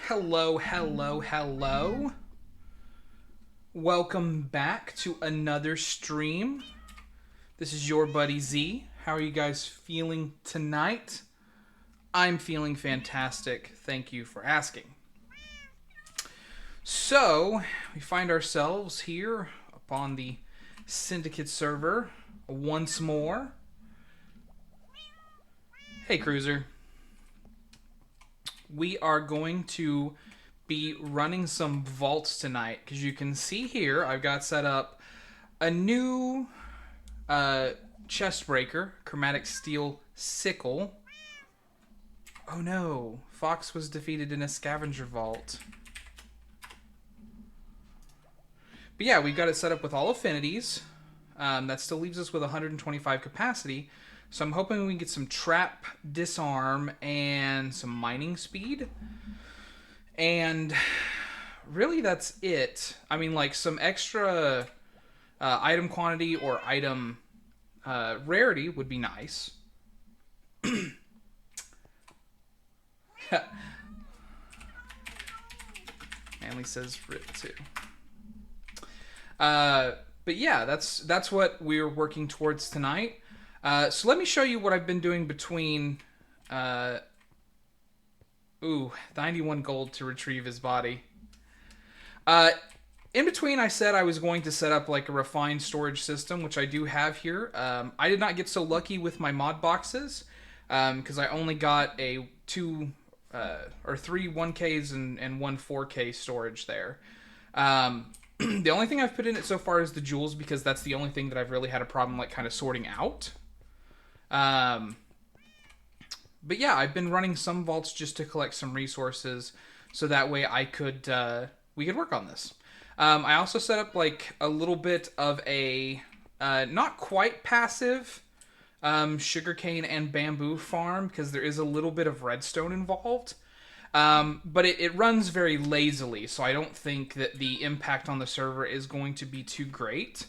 Hello, hello, hello. Welcome back to another stream. This is your buddy Z. How are you guys feeling tonight? I'm feeling fantastic. Thank you for asking. So, we find ourselves here upon the Syndicate server once more. Hey, Cruiser. We are going to be running some vaults tonight because you can see here I've got set up a new chest breaker, chromatic steel sickle. Oh no, Fox was defeated in a scavenger vault. But yeah, we've got it set up with all affinities. That still leaves us with 125 capacity. So I'm hoping we can get some trap, disarm, and some mining speed. And really that's it. I mean, like some extra item quantity or item rarity would be nice. Manly says rip too. But yeah, that's what we're working towards tonight. So let me show you what I've been doing between 91 gold to retrieve his body. In between, I said I was going to set up like a refined storage system, which I do have here. I did not get so lucky with my mod boxes because I only got a three 1Ks and one 4K storage there. The only thing I've put in it so far is the jewels because that's the only thing that I've really had a problem like kind of sorting out. But yeah, I've been running some vaults just to collect some resources so that way we could work on this. I also set up like a little bit of a not quite passive sugarcane and bamboo farm because there is a little bit of redstone involved. But it runs very lazily, so I don't think that the impact on the server is going to be too great.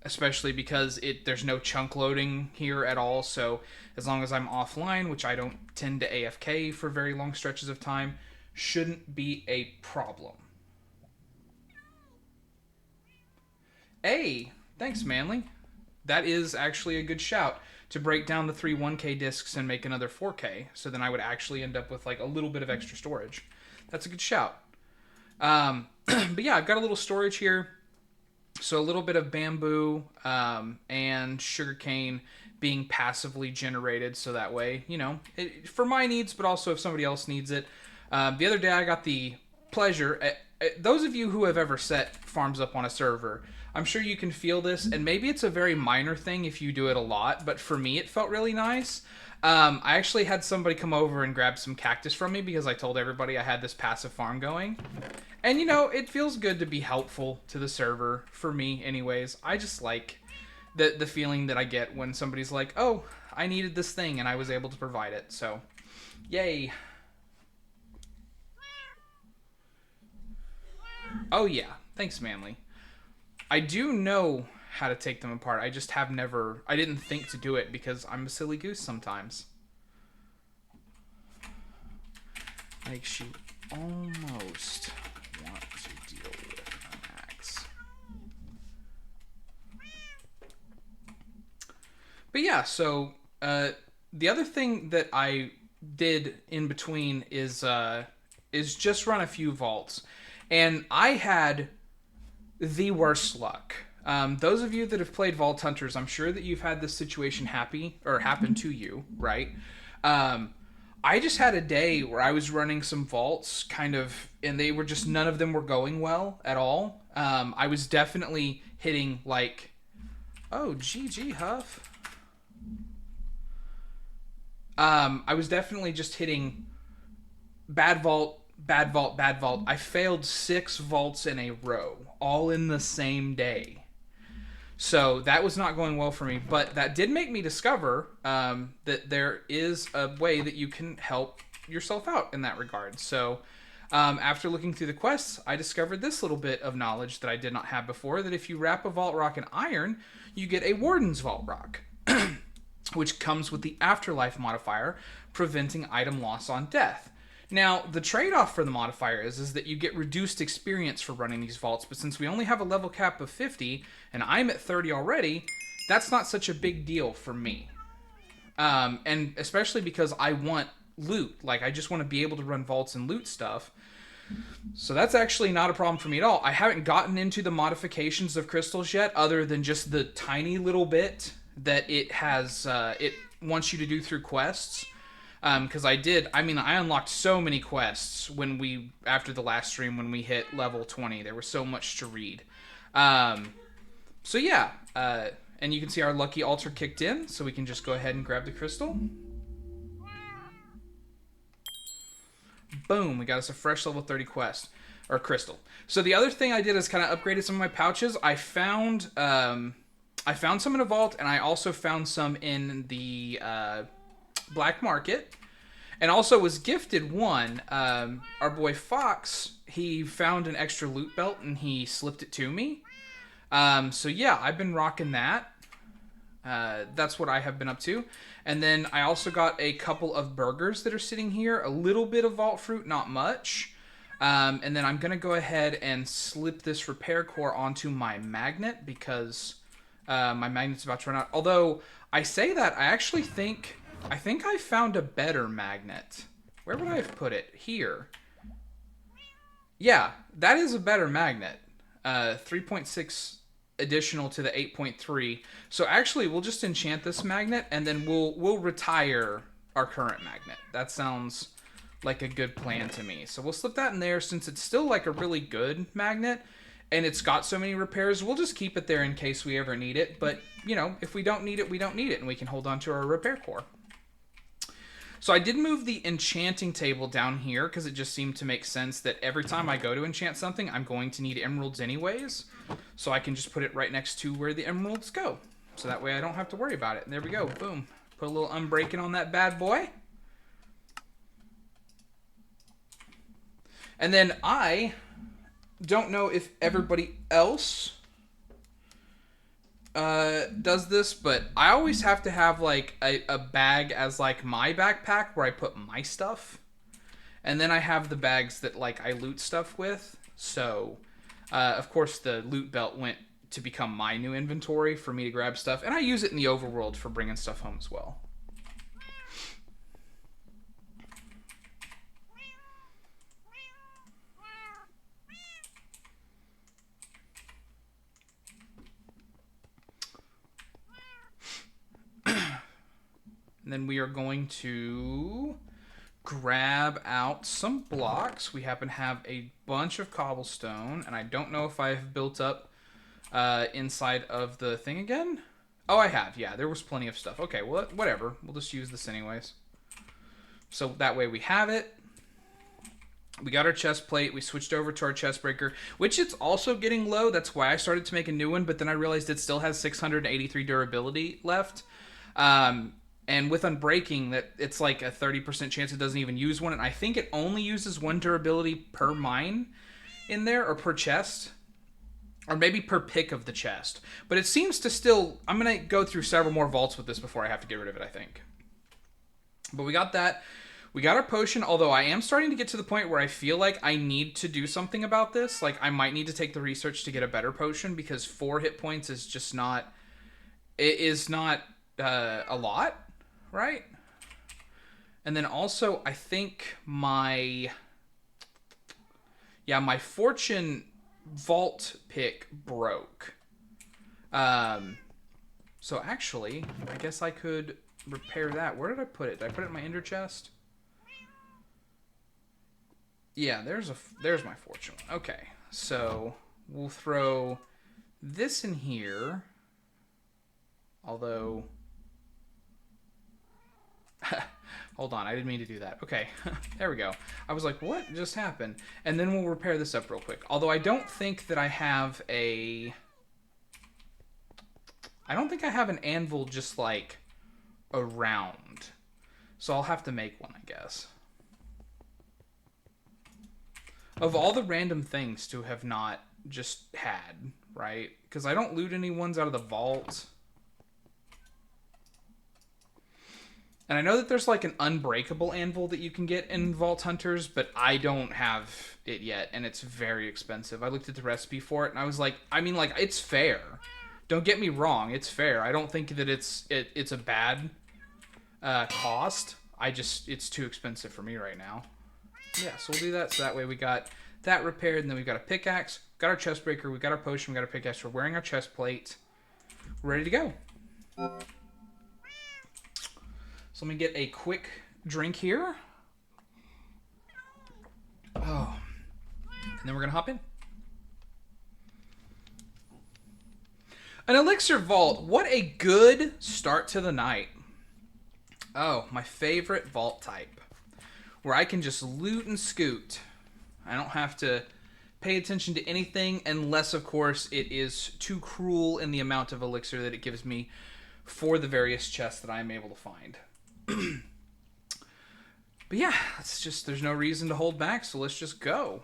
Especially because there's no chunk loading here at all, so as long as I'm offline, which I don't tend to AFK for very long stretches of time, shouldn't be a problem. Hey, thanks, Manly. That is actually a good shout to break down the three 1K discs and make another 4K, so then I would actually end up with like a little bit of extra storage. That's a good shout. But yeah, I've got a little storage here. So a little bit of bamboo and sugarcane being passively generated, so that way, for my needs, but also if somebody else needs it. The other day I got the pleasure, those of you who have ever set farms up on a server, I'm sure you can feel this, and maybe it's a very minor thing if you do it a lot, but for me it felt really nice. I actually had somebody come over and grab some cactus from me because I told everybody I had this passive farm going. And it feels good to be helpful to the server, for me anyways. I just like the feeling that I get when somebody's like, oh, I needed this thing and I was able to provide it. So, yay. Oh yeah, thanks Manly. I do know how to take them apart. I just I didn't think to do it because I'm a silly goose sometimes. Makes you almost want to deal with an axe. But yeah, so the other thing that I did in between is just run a few vaults. And I had the worst luck. Those of you that have played Vault Hunters, I'm sure that you've had this situation happen to you, right? I just had a day where I was running some vaults, and they were just none of them were going well at all. I was definitely hitting oh GG Huff. I was definitely just hitting bad vault, bad vault, bad vault. I failed 6 vaults in a row, all in the same day. So that was not going well for me, but that did make me discover that there is a way that you can help yourself out in that regard. So after looking through the quests, I discovered this little bit of knowledge that I did not have before, that if you wrap a Vault Rock in iron, you get a Warden's Vault Rock, which comes with the Afterlife modifier, preventing item loss on death. Now, the trade-off for the modifier is that you get reduced experience for running these vaults, but since we only have a level cap of 50, and I'm at 30 already, that's not such a big deal for me. And especially because I want loot. Like, I just want to be able to run vaults and loot stuff. So that's actually not a problem for me at all. I haven't gotten into the modifications of crystals yet, other than just the tiny little bit that it has, it wants you to do through quests. Because I unlocked so many quests after the last stream when we hit level 20. There was so much to read. So yeah, and you can see our lucky altar kicked in, so we can just go ahead and grab the crystal. Boom, we got us a fresh level 30 quest, or crystal. So the other thing I did is kind of upgraded some of my pouches. I found some in a vault, and I also found some in the black market, and also was gifted one. Our boy Fox, he found an extra loot belt and he slipped it to me. So yeah, I've been rocking that. That's what I have been up to. And then I also got a couple of burgers that are sitting here, a little bit of vault fruit, not much. And then I'm gonna go ahead and slip this repair core onto my magnet because my magnet's about to run out. Although I say that, I actually think I found a better magnet. Where would I have put it? Here. Yeah, that is a better magnet. 3.6 additional to the 8.3. So actually, we'll just enchant this magnet, and then we'll retire our current magnet. That sounds like a good plan to me. So we'll slip that in there since it's still like a really good magnet, and it's got so many repairs. We'll just keep it there in case we ever need it. But, you know, if we don't need it, we don't need it, and we can hold on to our repair core. So I did move the enchanting table down here because it just seemed to make sense that every time I go to enchant something, I'm going to need emeralds anyways. So I can just put it right next to where the emeralds go. So that way I don't have to worry about it. And there we go. Boom. Put a little unbreaking on that bad boy. And then I don't know if everybody else does this, but I always have to have like a bag as like my backpack where I put my stuff, and then I have the bags that like I loot stuff with. So of course the loot belt went to become my new inventory for me to grab stuff, and I use it in the overworld for bringing stuff home as well. And then we are going to grab out some blocks. We happen to have a bunch of cobblestone, and I don't know if I've built up inside of the thing again. Oh, I have. Yeah, there was plenty of stuff. Okay, well, whatever. We'll just use this anyways. So that way we have it. We got our chest plate. We switched over to our chest breaker, which it's also getting low. That's why I started to make a new one, but then I realized it still has 683 durability left. And with Unbreaking, that it's like a 30% chance it doesn't even use one. And I think it only uses one durability per mine in there, or per chest. Or maybe per pick of the chest. But it seems to still... I'm going to go through several more vaults with this before I have to get rid of it, I think. But we got that. We got our potion, although I am starting to get to the point where I feel like I need to do something about this. Like, I might need to take the research to get a better potion, because 4 hit points is just not... It is not a lot. Right? And then also, I think my fortune vault pick broke. So actually, I guess I could repair that. Where did I put it? Did I put it in my ender chest? Yeah, there's my fortune one. Okay, so we'll throw this in here. Although... Hold on, I didn't mean to do that. Okay, there we go. I was like, what just happened? And then we'll repair this up real quick. Although I don't think that I have a... I don't think I have an anvil just, like, around. So I'll have to make one, I guess. Of all the random things to have not just had, right? Because I don't loot any ones out of the vault. And I know that there's like an unbreakable anvil that you can get in Vault Hunters, but I don't have it yet, and it's very expensive. I looked at the recipe for it, and I was like, I mean, like, it's fair. Don't get me wrong, it's fair. I don't think that it's a bad cost. It's too expensive for me right now. Yeah, so we'll do that. So that way we got that repaired, and then we've got a pickaxe, got our chest breaker, we got our potion, we got our pickaxe, we're wearing our chest plate. We're ready to go. So let me get a quick drink here. Oh. And then we're going to hop in. An elixir vault. What a good start to the night. Oh, my favorite vault type. Where I can just loot and scoot. I don't have to pay attention to anything unless, of course, it is too cruel in the amount of elixir that it gives me for the various chests that I'm able to find. But yeah, there's no reason to hold back, so let's just go.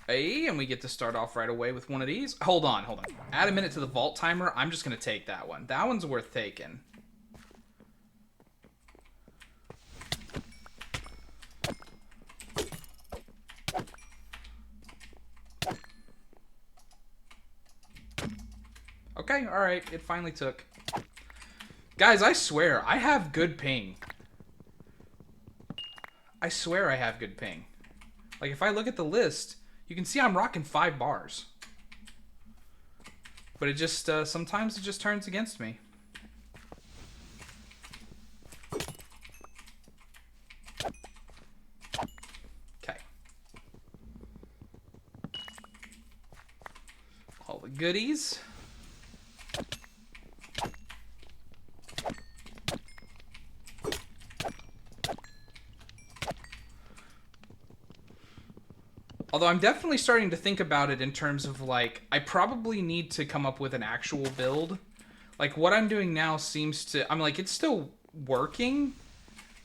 Hey, and we get to start off right away with one of these. Hold on. Add a minute to the vault timer. I'm just going to take that one. That one's worth taking. Okay, alright, it finally took. Guys, I swear, I have good ping. I swear I have good ping. Like, if I look at the list, you can see I'm rocking 5 bars. But it just, sometimes it just turns against me. Okay. All the goodies. Although I'm definitely starting to think about it in terms of, like, I probably need to come up with an actual build. Like, what I'm doing now seems to... I'm like, it's still working,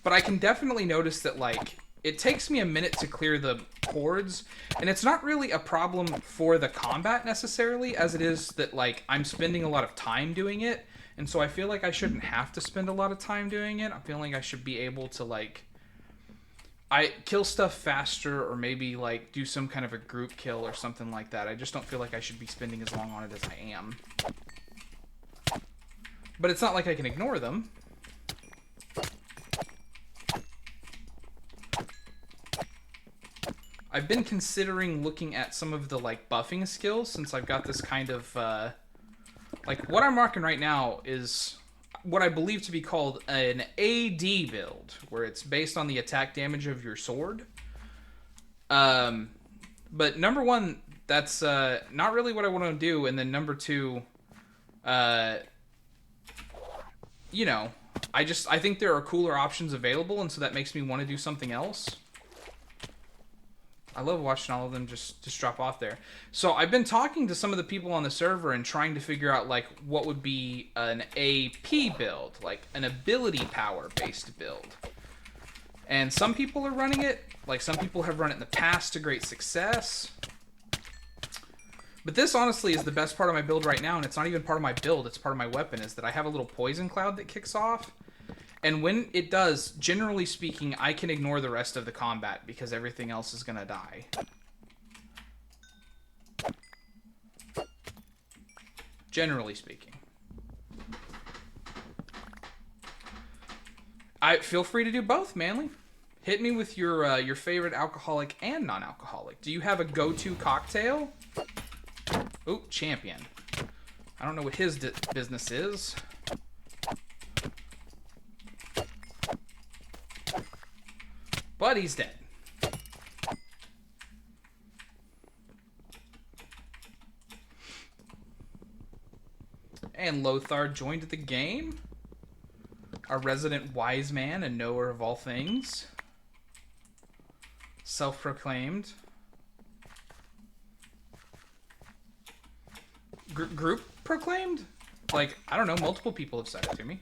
but I can definitely notice that, like, it takes me a minute to clear the hordes, and it's not really a problem for the combat necessarily, as it is that, like, I'm spending a lot of time doing it, and so I feel like I shouldn't have to spend a lot of time doing it. I'm feeling like I should be able to, like... I kill stuff faster, or maybe like do some kind of a group kill or something like that. I just don't feel like I should be spending as long on it as I am. But it's not like I can ignore them. I've been considering looking at some of the like buffing skills, since I've got this kind of like what I'm rocking right now is what I believe to be called an AD build, where it's based on the attack damage of your sword. But number one, that's not really what I want to do, and then number two, you know, I think there are cooler options available, and so that makes me want to do something else. I love watching all of them just drop off there. So I've been talking to some of the people on the server and trying to figure out, like, what would be an AP build, like an ability power based build. And some people are running it, like some people have run it in the past to great success. But this honestly is the best part of my build right now, and it's not even part of my build, it's part of my weapon, is that I have a little poison cloud that kicks off. And when it does, generally speaking, I can ignore the rest of the combat because everything else is going to die. Generally speaking. Feel free to do both, Manly. Hit me with your favorite alcoholic and non-alcoholic. Do you have a go-to cocktail? Ooh, champion. I don't know what his business is. But he's dead. And Lothar joined the game. A resident wise man and knower of all things. Self-proclaimed. Group proclaimed? Like, I don't know, multiple people have said it to me.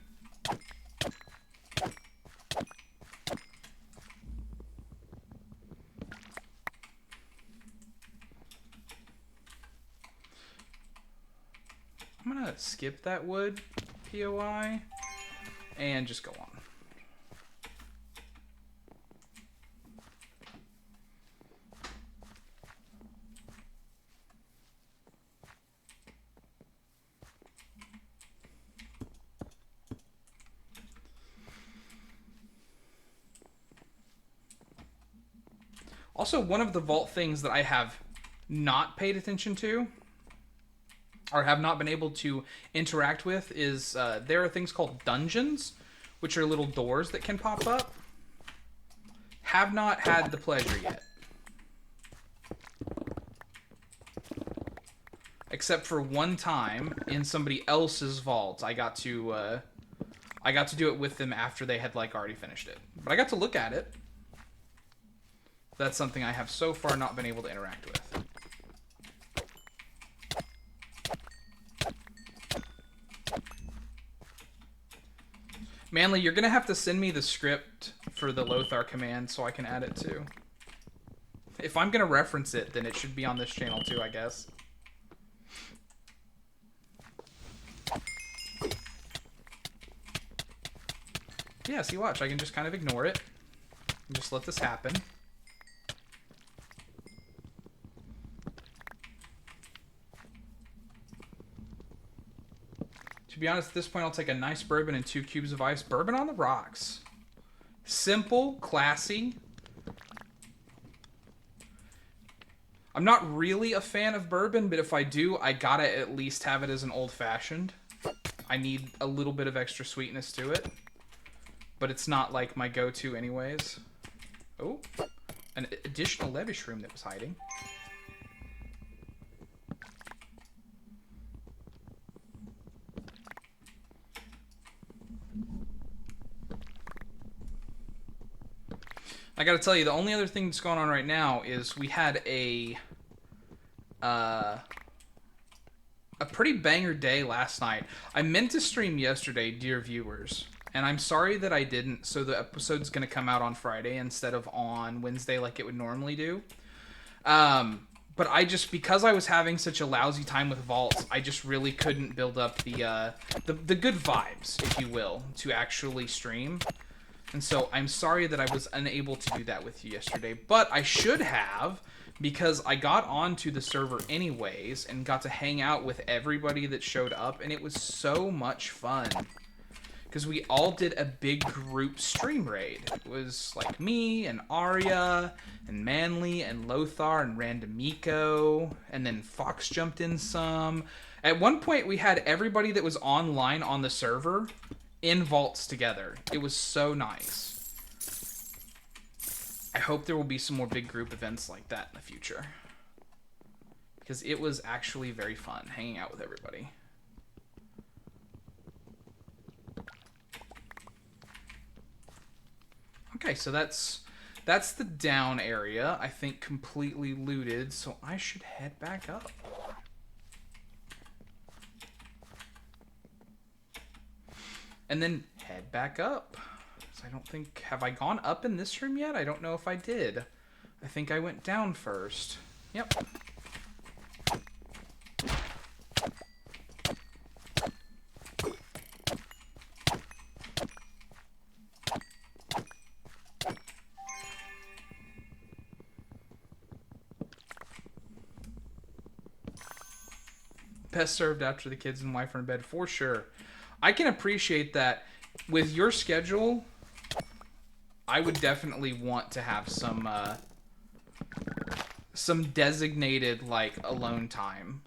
I'm gonna skip that wood POI and just go on. Also, one of the vault things that I have not paid attention to, or have not been able to interact with, is there are things called dungeons, which are little doors that can pop up. Have not had the pleasure yet. Except for one time in somebody else's vault, I got to do it with them after they had like already finished it. But I got to look at it. That's something I have so far not been able to interact with. Manly, you're going to have to send me the script for the Lothar command so I can add it too. If I'm going to reference it, then it should be on this channel too, I guess. Yeah, see, watch. I can just kind of ignore it and just let this happen. To be honest, at this point, I'll take a nice bourbon and 2 cubes of ice. Bourbon on the rocks. Simple, classy. I'm not really a fan of bourbon, but if I do, I gotta at least have it as an old-fashioned. I need a little bit of extra sweetness to it. But it's not like my go-to anyways. Oh, an additional levy shroom that was hiding. I gotta tell you, the only other thing that's going on right now is we had a pretty banger day last night. I meant to stream yesterday, dear viewers, and I'm sorry that I didn't, so the episode's gonna come out on Friday instead of on Wednesday like it would normally do. But I just, because I was having such a lousy time with vaults, I just really couldn't build up the good vibes, if you will, to actually stream. And so I'm sorry that I was unable to do that with you yesterday, but I should have, because I got onto the server anyways and got to hang out with everybody that showed up, and it was so much fun. Because we all did a big group stream raid. It was like me and Arya and Manly and Lothar and Randomiko, and then Fox jumped in some. At one point we had everybody that was online on the server in vaults together. It was so nice. I hope there will be some more big group events like that in the future. Because it was actually very fun hanging out with everybody. Okay, so that's the down area, I think completely looted, so I should head back up. And then head back up. So I don't think, have I gone up in this room yet? I don't know if I did. I think I went down first. Yep. Best served after the kids and wife are in bed, for sure. I can appreciate that. With your schedule, I would definitely want to have some designated, like, alone time.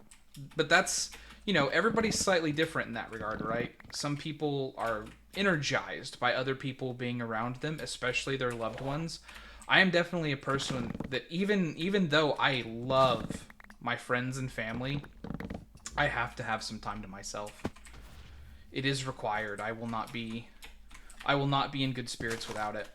But that's, you know, everybody's slightly different in that regard, right? Some people are energized by other people being around them, especially their loved ones. I am definitely a person that even though I love my friends and family, I have to have some time to myself. It is required. I will not be in good spirits without it.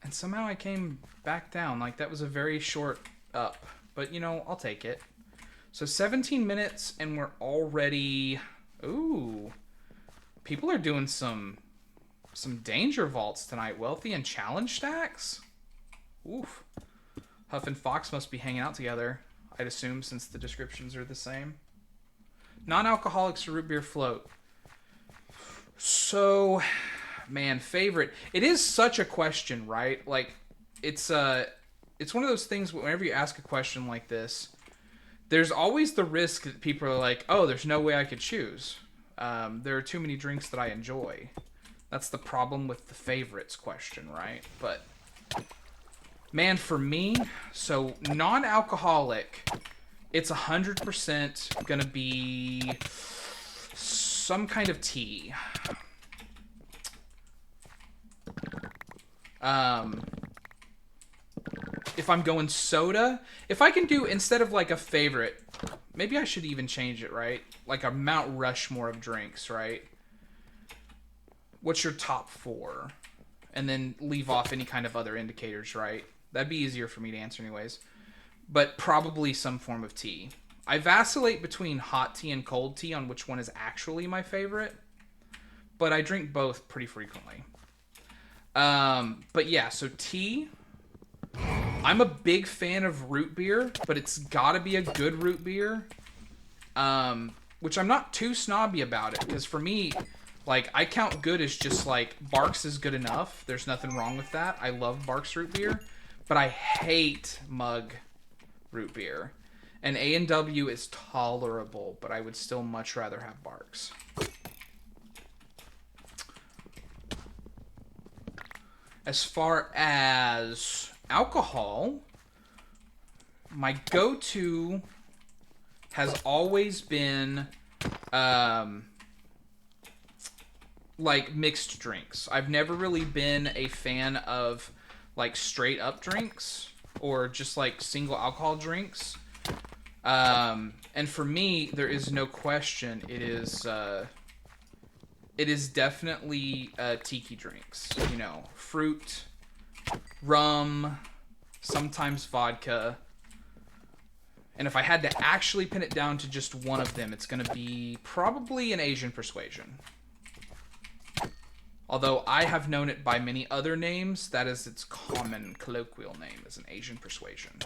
And somehow I came back down. Like, that was a very short up. But, you know, I'll take it. So 17 minutes and we're already... Ooh. People are doing some danger vaults tonight. Wealthy and challenge stacks? Oof. Huff and Fox must be hanging out together, I'd assume, since the descriptions are the same. Non-alcoholics root beer float. So, man, favorite. It is such a question, right? Like, it's one of those things whenever you ask a question like this, there's always the risk that people are like, oh, there's no way I could choose. There are too many drinks that I enjoy. That's the problem with the favorites question, right? But, man, for me, so non-alcoholic, it's 100% gonna be some kind of tea. If I'm going soda, if I can do, instead of like a favorite, maybe I should even change it, right? Like a Mount Rushmore of drinks, right? What's your top 4? And then leave off any kind of other indicators, right? That'd be easier for me to answer anyways. But probably some form of tea. I vacillate between hot tea and cold tea on which one is actually my favorite. But I drink both pretty frequently. But yeah, so tea. I'm a big fan of root beer, but it's gotta be a good root beer. Which I'm not too snobby about it, because for me, like, I count good as just like, Barks is good enough. There's nothing wrong with that. I love Barks root beer, but I hate mug root beer. And A&W is tolerable, but I would still much rather have Barks. As far as alcohol, my go-to has always been like mixed drinks. I've never really been a fan of like straight up drinks or just like single alcohol drinks. And for me, there is no question. It is definitely tiki drinks. You know, fruit, rum, sometimes vodka. And if I had to actually pin it down to just one of them, it's going to be probably an Asian Persuasion. Although I have known it by many other names, that is its common colloquial name, is an Asian Persuasion.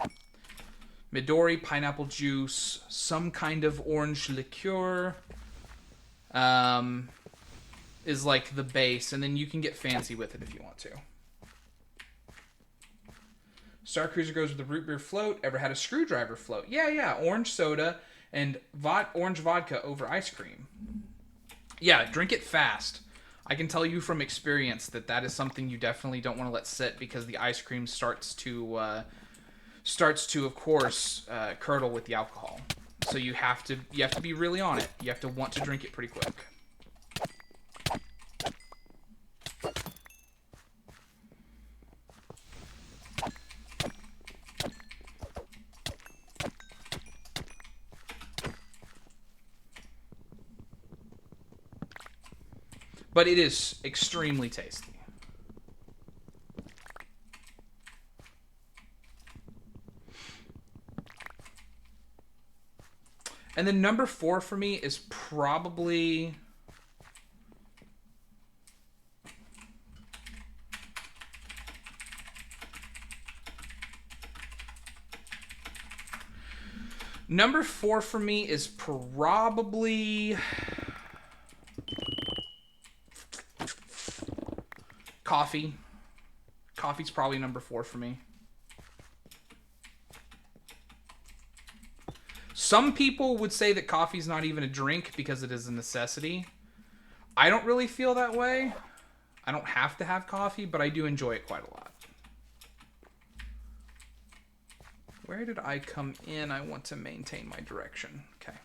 Midori, pineapple juice, some kind of orange liqueur is like the base, and then you can get fancy with it if you want to. Star Cruiser goes with the root beer float. Ever had a screwdriver float? Yeah. Orange soda and orange vodka over ice cream. Yeah, drink it fast. I can tell you from experience that is something you definitely don't want to let sit, because the ice cream starts to, of course, curdle with the alcohol. So you have to be really on it. You have to want to drink it pretty quick. But it is extremely tasty. And then number 4 for me is probably... Number 4 for me is probably... coffee. Coffee's probably number 4 for me. Some people would say that coffee's not even a drink because it is a necessity. I don't really feel that way. I don't have to have coffee, but I do enjoy it quite a lot. Where did I come in? I want to maintain my direction. Okay.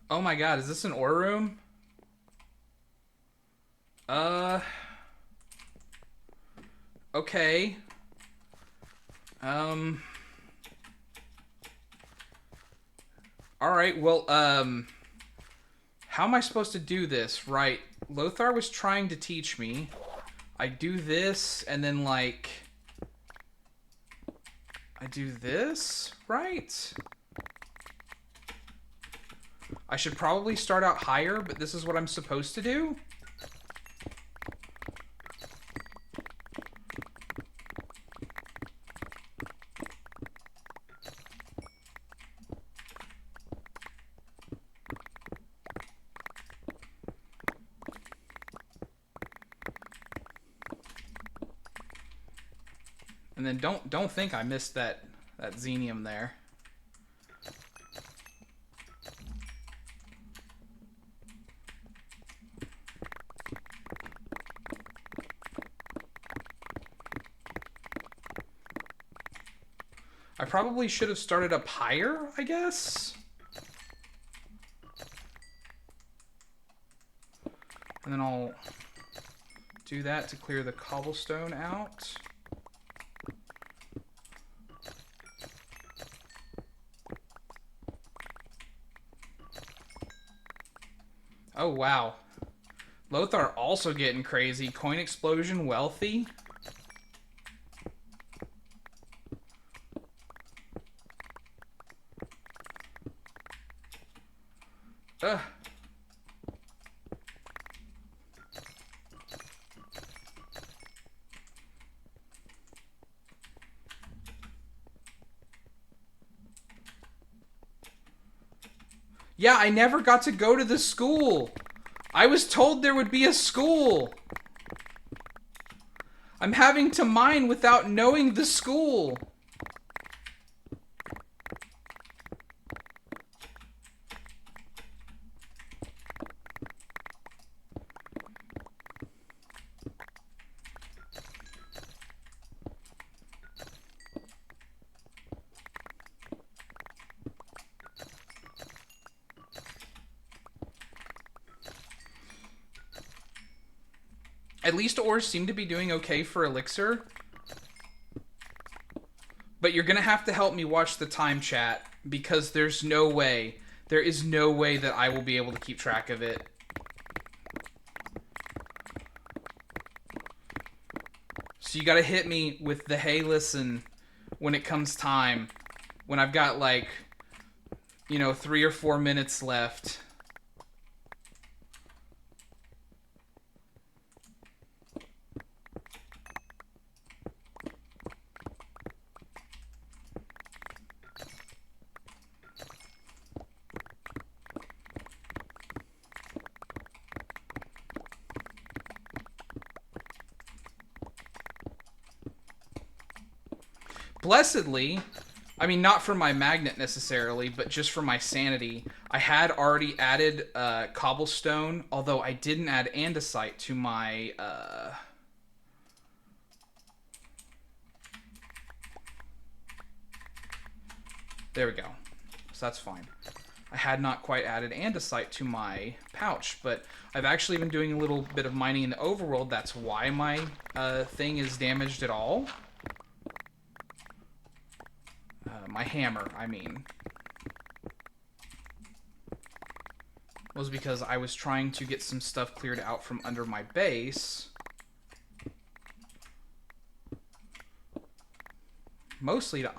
Oh my god, is this an ore room? Okay. Alright, well, how am I supposed to do this? Right, Lothar was trying to teach me. I do this, and then, like, I do this, right? I should probably start out higher, but this is what I'm supposed to do? And then don't think I missed that xenium there. I probably should have started up higher, I guess. And then I'll do that to clear the cobblestone out. Oh, wow. Lothar also getting crazy. Coin explosion, wealthy. Ugh. Yeah, I never got to go to the school. I was told there would be a school. I'm having to mine without knowing the school. At least ores seem to be doing okay for elixir. But you're going to have to help me watch the time chat, because there's no way, there is no way that I will be able to keep track of it. So you got to hit me with the hey listen when it comes time. When I've got, like, 3 or 4 minutes left. Blessedly, I mean, not for my magnet necessarily, but just for my sanity, I had already added cobblestone, although I didn't add andesite to my... There we go. So that's fine. I had not quite added andesite to my pouch, but I've actually been doing a little bit of mining in the overworld. That's why my thing is damaged at all. My hammer, I mean. Was because I was trying to get some stuff cleared out from under my base. Mostly to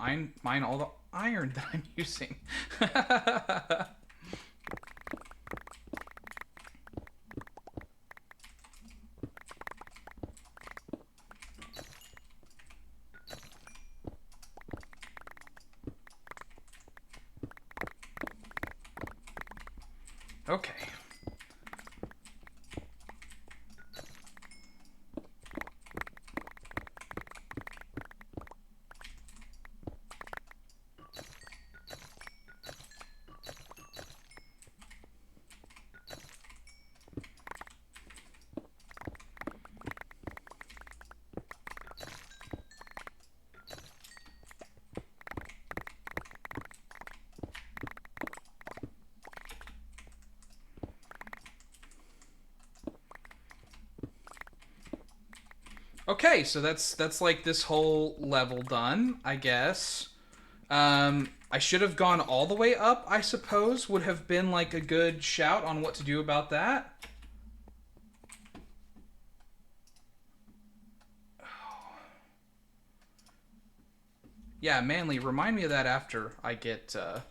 mine all the iron that I'm using. Okay. Okay, so that's like this whole level done, I guess. I should have gone all the way up, I suppose, would have been like a good shout on what to do about that. Yeah, Manly, remind me of that after I get out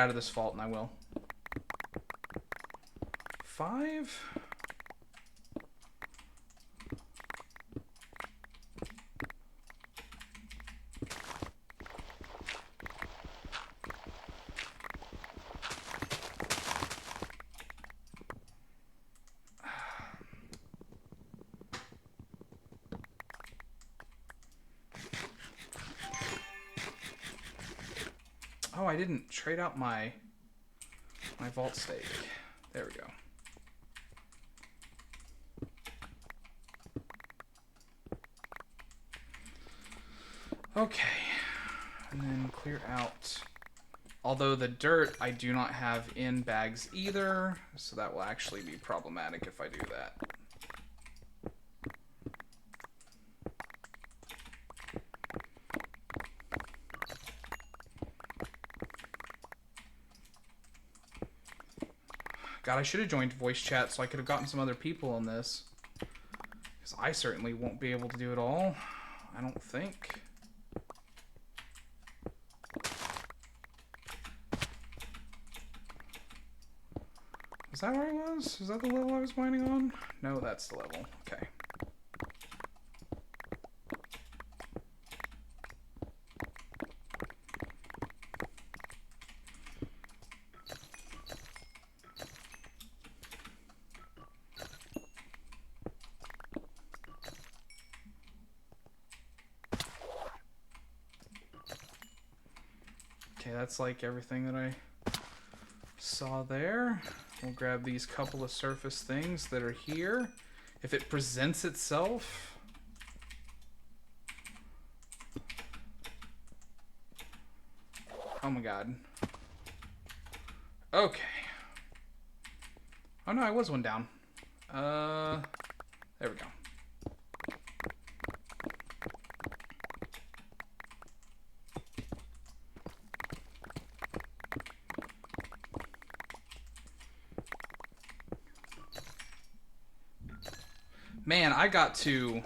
of this vault, and I will. 5? Oh, I didn't trade out my vault stake. There we go. Okay. And then clear out. Although the dirt I do not have in bags either, so that will actually be problematic if I do that. God, I should have joined voice chat so I could have gotten some other people on this. Because I certainly won't be able to do it all. I don't think. Is that where I was? Is that the level I was mining on? No, that's the level. Okay. Okay, that's like everything that I saw there. We'll grab these couple of surface things that are here. If it presents itself. Oh my god. Okay. Oh no, I was one down. There we go. Man, I got to...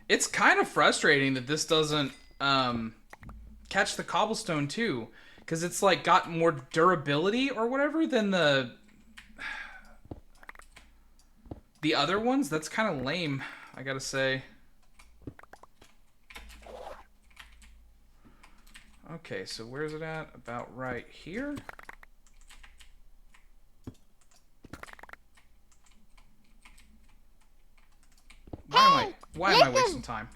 It's kind of frustrating that this doesn't catch the cobblestone too. Because it's like got more durability or whatever than the other ones. That's kind of lame, I gotta say. Okay, so where's it at? About right here? Why am I wasting time?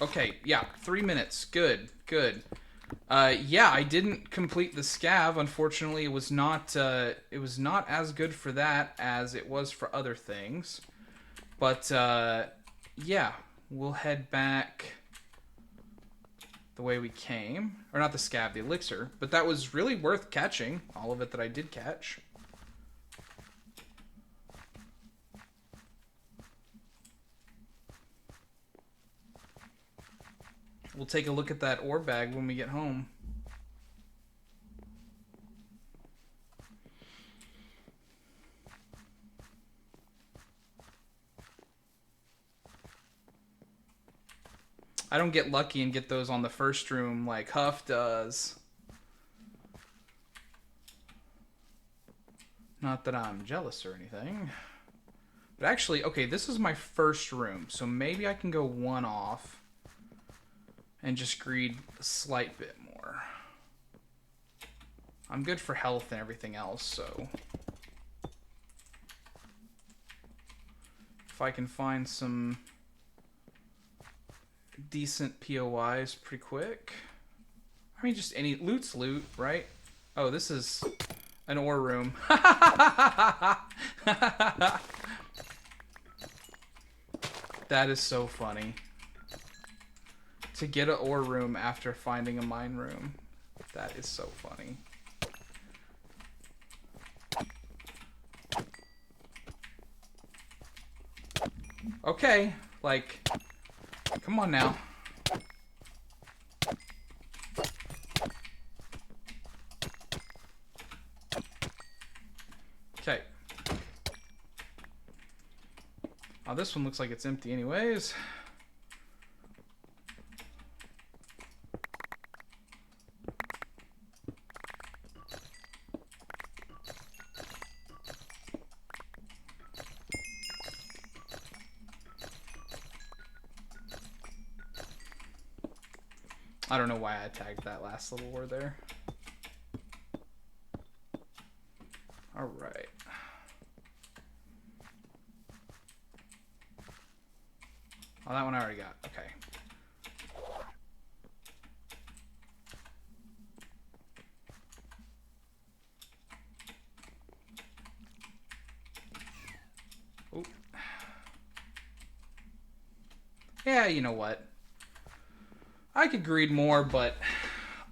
Okay, yeah, 3 minutes. Good, good. Yeah, I didn't complete the scav. Unfortunately, it was not as good for that as it was for other things. But yeah, we'll head back the way we came. Or not the scav, the elixir. But that was really worth catching, all of it that I did catch. We'll take a look at that ore bag when we get home. I don't get lucky and get those on the first room like Huff does. Not that I'm jealous or anything. But actually, okay, this is my first room, so maybe I can go one off and just greed a slight bit more. I'm good for health and everything else, so if I can find some decent POIs pretty quick. I mean, just any loot's loot, right? Oh, this is an ore room. That is so funny. To get an ore room after finding a mine room. That is so funny. Okay, like, come on now. Okay. Oh, this one looks like it's empty anyways. I don't know why I tagged that last little word there. Alright. Oh, that one I already got. Okay. Ooh. Yeah, you know what? I could greed more, but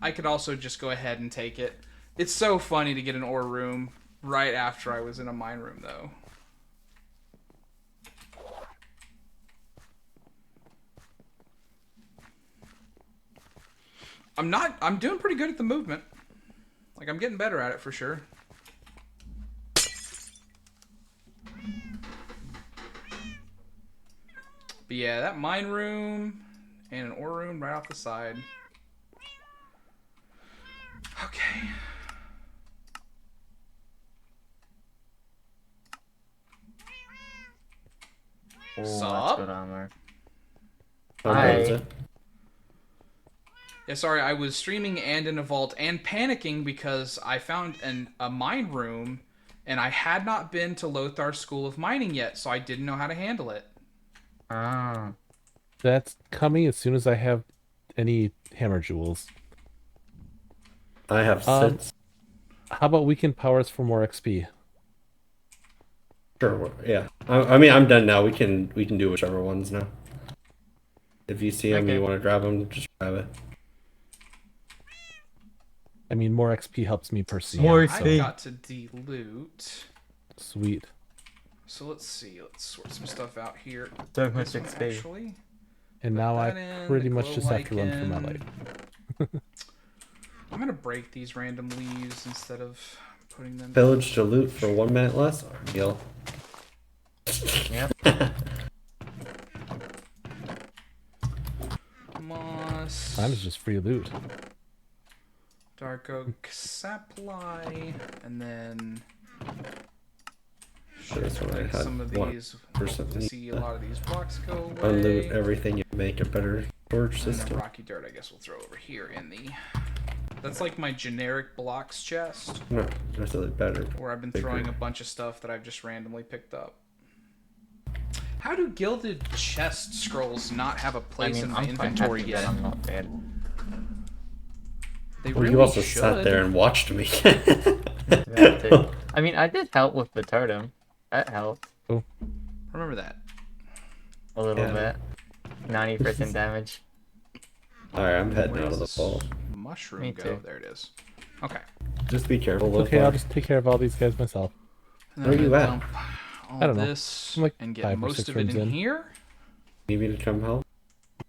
I could also just go ahead and take it. It's so funny to get an ore room right after I was in a mine room, though. I'm doing pretty good at the movement. Like, I'm getting better at it for sure. But yeah, that mine room and an ore room right off the side. Okay. Oh, Sup? that's good armor. Hi. Yeah, sorry, I was streaming and in a vault and panicking because I found a mine room and I had not been to Lothar's School of Mining yet, so I didn't know how to handle it. Ah. That's coming as soon as I have any hammer jewels. I have 6. How about weekend powers for more XP? Sure. Yeah. I mean, I'm done now. We can do whichever ones now. If you see them, Okay. you want to grab them, just grab it. I mean, more XP helps me personally. More I've XP. got to de-loot. Sweet. So let's see. Let's sort some stuff out here. So much This one, XP. actually. And Put now that I in, pretty the much just have to run for my glow-lichen. life. I'm going to break these random leaves instead of putting them... Pillage to loot for 1 minute less. Deal. Yep. Moss. Mine is just free loot. Dark oak supply. And then... So this one I break had some of 1% these. To see a lot of these blocks go away. unloot everything. You make a better storage And then system. rocky dirt, I guess we'll throw over here in the... That's like my generic blocks chest, No, necessarily better. where I've been Bigger. throwing a bunch of stuff that I've just randomly picked up. How do gilded chest scrolls not have a place in my I'm quite inventory happy yet? that I'm not dead. They Well, really you also should. sat there and watched me. That too. I mean, I did help with the totem. That helped Remember that. a little Yeah. bit. 90% damage. Alright, I'm heading Where out does of the this vault. mushroom Me go? too. There it is. Okay. Just be careful. Okay, Lothar. I'll just take care of all these guys myself. And Where then you I'm at? gonna dump all I don't know. this I'm like and get 5 or most 6 of it rooms in in. here. Need me to come help?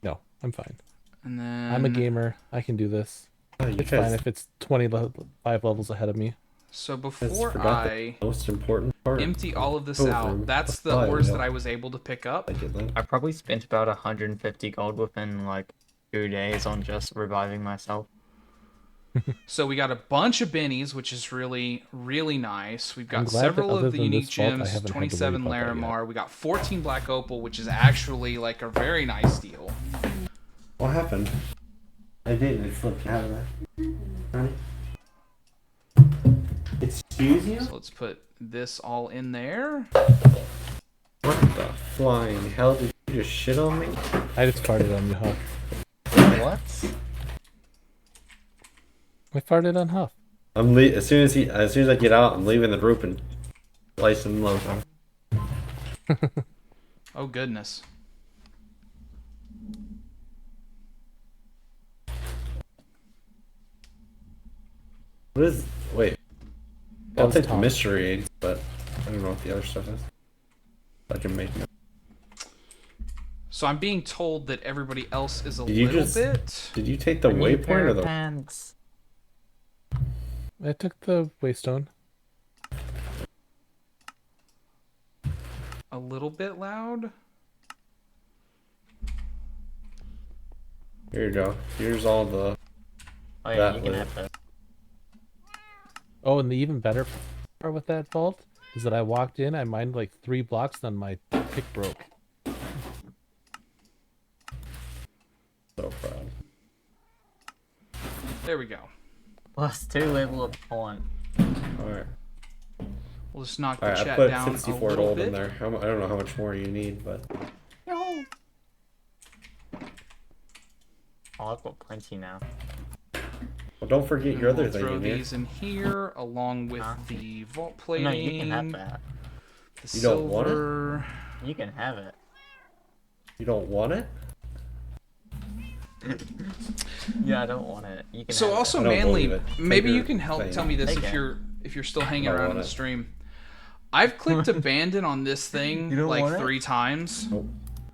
No, I'm fine. And then I'm a gamer. I can do this. Oh, you It's guys, fine if it's 25 levels ahead of me. So guys before forgot I the most important part. empty all of this Over out, that's the the ores file. that I was able to pick up. I did that. I probably spent about 150 gold within like 2 days on just reviving myself. So we got a bunch of bennies, which is really, really nice. We've I'm got glad that several other of the than unique this vault, I gems, haven't had to 27 worry about that Larimar. We got 14 Black Opal, which is actually like a very nice deal. What happened? I didn't. It slipped out of that. Honey? Excuse you? So let's put this all in there. What the flying hell? Did you just shit on me? I just farted on you, Huff. What? I farted on Huff. As soon as I get out, I'm leaving the group and slicing Lothar. Oh, goodness. What is? Wait. That I'll was take the Tom. mystery eggs, but I don't know what the other stuff is. I can make them. So I'm being told that everybody else is a Did you little just- bit. Did you take the I need a pair waypoint or of the? pants. I took the waystone. A little bit loud. Here you go. Here's all the. Oh yeah, That you can way. have those. Oh, and the even better part with that vault is that I walked in, I mined like 3 blocks, then my pick broke. So proud. There we go. Plus 2 level of point. Alright. We'll just knock the Alright, I chat put down a 64 little gold bit. in there. I don't know how much more you need, but... No. Oh, I've got plenty now. Well, don't forget And your other we'll thing throw in here. these in here along with Huh? the vault plating. No, you can have that. The You don't want it? silver. You can have it. You don't want it? Yeah, I don't want it. You can So have also I don't Manly, believe it. maybe Take you your can help thing. tell me this Take if it. you're still hanging I don't around in want the it. stream. I've clicked abandon on this thing You don't like want it? 3 times Nope.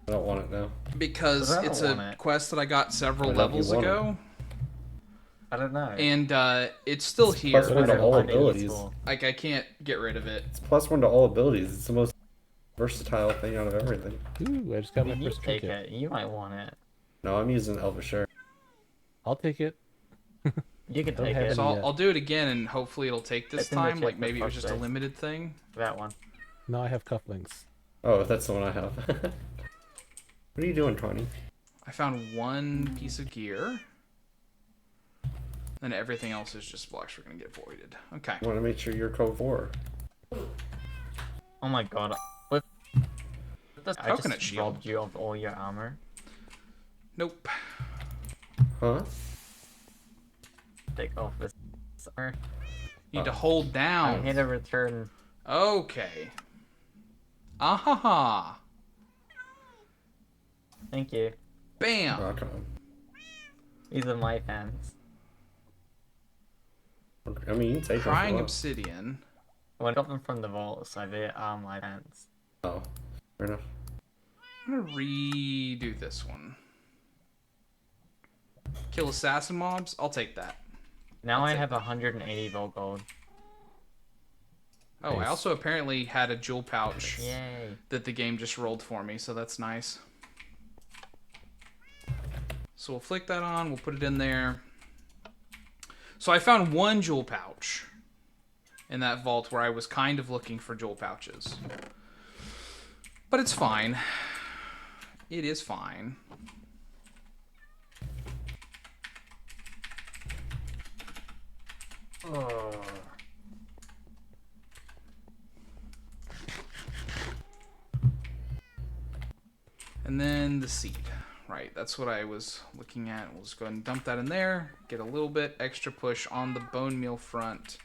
I don't want it now. because But I don't it's want a it. quest that I got several Why don't you levels want it? ago, I don't know. and it's still It's here. plus one What to I all find it abilities. useful. Like I can't get rid of it. It's plus 1 to all abilities. It's the most versatile thing out of everything. Ooh, I just got my You first take trinket. it. You might want it. No, I'm using Elvishire. I'll take it. You can Don't take have it. any- So yet. I'll do it again, and hopefully it'll take this It's in the time. Like check maybe it was for just a upgrades. limited thing. That one. No, I have cufflinks. Oh, that's the one I have. What are you doing, Tawny? I found one piece of gear. And everything else is just blocks we're gonna get voided. Okay. I want to make sure you're code 4. Oh my god. With this, I Coconut just shield. robbed you of all your armor. Nope. Huh? Take off this armor. You need to Oh. hold I'm down. here to return. Okay. Ahaha. Thank you. Bam. Rock on. These are my pants. I mean, you can take them if Crying you want. obsidian. When I got them from the vault, so they are my pants. Oh, fair enough. I'm gonna redo this one. Kill assassin mobs. I'll take that. Now I'll I take have 180 vault gold. Oh, I Nice. also apparently had a jewel pouch Yay. that the game just rolled for me, so that's nice. So we'll flick that on. We'll put it in there. So I found one jewel pouch in that vault where I was kind of looking for jewel pouches. But it's fine. It is fine. Oh. And then the seed. Right, that's what I was looking at. We'll just go ahead and dump that in there. Get a little bit extra push on the bone meal front.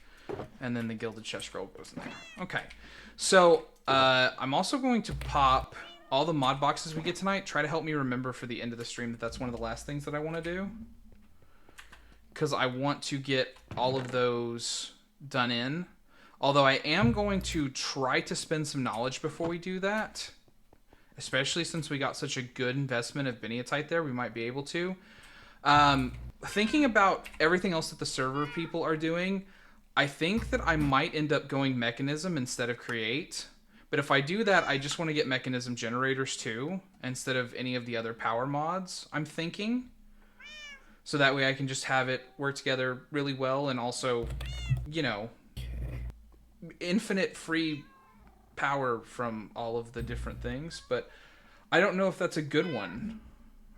And then the gilded chest scroll goes in there. Okay. So, I'm also going to pop all the mod boxes we get tonight. Try to help me remember for the end of the stream that that's one of the last things that I want to do. Because I want to get all of those done in. Although I am going to try to spend some knowledge before we do that. Especially since we got such a good investment of Beniatite there, we might be able to. Thinking about everything else that the server people are doing, I think that I might end up going mechanism instead of create. But if I do that, I just want to get mechanism generators too, instead of any of the other power mods, I'm thinking. So that way I can just have it work together really well and also, you know, infinite free power from all of the different things. But I don't know if that's a good one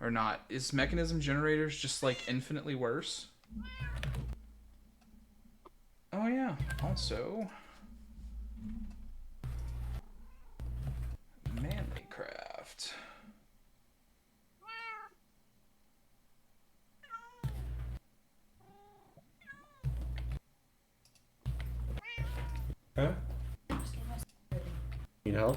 or not. Is mechanism generators just like infinitely worse? Oh yeah, also manly craft. Huh? Need help?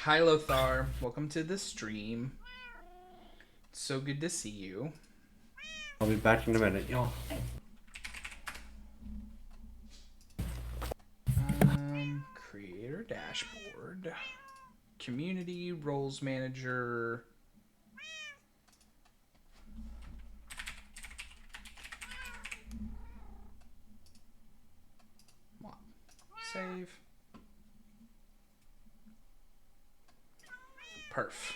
Hi Lothar, welcome to the stream. So good to see you. I'll be back in a minute, y'all. Creator dashboard, community roles manager. Save. Perf.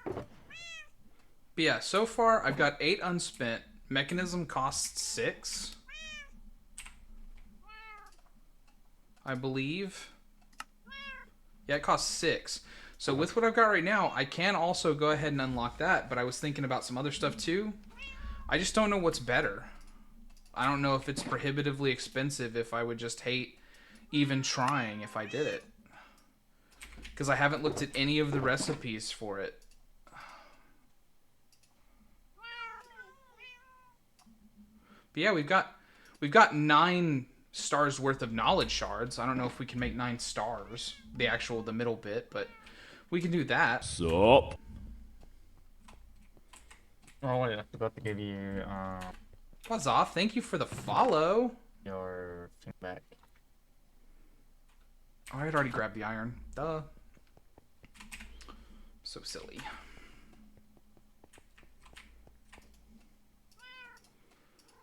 But yeah, so far I've got 8 unspent Mechanism costs 6, I believe. Yeah, it costs 6. So with what I've got right now, I can also go ahead and unlock that, but I was thinking about some other stuff too. I just don't know what's better. I don't know if it's prohibitively expensive if I would just hate even trying if I did it. Because I haven't looked at any of the recipes for it. But yeah, we've got 9 stars worth of knowledge shards. I don't know if we can make 9 stars, the middle bit, but we can do that. Sup? Oh wait, I forgot to give you Buzz off. Thank you for the follow. your thing back. Oh, I had already grabbed the iron. Duh. So silly.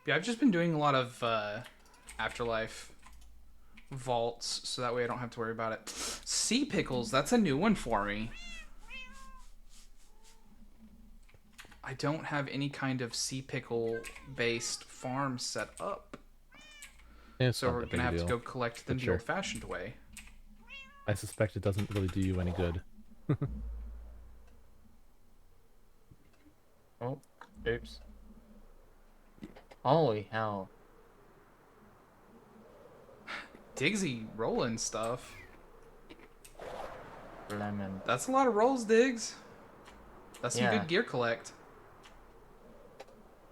Yeah, I've just been doing a lot of Afterlife vaults, so that way I don't have to worry about it. Sea pickles, that's a new one for me. I don't have any kind of sea pickle based farm set up. It's So not we're that going to big a have to deal. go collect them the Sure. old-fashioned way. I suspect it doesn't really do you any good. Oh, oops. Holy hell. Diggsy rolling stuff. Lemon. That's a lot of rolls, Diggs. That's some Yeah. good gear collect.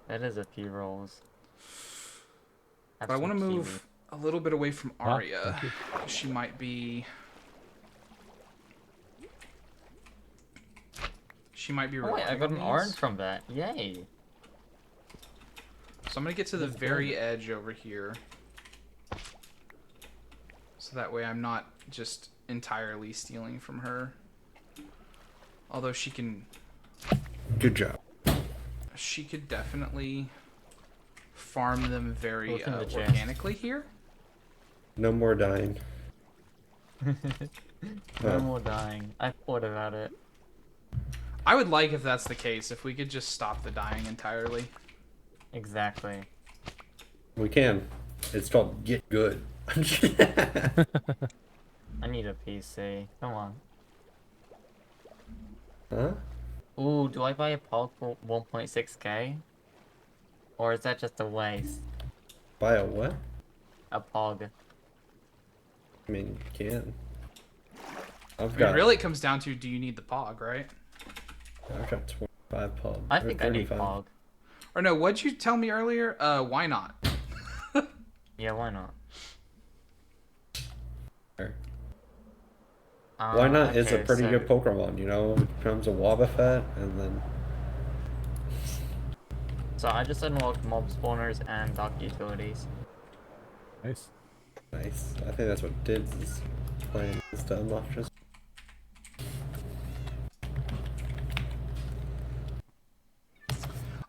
That is a few rolls. Have But I some want to kiwi. move a little bit away from Ah, Arya. thank you. 'Cause she might be... She might be Oh wait, I relying got on an orange these. from that. Yay. So I'm going to get to the That's very good. edge over here. So that way I'm not just entirely stealing from her. Although she can... Good job. She could definitely farm them very Look in the chest. organically here. No more dying. No Oh. more dying. I thought about it. I would like if that's the case, if we could just stop the dying entirely. Exactly. We can. It's called Get Good. I need a PC. Come on. Huh? Ooh, do I buy a Pog for 1.6k? Or is that just a waste? Buy a what? A Pog. I mean, you can. I I've mean, got really it comes down to, do you need the POG, right? I've got 25 pub. I or think I need 35. Pog. Or no, what'd you tell me earlier? Why not? Yeah, why not? Sure. Why not is a okay, pretty so- good Pokemon, you know? It becomes a Wobbuffet, and then... So I just unlocked mob spawners and dark utilities. Nice. Nice. I think that's what Dids is playing, is to unlock just...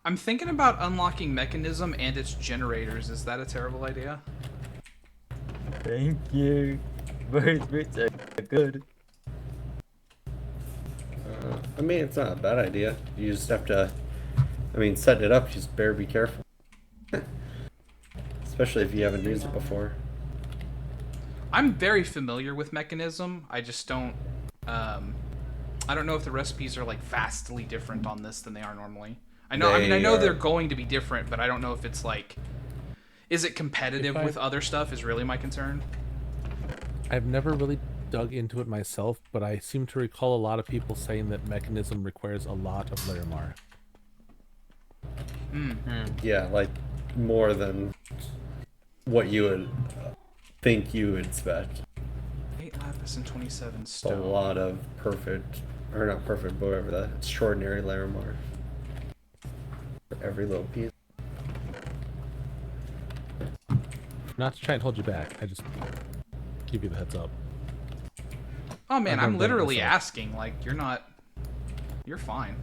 I'm thinking about unlocking Mechanism and its generators. Is that a terrible idea? Thank you. Birds are good. I mean, it's not a bad idea. You just have to... I mean, setting it up, you just better be careful. Especially if you haven't used it before. I'm very familiar with Mechanism. I just don't... I don't know if the recipes are like vastly different on this than they are normally. I know. I mean, I know they're going to be different, but I don't know if it's like... Is it competitive with other stuff is really my concern. I've never really dug into it myself, but I seem to recall a lot of people saying that Mechanism requires a lot of Larimar. Yeah, like, more than what you would think you would expect. 8 lapis and 27 A stone. lot of perfect, or not perfect, but whatever, the extraordinary Larimar. For every little piece. Not to try and hold you back, I just give you the heads up. Oh man, I've I'm never done it literally myself. asking. Like, you're not... You're fine.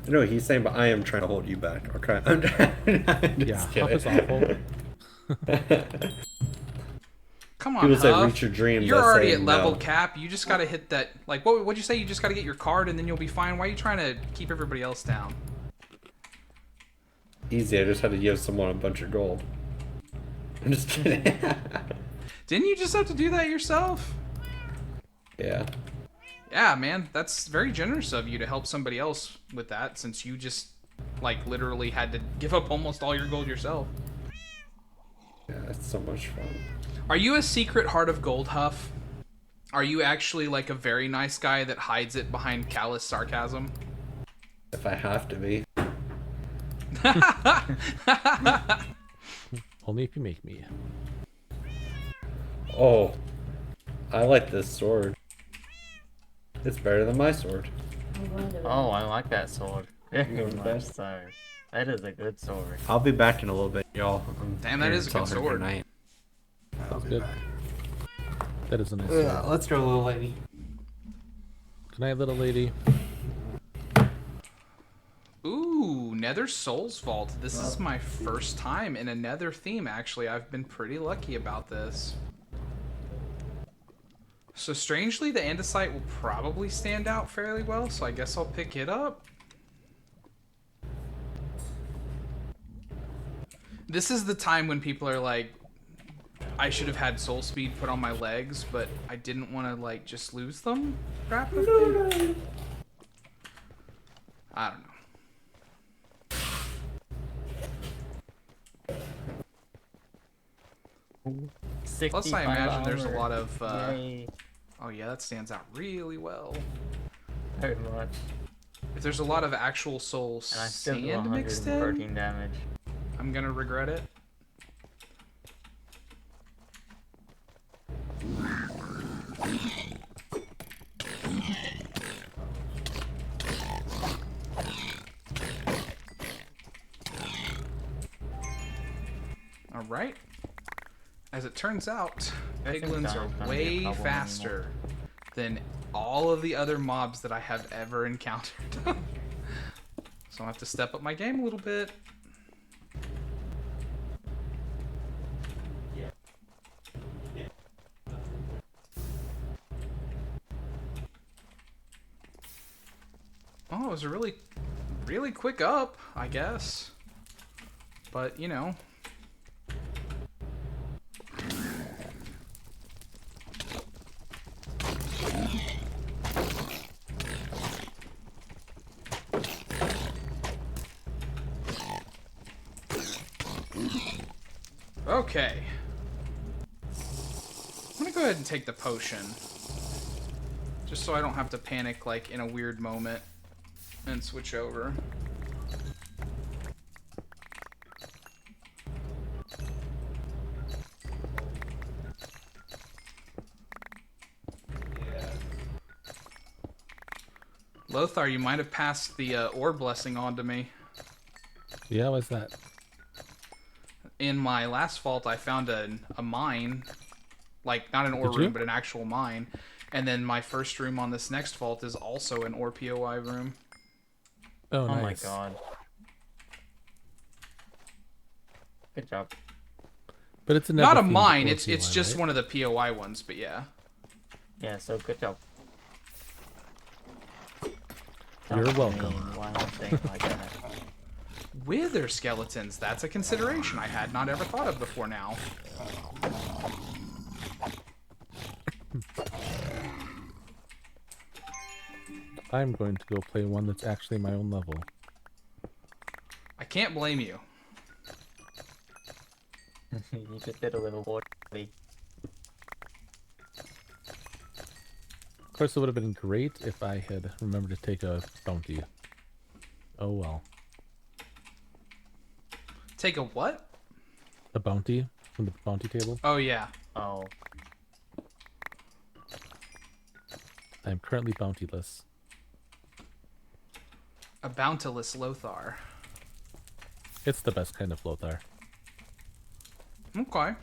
I know what he's saying, but I am trying to hold you back. Okay, I'm just Yeah, Huff is kidding. awful. Come on, People say Huff. reach your dreams. You're I already say at level no. cap. You just gotta hit that. Like, what'd you say? You just gotta get your card and then you'll be fine. Why are you trying to keep everybody else down? Easy. I just had to give someone a bunch of gold. I'm just kidding. Didn't you just have to do that yourself? Yeah. Yeah, man. That's very generous of you to help somebody else with that, since you just, like, literally had to give up almost all your gold yourself. Yeah, it's so much fun. Are you a secret heart of gold, Huff? Are you actually, like, a very nice guy that hides it behind callous sarcasm? If I have to be. Only if you make me. Oh, I like this sword. It's better than my sword. Oh, I like that sword. Very You like much that? so. That is a good sword. I'll be back in a little bit, y'all. Damn, that is a good sword. Night. Sounds good. That is a nice sword. Let's go, little lady. Good night, little lady. Ooh, Nether Souls Vault. This is my first time in a Nether theme, actually. I've been pretty lucky about this. So strangely, the andesite will probably stand out fairly well, so I guess I'll pick it up. This is the time when people are like, I should have had soul speed put on my legs, but I didn't want to, like, just lose them rapidly. I don't know. Plus, I imagine there's a lot of... Yay. oh yeah, that stands out really well. Very much. If there's a lot of actual soul And I still do sand mixed in, 113 damage. I'm gonna regret it. Alright. As it turns out, I think piglins that's are gonna be a way problem faster than all of the other mobs that I have ever encountered. So I have to step up my game a little bit. Oh, it was a really, really quick up, I guess. But, you know. Okay. I'm gonna go ahead and take the potion. Just so I don't have to panic, like, in a weird moment and switch over. Lothar, you might have passed the ore blessing on to me. Yeah, what's that? In my last vault, I found a mine. Like, not an ore Did you? room, but an actual mine. And then my first room on this next vault is also an ore POI room. Oh, Oh nice. my god. Good job. But it's a Not a never-themed mine, OPY, it's just right? one of the POI ones, but yeah. Yeah, so good job. You're Don't welcome. mean, why am I saying it like that? Wither skeletons, that's a consideration I had not ever thought of before now. I'm going to go play one that's actually my own level. I can't blame you. You just did a little orderly. Of course, it would have been great if I had remembered to take a bounty. Oh well. Take a what? A bounty from the bounty table. Oh, yeah. Oh. I am currently bountyless. A bountiless Lothar. It's the best kind of Lothar. Okay.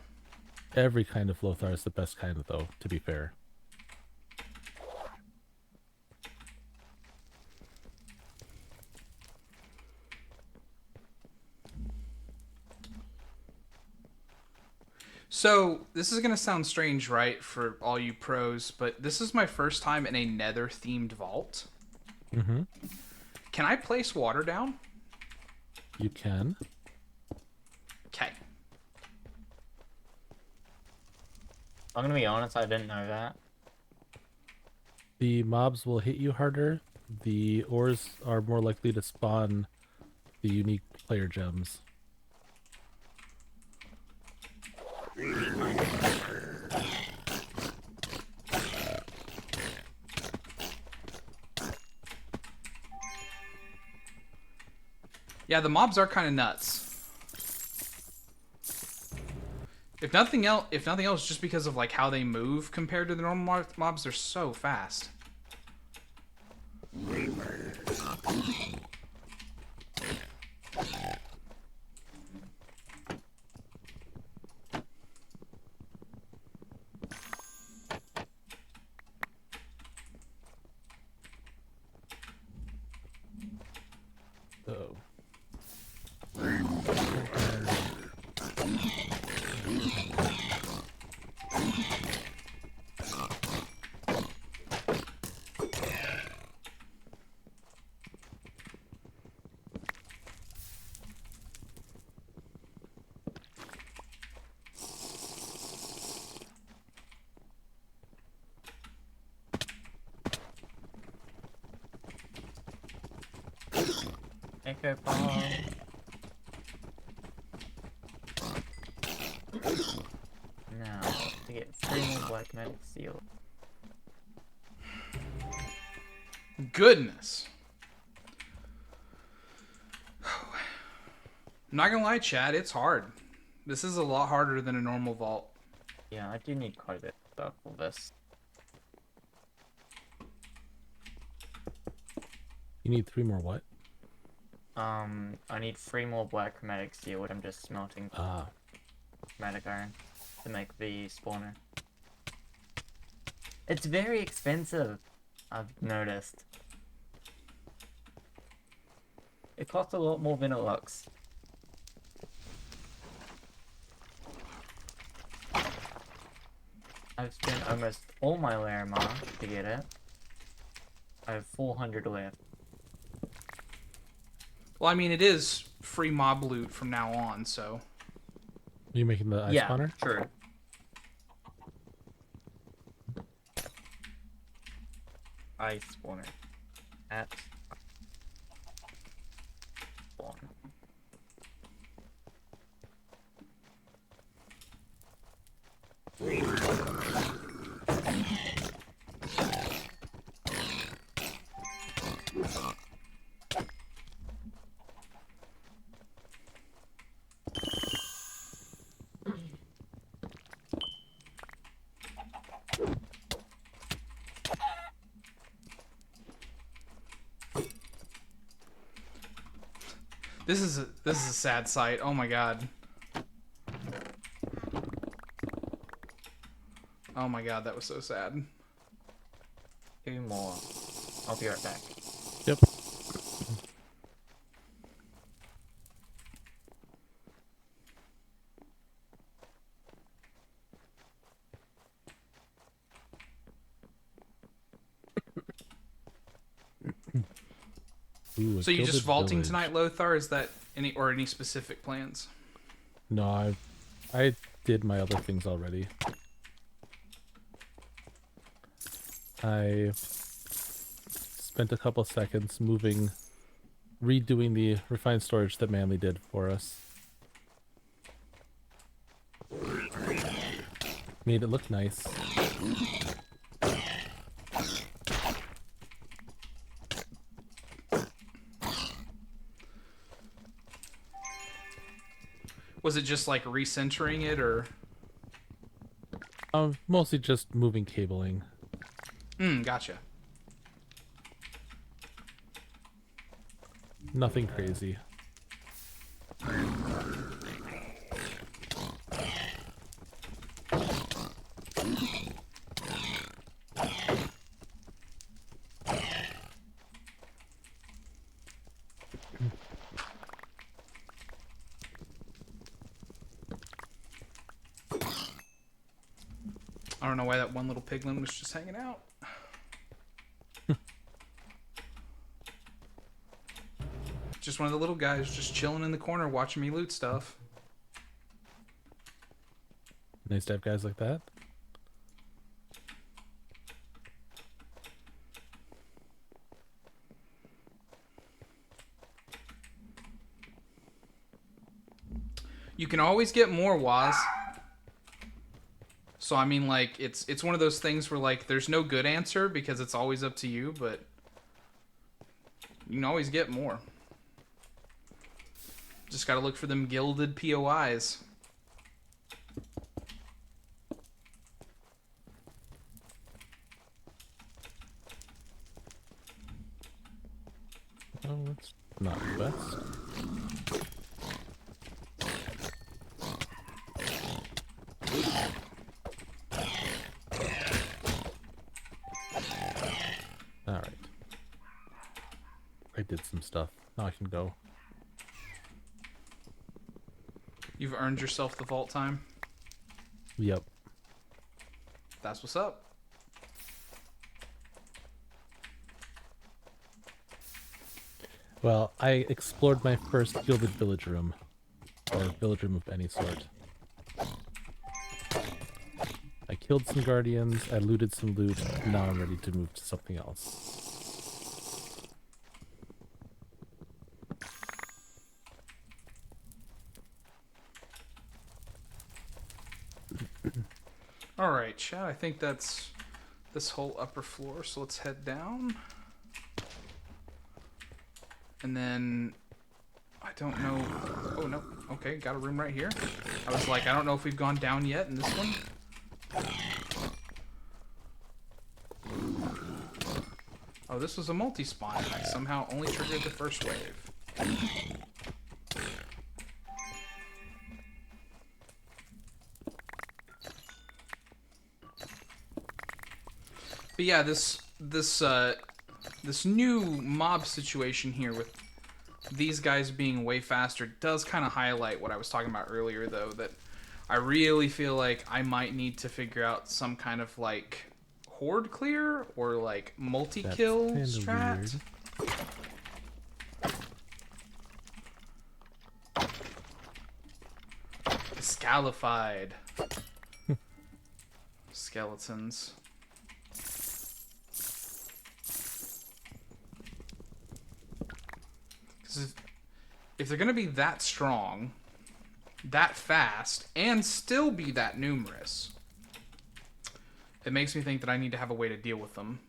Every kind of Lothar is the best kind, though, to be fair. So, this is going to sound strange, right, for all you pros, but this is my first time in a nether-themed vault. Mm-hmm. Can I place water down? You can. Okay. I'm gonna be honest, I didn't know that. The mobs will hit you harder. The ores are more likely to spawn the unique player gems. Yeah, the mobs are kind of nuts. If nothing else, just because of like how they move compared to the normal mobs, they're so fast. So Echo bomb. Now, to get 3 more black magic seal. Goodness. I'm not gonna lie, Chad, it's hard. This is a lot harder than a normal vault. Yeah, I do need quite a bit of stuff for this. you need 3 more what? I need 3 more black chromatic steel, which I'm just smelting Ah, chromatic iron to make the spawner. It's very expensive, I've noticed. It costs a lot more than it looks. I've spent almost all my Larimar to get it. I have 400 left. Well, I mean, it is free mob loot from now on, so. are you making the ice Yeah, spawner? true. Ice spawner. At spawn. This is a sad sight. Oh my god. Oh my god, that was so sad. 2 more. I'll be right back. Yep. Ooh, a So you just gilded vaulting village. tonight, Lothar? Is that any specific plans? No, I did my other things already. I spent a couple seconds redoing the refined storage that Manly did for us. Made it look nice. Was it just like recentering it, or? Mostly just moving cabling. Gotcha. Nothing crazy. I don't know why that one little piglin was just hanging out. Just one of the little guys just chilling in the corner watching me loot stuff. Nice to have guys like that. You can always get more, Waz. So I mean, like, it's one of those things where, like, there's no good answer because it's always up to you, but you can always get more. Just gotta look for them gilded POIs. Oh, that's not the best. Alright. I did some stuff. Now I can go. You've earned yourself the vault time. Yep. That's what's up. Well, I explored my first gilded village room. Or village room of any sort. I killed some guardians, I looted some loot, now I'm ready to move to something else. Alright, chat, I think that's this whole upper floor, so let's head down. And then, I don't know, oh no, okay, got a room right here. I was like, I don't know if we've gone down yet in this one. Oh, this was a multi-spawn, and I somehow only triggered the first wave. But yeah, this new mob situation here with these guys being way faster does kind of highlight what I was talking about earlier, though, that I really feel like I might need to figure out some kind of, like, horde clear or, like, multi-kill strat. Scalified. Skeletons. Because if they're going to be that strong, that fast, and still be that numerous, it makes me think that I need to have a way to deal with them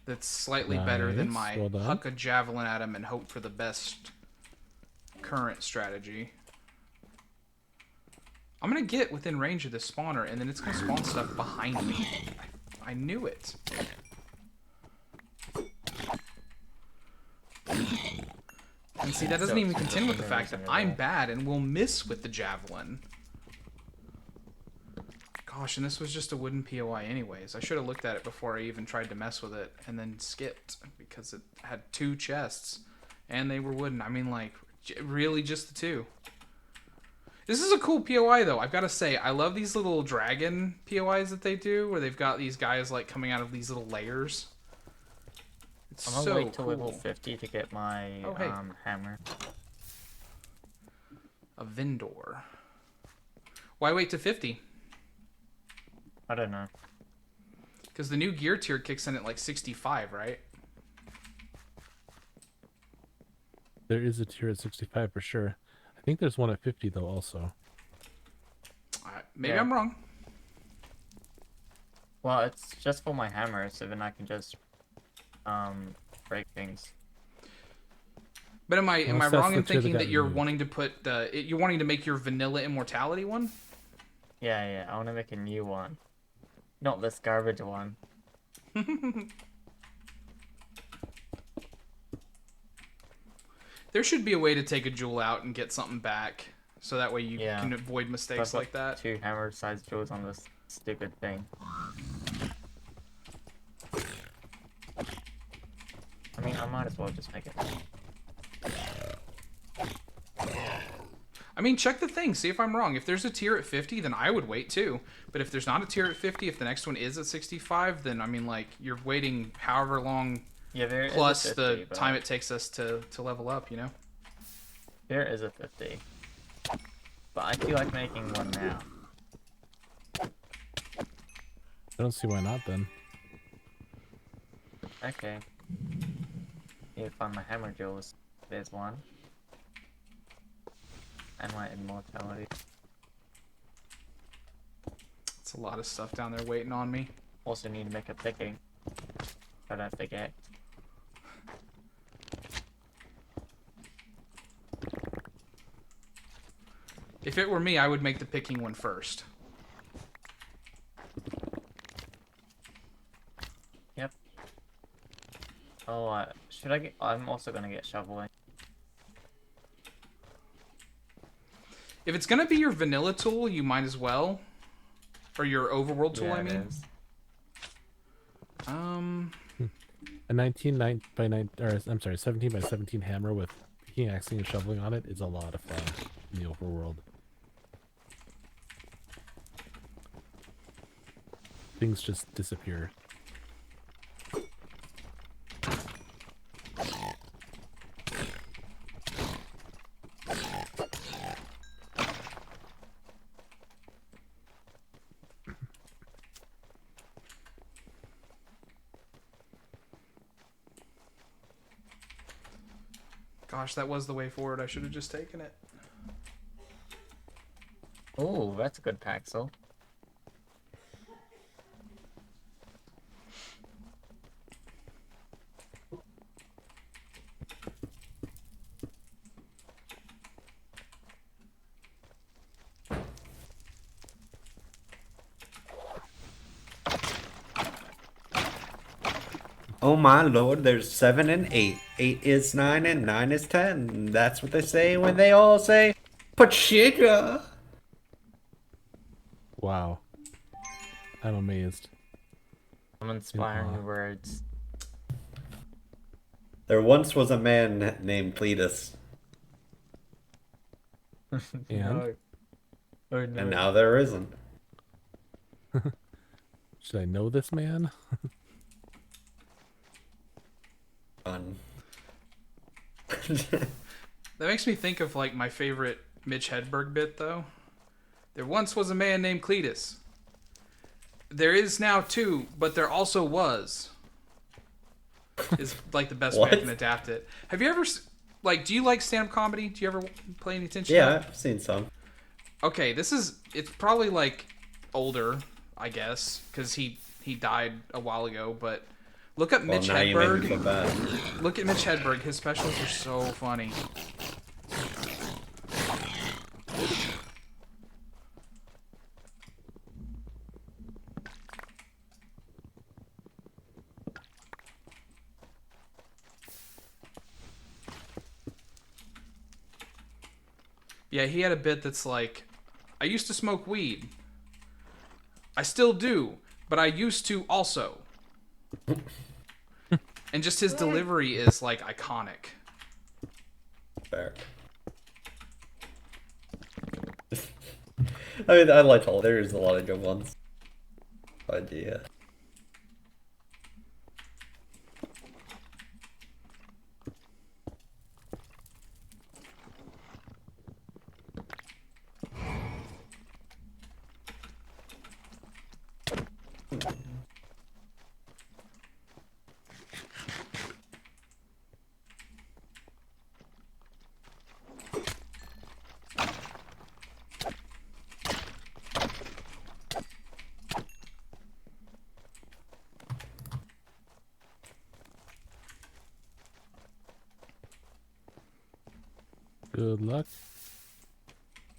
that's slightly better than my huck a javelin at them and hope for the best current strategy. I'm going to get within range of this spawner, and then it's going to spawn stuff behind me. I knew it. And see, that doesn't even contend with the fact that I'm bad and will miss with the javelin. Gosh, and this was just a wooden POI anyways. I should have looked at it before I even tried to mess with it and then skipped because it had 2 chests and they were wooden. I mean, like, really just the 2. This is a cool POI though. I've got to say, I love these little dragon POIs that they do where they've got these guys like coming out of these little layers. It's I'm so gonna wait till cool. level 50 to get my hammer. A Vendor. Why wait to 50? I don't know. Because the new gear tier kicks in at like 65, right? There is a tier at 65 for sure. I think there's one at 50 though also. Maybe Yeah. I'm wrong. Well, it's just for my hammer, so then I can just break things. But am I Unless wrong that's in the tier that thinking got that you're removed. wanting to put you're wanting to make your vanilla immortality one? Yeah, I want to make a new one. Not this garbage one. There should be a way to take a jewel out and get something back, so that way you Yeah. can avoid mistakes I've like got that. 2 hammer-sized jewels on this stupid thing. I mean, I might as well just make it. I mean, check the thing, see if I'm wrong. If there's a tier at 50, then I would wait too. But if there's not a tier at 50, if the next one is at 65, then I mean, like, you're waiting however long Yeah, there is plus a 50, the but time it takes us to level up, you know? there is a 50. But I feel like making one now. I don't see why not then. Okay. Need to find my hammer jewels. There's one. And my immortality. It's a lot of stuff down there waiting on me. Also need to make a picking. So don't forget. If it were me, I would make the picking one first. Yep. Oh, should I get... I'm also gonna get shoveling. If it's gonna be your vanilla tool, you might as well. Or your overworld tool, Yeah, I it mean. is. A 19 by 9, or I'm sorry, 17 by 17 hammer with pickaxing and shoveling on it is a lot of fun in the overworld. Things just disappear. Gosh, that was the way forward. I should have just taken it. Oh, that's a good paxel. Oh my lord, there's 7 and 8. 8 is 9 and 9 is 10. That's what they say when they all say, Pachiga. Wow. I'm amazed. Some inspiring awe. words. There once was a man named Cletus, And No. Oh no. and now there isn't. should I know this man? Fun. That makes me think of like my favorite Mitch Hedberg bit though. There once was a man named Cletus. There is now too, but there also was. Is like the best way I What? can adapt it. Have you ever like? Do you like stand-up comedy? Do you ever pay any attention? to Yeah, that? I've seen some. Okay, it's probably like older, I guess, because he died a while ago. But look up Well, Mitch now you make me feel Hedberg. bad. Look at Mitch Hedberg. His specials are so funny. Yeah, he had a bit that's like, I used to smoke weed. I still do, but I used to also. And just his delivery is like iconic. Fair. I mean, I like all. There's a lot of good ones. But yeah. Good luck.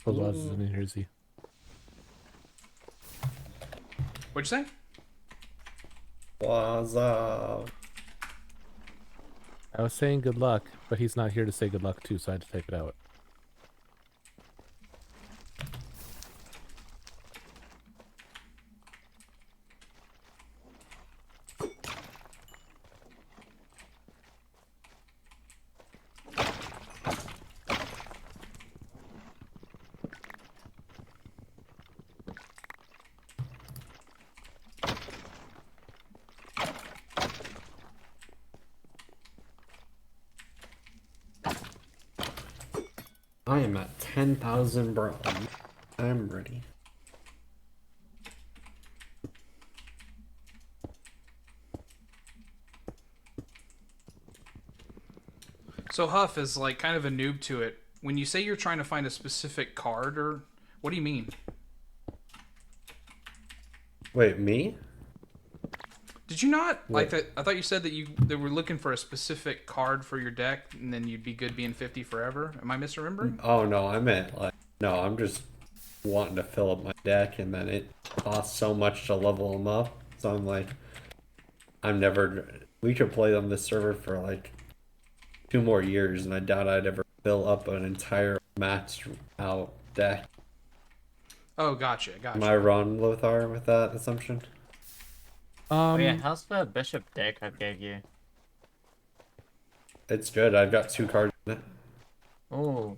Oh, Boz isn't in here, is he? What'd you say? What's up? I was saying good luck, but he's not here to say good luck too, so I had to type it out. I am at 10,000 bronze. I'm ready. So Huff is like kind of a noob to it. When you say you're trying to find a specific card, or what do you mean? Wait, me? Did you not like What? that? I thought you said that they were looking for a specific card for your deck, and then you'd be good being 50 forever. Am I misremembering? Oh no, I meant like no. I'm just wanting to fill up my deck, and then it costs so much to level them up. So I'm like, I'm never. We could play on this server for like 2 more years, and I doubt I'd ever fill up an entire maxed out deck. Oh, gotcha, Am I gotcha. wrong, Lothar, with that assumption? Oh yeah, Um, how's the bishop deck I gave you? It's good. I've got 2 cards in it. Oh,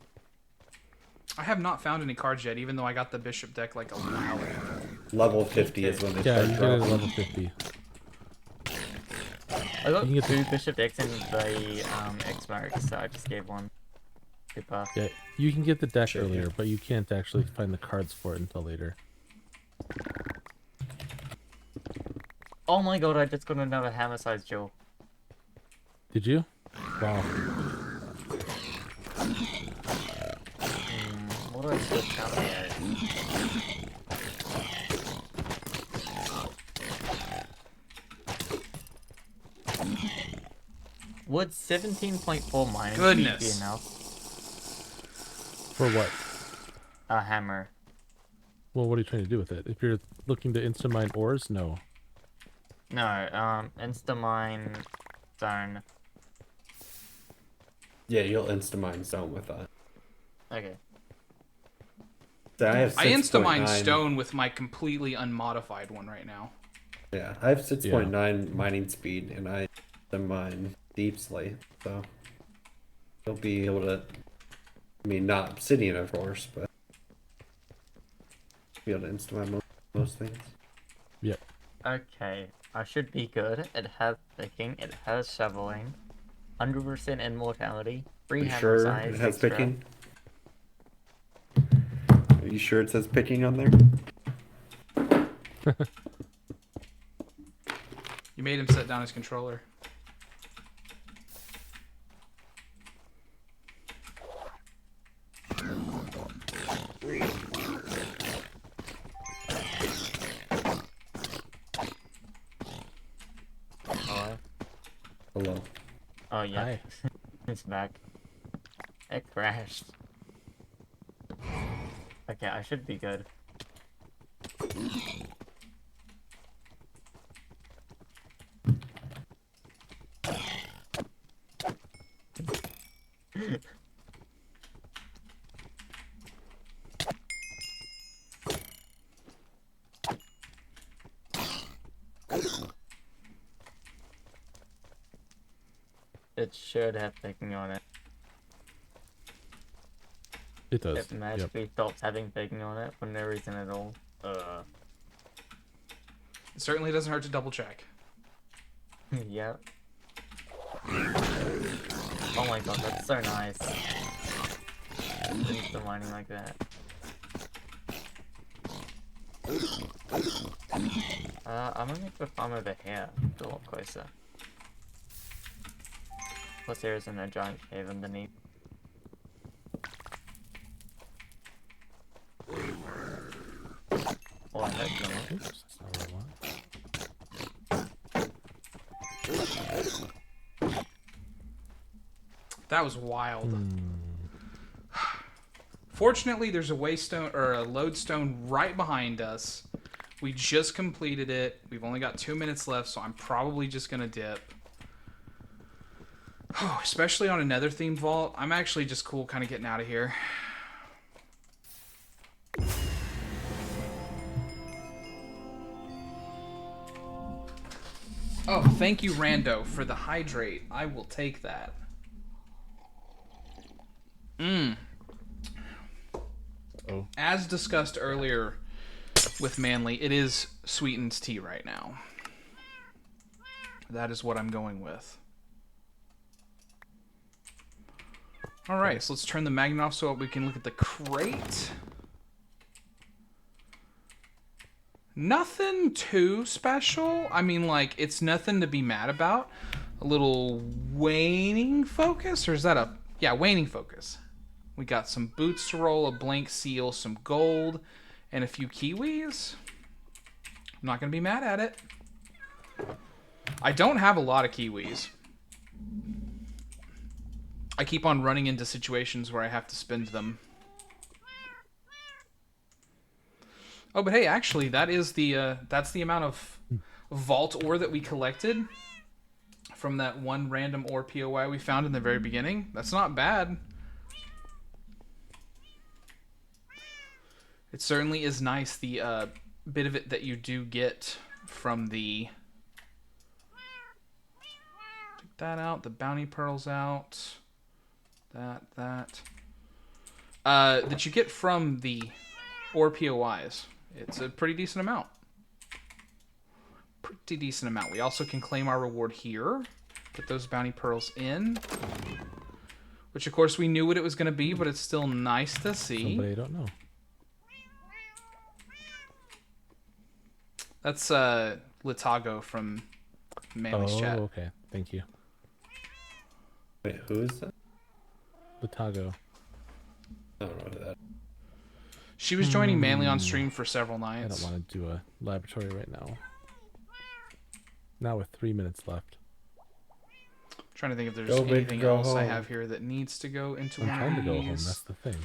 I have not found any cards yet, even though I got the bishop deck like a while ago. Level 50 is when they yeah, start you get it at dropping. level 50. I got You can get 2 bishop decks in the X-Mark, so I just gave one. Super. Yeah, you can get the deck Sure, yeah. earlier, but you can't actually find the cards for it until later. Oh my god, I just got another hammer-sized jewel. Did you? Wow. What do I switch out here? Would 17.4 mining speed be Goodness. enough? For what? A hammer. Well, what are you trying to do with it? If you're looking to instant mine ores, no. No, Instamine zone. Yeah, you'll insta-mine stone with that. Okay. So I have I insta-mine 6.9 stone with my completely unmodified one right now. Yeah, I have 6.9 mining speed, and I mine deep slate, so you'll be able to. I mean, not obsidian, of course, but be able to insta mine most things. Yep. Okay, I should be good. It has picking, it has shoveling, 100% immortality, free Are you hammer sure size it has extra. picking? Are you sure it says picking on there? You made him set down his controller. Hello? Hello. Oh yeah, Hi. it's back. It crashed. Okay, I should be good. It should have picking on it. It does. It Yep. magically stops having picking on it for no reason at all. It certainly doesn't hurt to double check. Yep. Oh my god, that's so nice. Instant mining like that. I'm gonna make the farm over here a lot closer. Plus there isn't a giant cave underneath. Oh, I hope not. Oops, that's not what I want. That was wild. Hmm. Fortunately, there's a waystone or a lodestone right behind us. We just completed it. We've only got 2 minutes left, so I'm probably just gonna dip. Especially on another theme vault. I'm actually just cool kind of getting out of here. Oh, thank you, Rando, for the hydrate. I will take that. Oh. As discussed earlier with Manly, it is Sweeten's tea right now. That is what I'm going with. All right, so let's turn the magnet off so we can look at the crate. Nothing too special. I mean, like, it's nothing to be mad about. A little waning focus, or is that a... Yeah, waning focus. We got some boots to roll, a blank seal, some gold, and a few kiwis. I'm not going to be mad at it. I don't have a lot of kiwis. I keep on running into situations where I have to spend them. Oh, but hey, actually, that is that's the amount of vault ore that we collected from that one random ore POI we found in the very beginning. That's not bad. It certainly is nice, the bit of it that you do get from the... Take that out, the bounty pearls out. That you get from the ore POIs. It's a pretty decent amount. Pretty decent amount. We also can claim our reward here. Put those bounty pearls in. Which, of course, we knew what it was going to be, but it's still nice to see. Somebody I don't know. That's Litago from Manly's chat. Okay. Thank you. Wait, who is that? Latago. I don't know who that. She was joining Manly on stream for several I nights. don't want to do a laboratory right now. Now with 3 minutes left. Trying to think if there's Go big, anything go else I home. have here that needs to go into I'm one trying to of go home. these. That's the thing.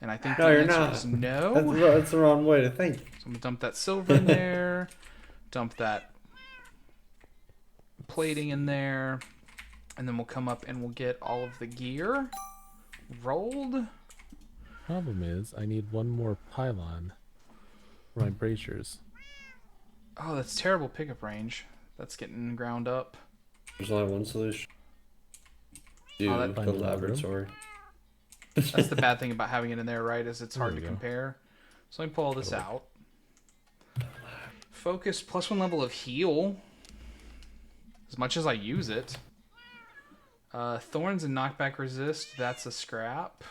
And I think No, the you're answer not. is no. That's the wrong way to think. So I'm gonna dump that silver in there, dump that plating in there, and then we'll come up and we'll get all of the gear rolled. Problem is, I need one more pylon for my braziers. Oh, that's terrible pickup range. That's getting ground up. There's only one solution. Do Oh, that- the laboratory. That's the bad thing about having it in there, right? Is it's hard There to we go. compare. So let me pull all this out. Focus +1 level of heal. As much as I use it. Thorns and knockback resist. That's a scrap.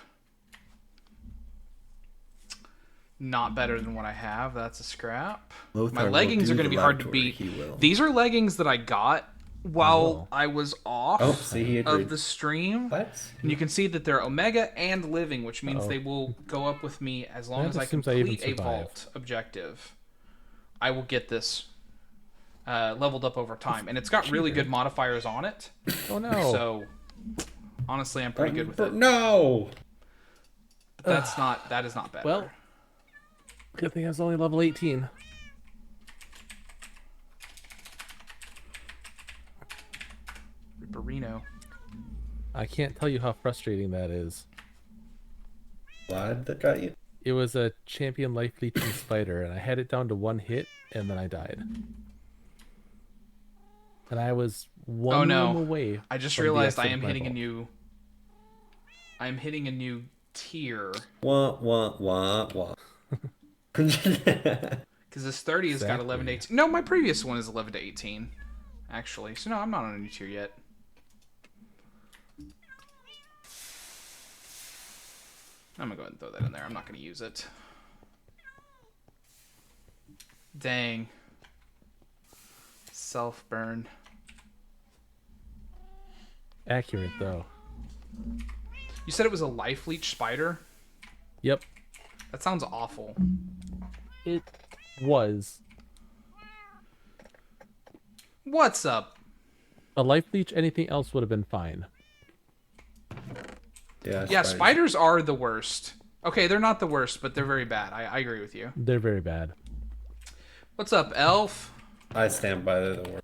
Not better than what I have. That's a scrap. My leggings are going to be hard to beat. These are leggings that I got while I was off Oh, see, he agreed. of the stream. What? And you can see that they're Omega and Living, which means they will go up with me as long That as I assumes I even complete a survive. vault objective. I will get this leveled up over time. And it's got really good modifiers on it. Oh no! So, honestly, I'm pretty good with it. No! But that is not bad. Well, good thing I was only level 18. Ripperino. I can't tell you how frustrating that is. Glad that got you. It was a champion life leeching spider, and I had it down to one hit, and then I died. And I was one room away. I just from the realized I exit am of my hitting a vault. new... I'm hitting a new tier. Wah, wah, wah, wah. Because this 30 has got Exactly. 11 to 18. No, my previous one is 11 to 18, actually. So no, I'm not on a new tier yet. I'm going to go ahead and throw that in there. I'm not going to use it. Dang. Self-burn. Accurate, though. You said it was a life leech spider? Yep, That sounds awful. it was. What's up? A life leech, anything else would have been fine. Yeah, spiders are the worst. Okay, they're not the worst, but they're very bad. I agree with you. They're very bad. What's up, Elf? I stand by the word.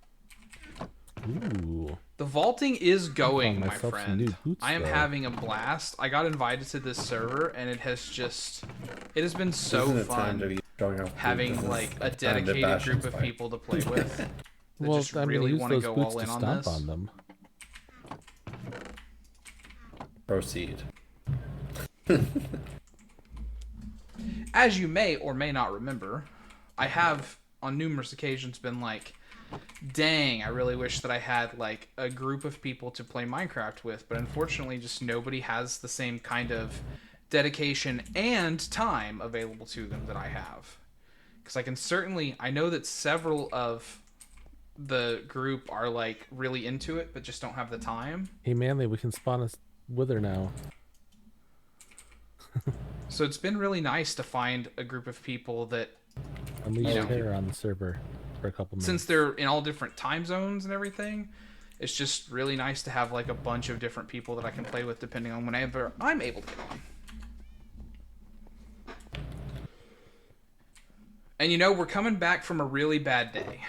Ooh. The vaulting is going, my myself some friend. new boots, I am though. having a blast. I got invited to this server, and it has been so Isn't it time to fun be showing off having business? like a It's time to dedicated bash group and of spite. people to play with. That Well, just I'm really gonna use want to those go boots all in to on stomp this. on them. Proceed. As you may or may not remember, I have on numerous occasions been like, dang, I really wish that I had like a group of people to play Minecraft with, but unfortunately just nobody has the same kind of dedication and time available to them that I have. Because I know that several of the group are like really into it, but just don't have the time. Hey, Manly, we can spawn a wither now. So it's been really nice to find a group of people that, Unleash You know. terror on the server for a couple minutes. since they're in all different time zones and everything, it's just really nice to have like a bunch of different people that I can play with depending on whenever I'm able to get on. And you know, we're coming back from a really bad day.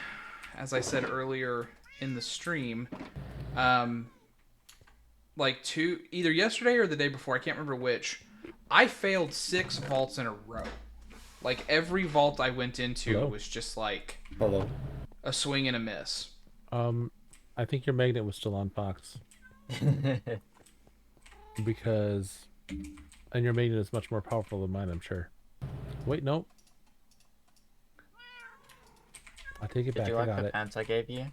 As I said earlier in the stream, either yesterday or the day before, I can't remember which, I failed 6 vaults in a row. Like, every vault I went into Hello? was just like Hello. a swing and a miss. I think your magnet was still on Fox. Because... And your magnet is much more powerful than mine, I'm sure. Wait, no. I take it Did back, you I like got the it. pants I gave you?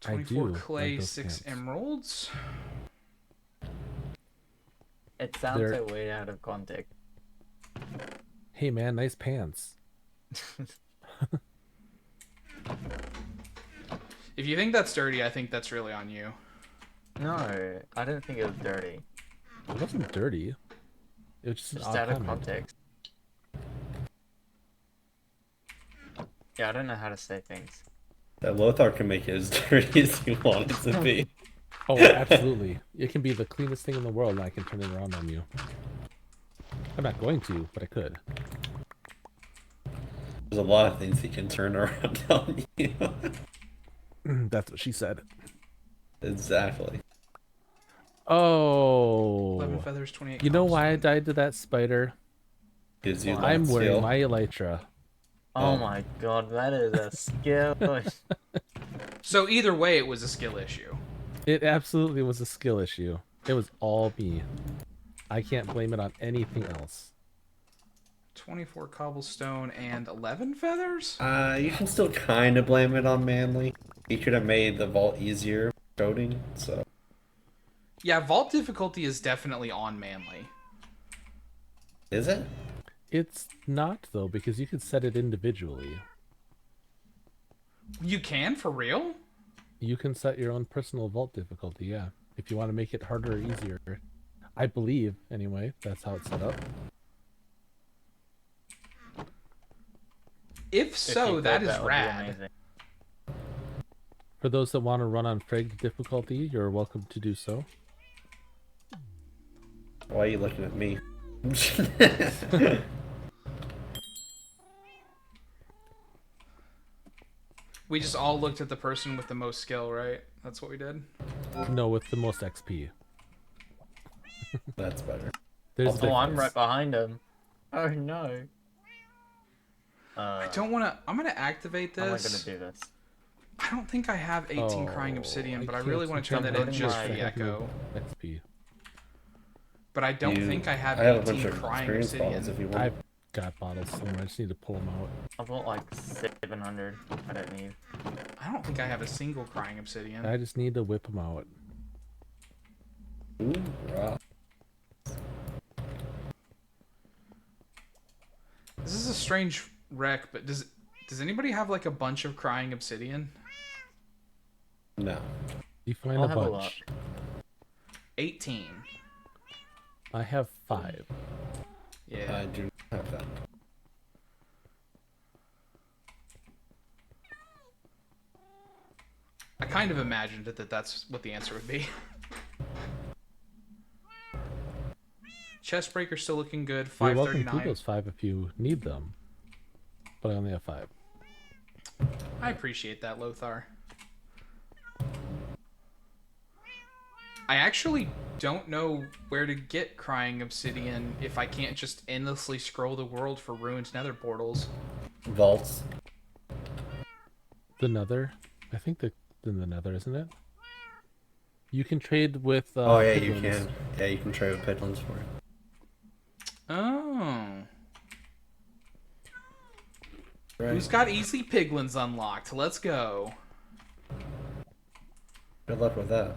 I 24 do clay, like those 6 pants. emeralds. It sounds They're- so way out of context. Hey man, nice pants. If you think that's dirty, I think that's really on you. No, I didn't think it was dirty. It wasn't dirty. It was just an Just odd out of comment. context. Yeah, I don't know how to say things. That Lothar can make it as dirty as you want it to be. Oh, absolutely. It can be the cleanest thing in the world and I can turn it around on you. I'm not going to, but I could. There's a lot of things he can turn around on you. That's what she said. Exactly. 11 Oh. feathers, 28 You know why I cobblestone. died to that spider? Gives you I'm that wearing skill. my elytra. Oh Oh. my god, that is a skill. So either way, it was a skill issue. It absolutely was a skill issue. It was all me. I can't blame it on anything else. 24 cobblestone and 11 feathers? You can still kind of blame it on Manly. He could have made the vault easier coding, so. Yeah, vault difficulty is definitely on Manly. Is it? It's not, though, because you could set it individually. You can, for real? You can set your own personal vault difficulty, yeah. If you want to make it harder or easier. I believe, anyway, that's how it's set up. If If so, you that could, is would be rad. amazing. For those that want to run on Frag difficulty, you're welcome to do so. Why are you looking at me? We just all looked at the person with the most skill, right? That's what we did. No, with the most XP. That's better. There's Oh, I'm difference. right behind him. Oh no. I don't want to... I'm going to activate How am I this. gonna do this? I don't think I have 18 crying Oh, obsidian, but I can't really want to turn keep that in downloading just my for the echo. XP. But I don't think I have I have a 18 bunch of crying experience bottles obsidian. if you want. I've got bottles somewhere. I just need to pull them out. I've got like 700. I don't need. I don't think I have a single crying obsidian. I just need to whip them out. Ooh, wow. This is a strange wreck, but does anybody have like a bunch of crying obsidian? No. You find I'll a have a bunch. look. 18. I have 5. Yeah. I do not have that. I kind of imagined it that that's what the answer would be. Chest breaker still looking good. You're welcome to 539. those 5 if you need them. But I only have 5. I appreciate that, Lothar. I actually don't know where to get crying obsidian if I can't just endlessly scroll the world for ruined nether portals. Vaults. The Nether. I think in the Nether, isn't it? You can trade with. Oh yeah, you piglins. can. Yeah, you can trade with piglins for it. Oh. Right. Who's got easy piglins unlocked? Let's go. Good luck with that.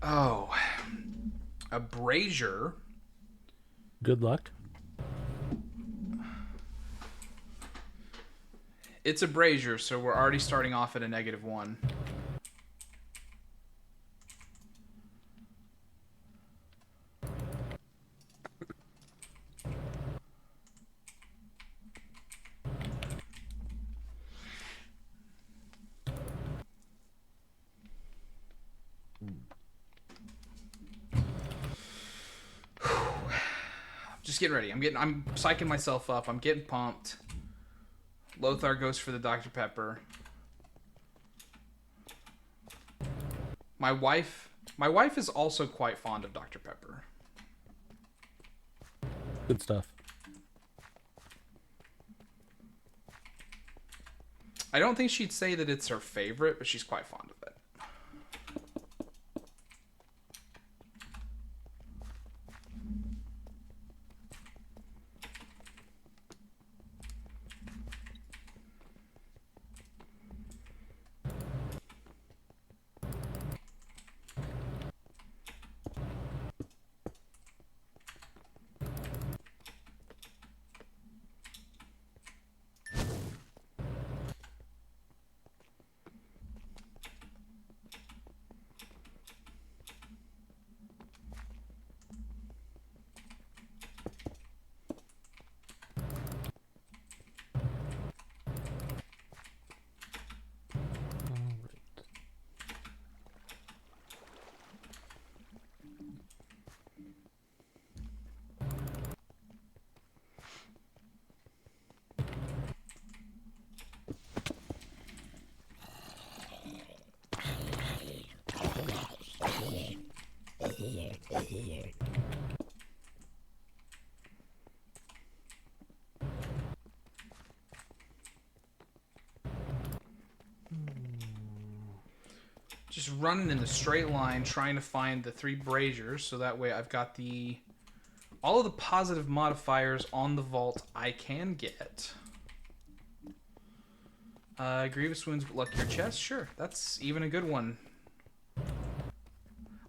Oh, a brazier. Good luck. It's a brazier, so we're already starting off at a -1. Just getting ready. I'm psyching myself up. I'm getting pumped. Lothar goes for the Dr. Pepper. My wife is also quite fond of Dr. Pepper. Good stuff. I don't think she'd say that it's her favorite, but she's quite fond of it. Just running in the straight line, trying to find the 3 braziers, so that way I've got all of the positive modifiers on the vault I can get. Grievous wounds, but luckier chest. Sure, that's even a good one.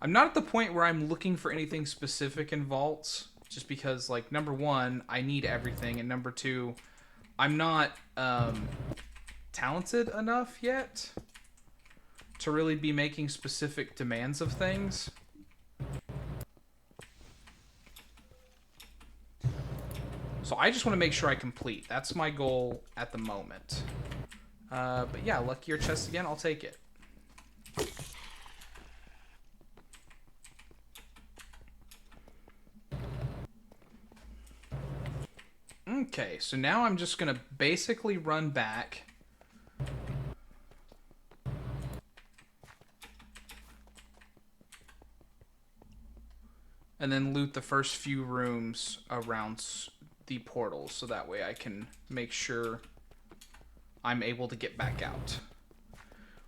I'm not at the point where I'm looking for anything specific in vaults, just because, like, number 1, I need everything, and number 2, I'm not talented enough yet to really be making specific demands of things. So I just want to make sure I complete. That's my goal at the moment. But yeah, luckier chest again, I'll take it. Okay, so now I'm just going to basically run back. And then loot the first few rooms around the portals, so that way I can make sure I'm able to get back out.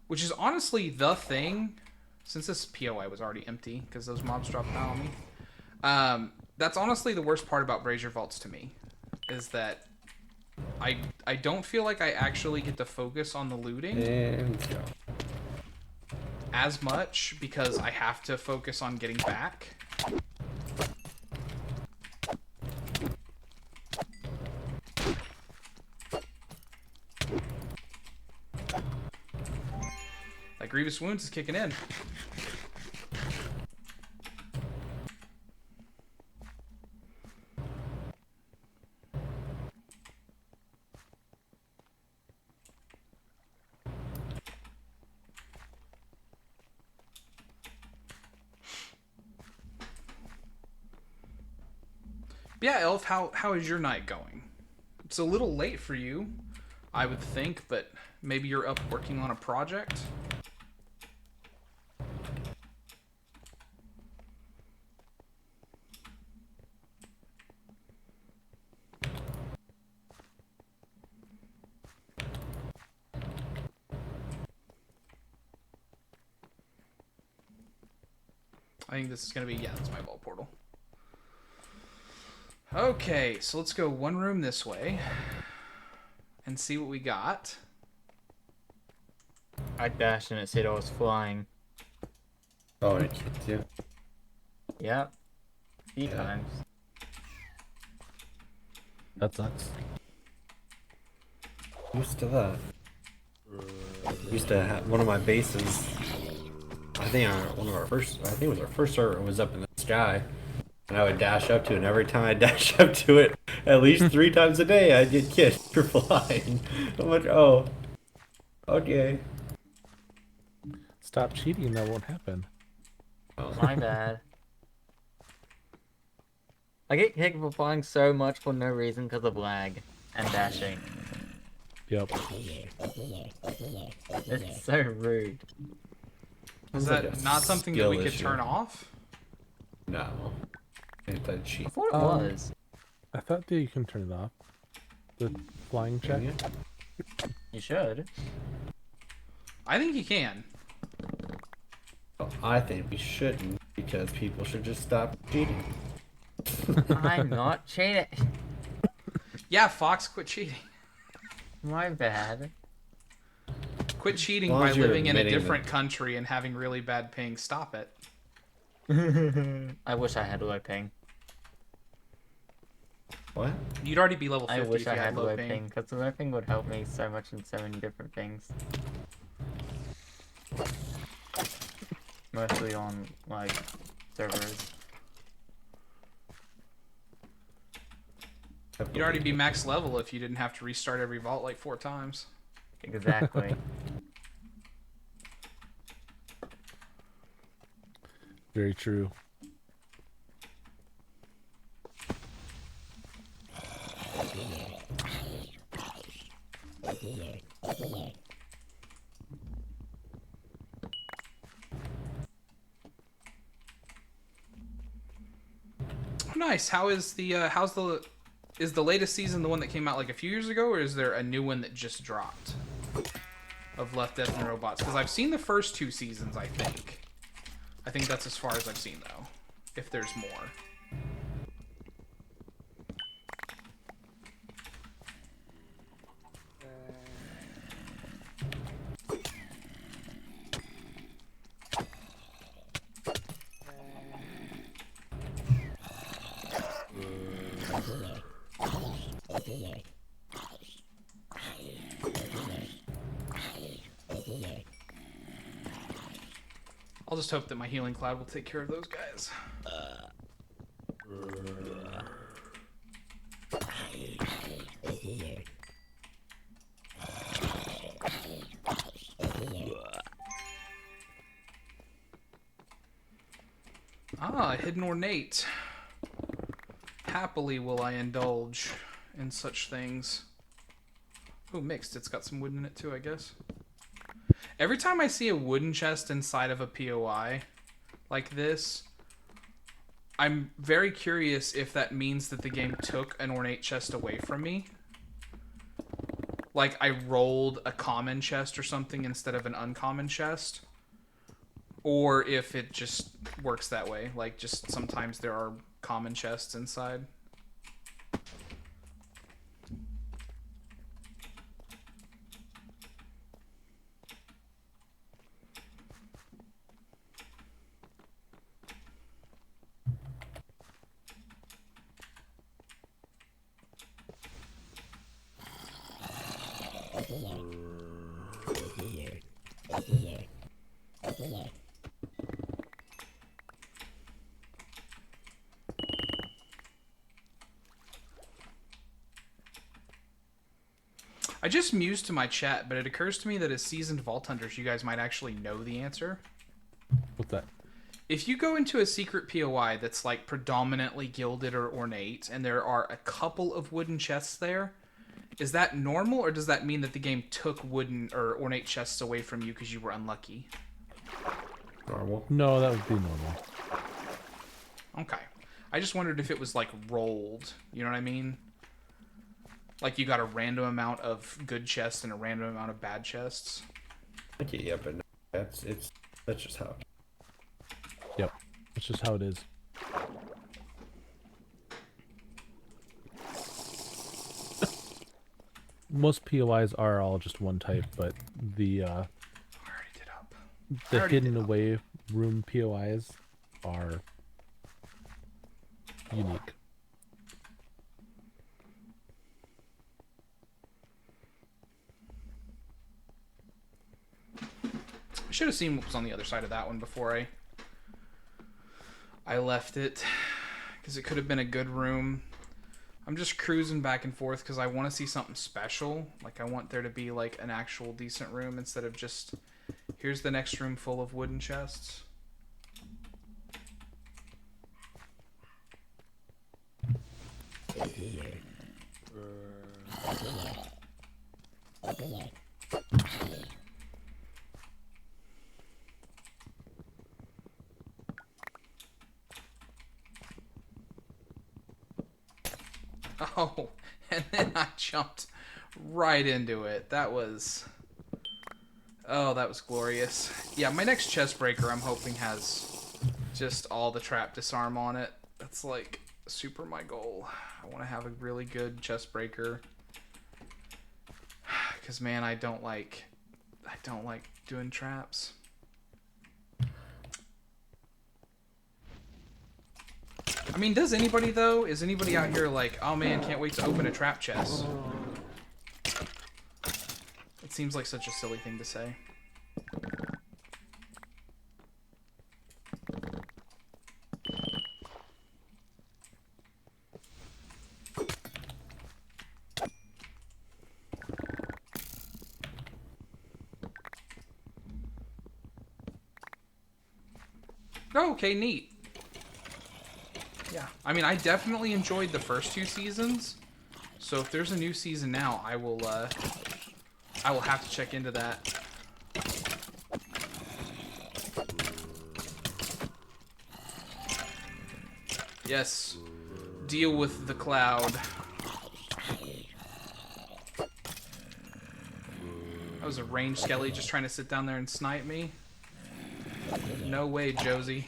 Which is honestly the thing, since this POI was already empty, because those mobs dropped down on me. That's honestly the worst part about Brazier Vaults to me, is that I don't feel like I actually get to focus on the looting And as much, because I have to focus on getting back. That Grievous Wounds is kicking in. Yeah, Elf, how is your night going? It's a little late for you, I would think, but maybe you're up working on a project? I think this is going to be, yeah, that's my vault portal. Okay, so let's go one room this way and see what we got. I dashed and it said I was flying. Oh, it kicked you. Yep. A few Yeah. times. That sucks. Used to that. Used to have one of my bases. I think it was our first server. Was up in the sky, and I would dash up to it. And every time I dash up to it, at least 3 times a day, I'd get kissed for flying. I'm like, oh, okay. Stop cheating, that won't happen. Oh. My bad. I get kicked for flying so much for no reason because of lag and dashing. Yep. It's so rude. Is Sounds like that a not something that we skill could issue. turn off? No, anti-cheat. I thought it Um, was. I thought that you can turn it off. The flying check. Can you? You should. I think you can. Well, I think we shouldn't because people should just stop cheating. I'm not cheating. Yeah, Fox, quit cheating. My bad. Quit cheating As long by as you're living in a admitting different country and having really bad ping. Stop it. I wish I had low ping. What? You'd already be level 50 I wish if you I had had low low ping. ping, because low ping would help me so much in so many different things. Mostly on, like, servers. You'd already be max level if you didn't have to restart every vault like 4 times. Exactly. Very true. Oh, nice. How is the is the latest season the one that came out like a few years ago, or is there a new one that just dropped of Left, Death, and Robots? Because I've seen the first 2 seasons, I think. I think that's as far as I've seen, though. If there's more. I'll just hope that my healing cloud will take care of those guys. Ah, hidden ornate. Happily will I indulge in such things. Oh, mixed. It's got some wood in it too, I guess. Every time I see a wooden chest inside of a POI like this, I'm very curious if that means that the game took an ornate chest away from me. Like I rolled a common chest or something instead of an uncommon chest. Or if it just works that way. Like just sometimes there are common chests inside. I just mused to my chat, but it occurs to me that as seasoned Vault Hunters, you guys might actually know the answer. What's that? If you go into a secret POI that's like predominantly gilded or ornate, and there are a couple of wooden chests there, is that normal, or does that mean that the game took wooden or ornate chests away from you because you were unlucky? Normal. No, that would be normal. Okay. I just wondered if it was like rolled. You know what I mean? Like you got a random amount of good chests and a random amount of bad chests. Okay, yeah, but no, that's just how. Yep. That's just how it is. most POIs are all just one type, but the I already did up. the already hidden did. away room POIs are unique. I should have seen what was on the other side of that one before I left it, because it could have been a good room. I'm just cruising back and forth because I want to see something special. Like, I want there to be like an actual decent room instead of just, here's the next room full of wooden chests. Oh, and then I jumped right into it. That was... Oh, that was glorious. Yeah, my next chest breaker I'm hoping has just all the trap disarm on it. That's like super my goal. I want to have a really good chest breaker. Because, man, I don't like doing traps. I mean, does anybody, though? Is anybody out here like, oh man, can't wait to open a trap chest? It seems like such a silly thing to say. Oh, okay, neat. Yeah, I mean, I definitely enjoyed the first 2 seasons. So if there's a new season now, I will have to check into that. Yes. Deal with the cloud. That was a range skelly just trying to sit down there and snipe me. No way, Josie.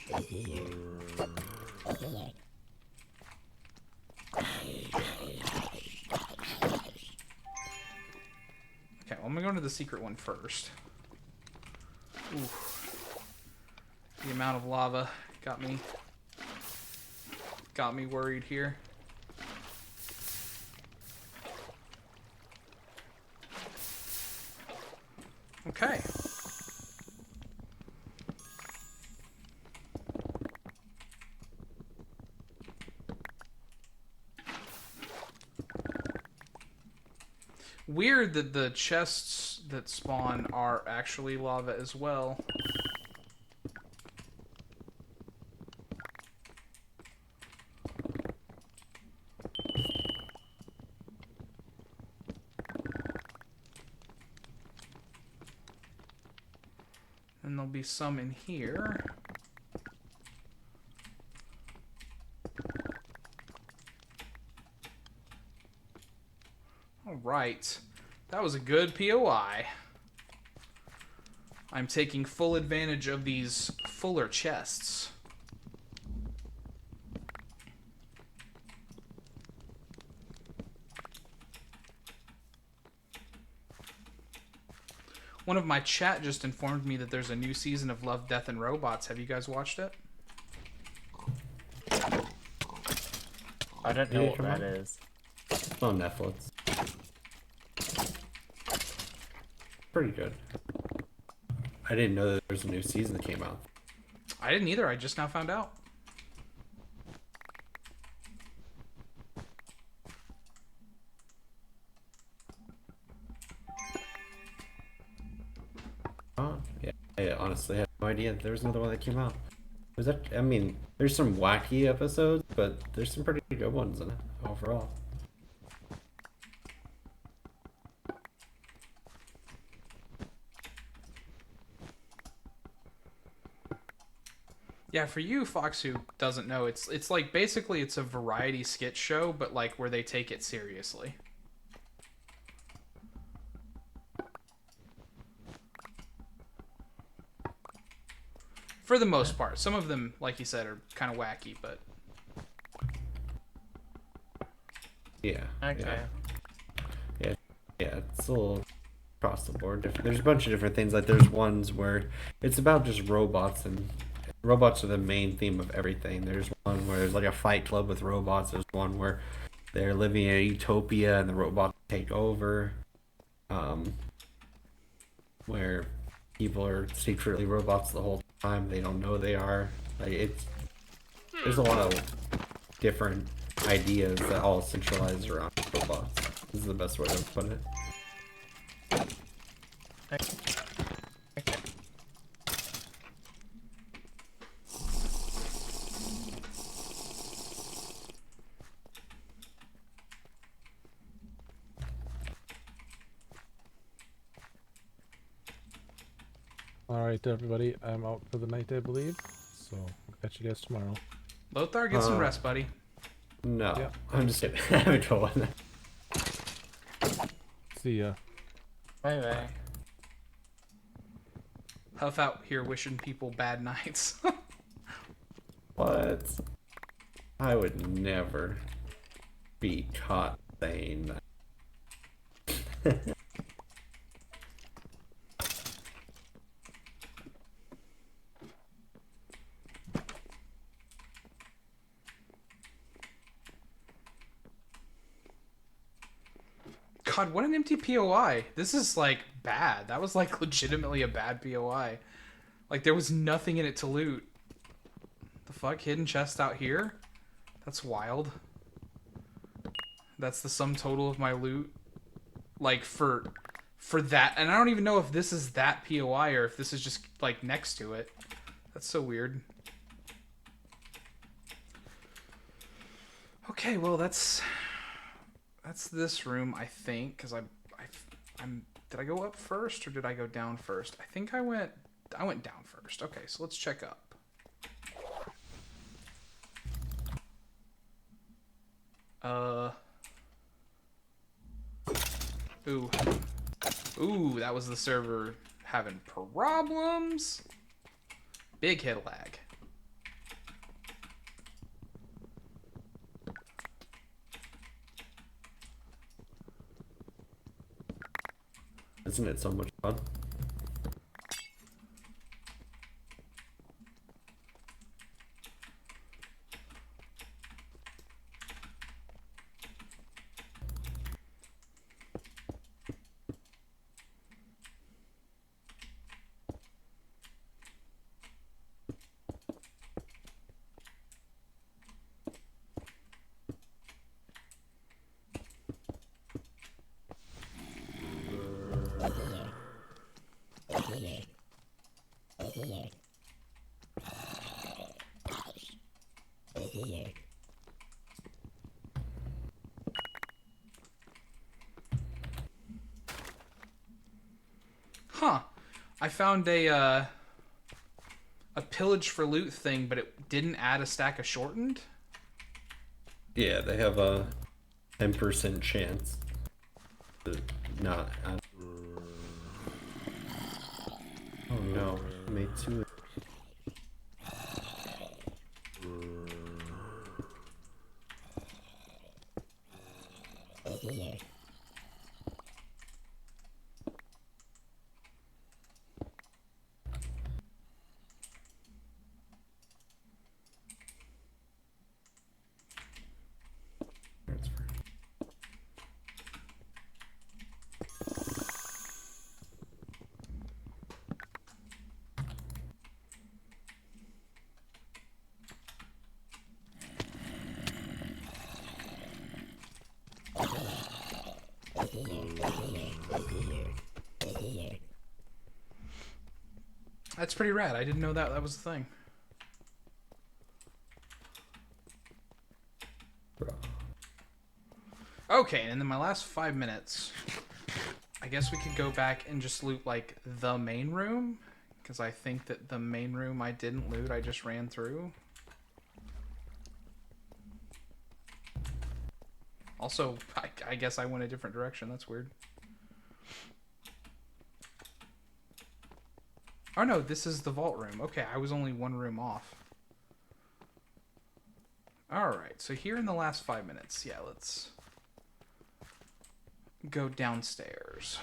Okay, well, I'm gonna go into the secret one first. Ooh. The amount of lava got me worried here. Okay. Weird that the chests that spawn are actually lava as well. And there'll be some in here. Alright. That was a good POI. I'm taking full advantage of these fuller chests. One of my chat just informed me that there's a new season of Love, Death, and Robots. Have you guys watched it? I don't know what that is. It's on Netflix. Pretty good. I didn't know that there was a new season that came out. I didn't either. I just now found out. Oh, yeah. I honestly had no idea there was another one that came out. Was that? I mean, there's some wacky episodes, but there's some pretty good ones in it overall. Yeah, for you, Fox, who doesn't know, it's like basically it's a variety skit show, but like where they take it seriously. For the most part. Some of them, like you said, are kind of wacky, but... Yeah. Okay. Yeah. Yeah. Yeah, it's a little across the board. There's a bunch of different things. Like there's ones where it's about just robots, and robots are the main theme of everything. There's one where there's like a fight club with robots. There's one where they're living in a utopia and the robots take over. Where people are secretly robots the whole time. They don't know they are. Like there's a lot of different ideas that all centralize around robots. This is the best way to put it. All right, everybody. I'm out for the night, I believe. So I'll catch you guys tomorrow. Lothar, get some rest, buddy. No, Yeah. I'm just kidding. I haven't told one. See ya. Bye bye. Huff out here wishing people bad nights. What? I would never be caught saying that. God, what an empty POI. This is like bad. That was like legitimately a bad POI. Like there was nothing in it to loot. The fuck? Hidden chest out here? That's wild. That's the sum total of my loot. Like for that. And I don't even know if this is that POI or if this is just like next to it. That's so weird. Okay, well that's this room, I think, because I'm did I go up first or did I go down first? I think I went down first. Okay, so let's check up. Ooh, that was the server having problems. Big hit lag. Isn't it so much fun? Huh. I found a pillage for loot thing, but it didn't add a stack of shortened. Yeah, they have a 10% chance to not. Oh no, I made two. That's pretty rad. I didn't know that was the thing. Okay, and then my last 5 minutes, I guess we could go back and just loot like the main room, because I think that the main room I didn't loot, I just ran through. Also, I guess I went a different direction. That's weird. Oh no, this is the vault room. Okay, I was only one room off. Alright, so here in the last 5 minutes, yeah, let's go downstairs.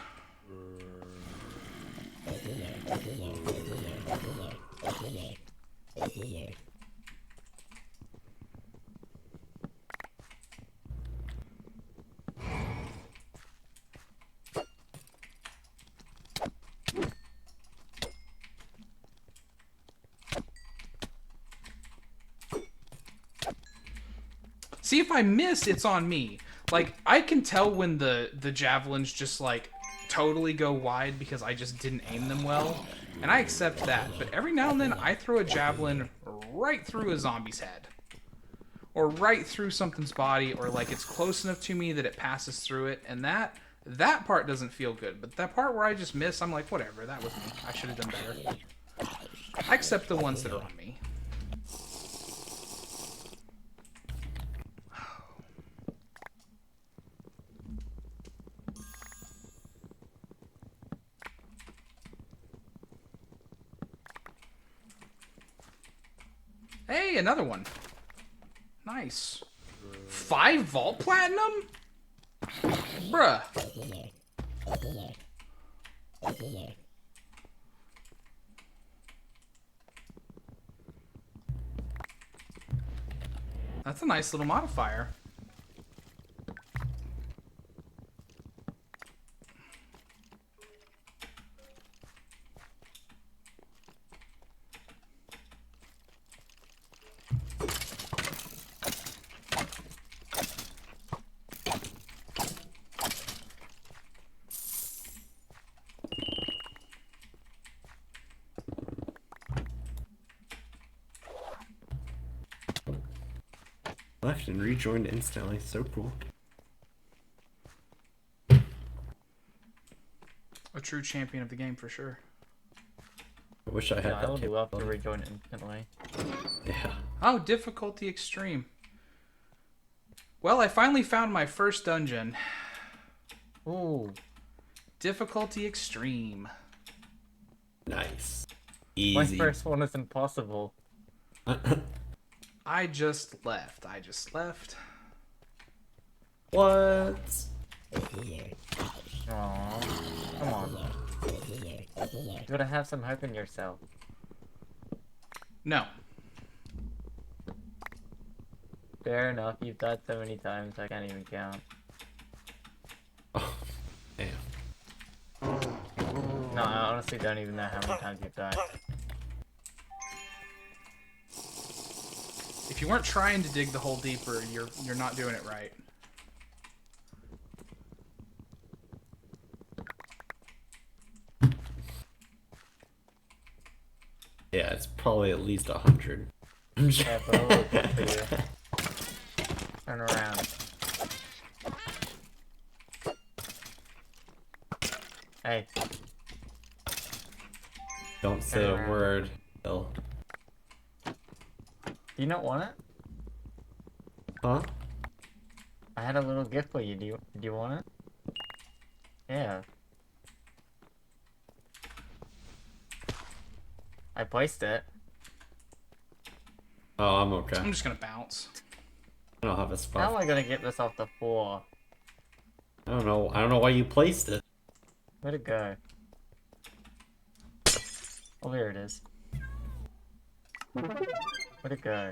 See, if I miss, it's on me. Like, I can tell when the javelins just, like, totally go wide because I just didn't aim them well. And I accept that. But every now and then, I throw a javelin right through a zombie's head. Or right through something's body. Or, like, it's close enough to me that it passes through it. And that part doesn't feel good. But that part where I just miss, I'm like, whatever. That was me. I should have done better. I accept the ones that are on me. Hey, another one. Nice. 5 vault platinum? Bruh. That's a nice little modifier. Left and rejoined instantly. So cool. A true champion of the game for sure. I wish I had I that. would love to rejoin instantly. Yeah. Oh, difficulty extreme. Well, I finally found my first dungeon. Ooh. Difficulty extreme. Nice. My Easy. first one is impossible. I just left. What? Aww. Come on. You gotta have some hope in yourself. No. Fair enough, you've died so many times I can't even count. Oh, damn. No, I honestly don't even know how many times you've died. If you weren't trying to dig the hole deeper, you're not doing it right. Yeah, it's probably at least 100. Yeah, but I'll look good for you. Turn around. Hey, Don't say a word, Bill. do you not want it? Huh? I had a little gift for you. Do you want it? Yeah. I placed it. Oh, I'm okay. I'm just gonna bounce. I don't have a How am spot. I gonna get this off the floor? I don't know. I don't know why you placed it. Where'd it go? Oh, there it is. Where'd it go?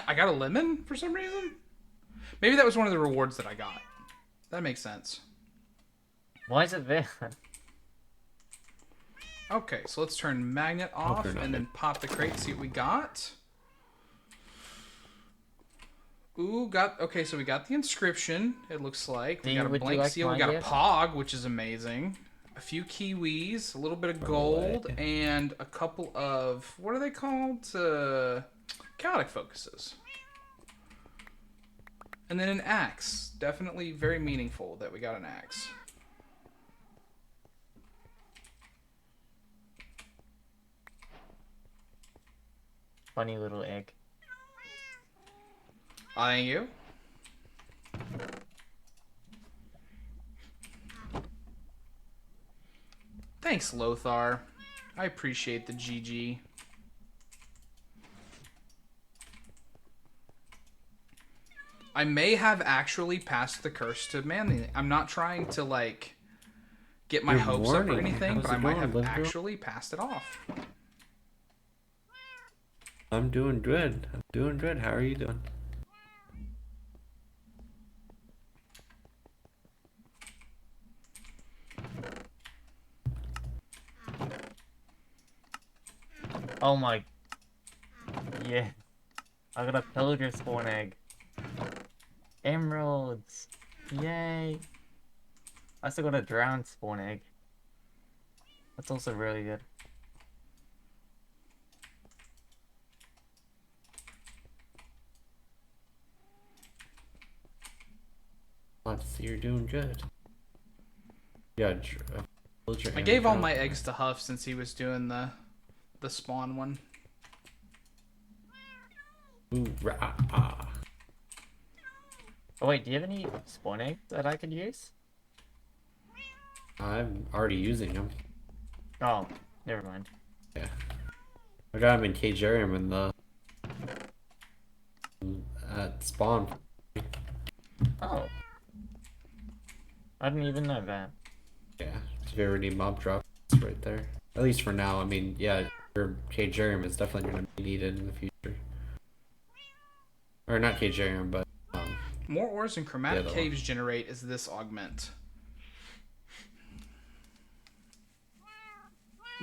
I got a lemon for some reason? Maybe that was one of the rewards that I got. That makes sense. Why is it there? Okay, so let's turn magnet off they're not and then pop the crate, see what we got. Ooh, okay, so we got the inscription, it looks like. We got a Would you blank like seal, we my got a gift? pog, which is amazing. A few kiwis, a little bit of gold, and a couple of, what are they called? Chaotic focuses. And then an axe. Definitely very meaningful that we got an axe. Funny little egg. Thank you. Thanks, Lothar. I appreciate the GG. I may have actually passed the curse to manly. I'm not trying to like get my Good hopes up or morning. anything, How's but it I might going, have little girl? actually passed it off. I'm doing good. I'm doing good. How are you doing? Oh my. Yeah. I got a pillager spawn egg. Emeralds. Yay. I also got a drowned spawn egg. That's also really good. Glad to see you're doing good. Yeah, I gave all my eggs to Huff since he was doing the spawn one. Hoorah. Oh wait, do you have any spawn eggs that I could use? I'm already using them. Oh, never mind. Yeah. I got them in Cagerium in the at spawn. Oh. I didn't even know that. Yeah, if you ever need mob drop, it's right there. At least for now. I mean, yeah, your Cagerium is definitely going to be needed in the future. Or not Cagerium, but More ores and chromatic Yeah, the caves generate as this augment.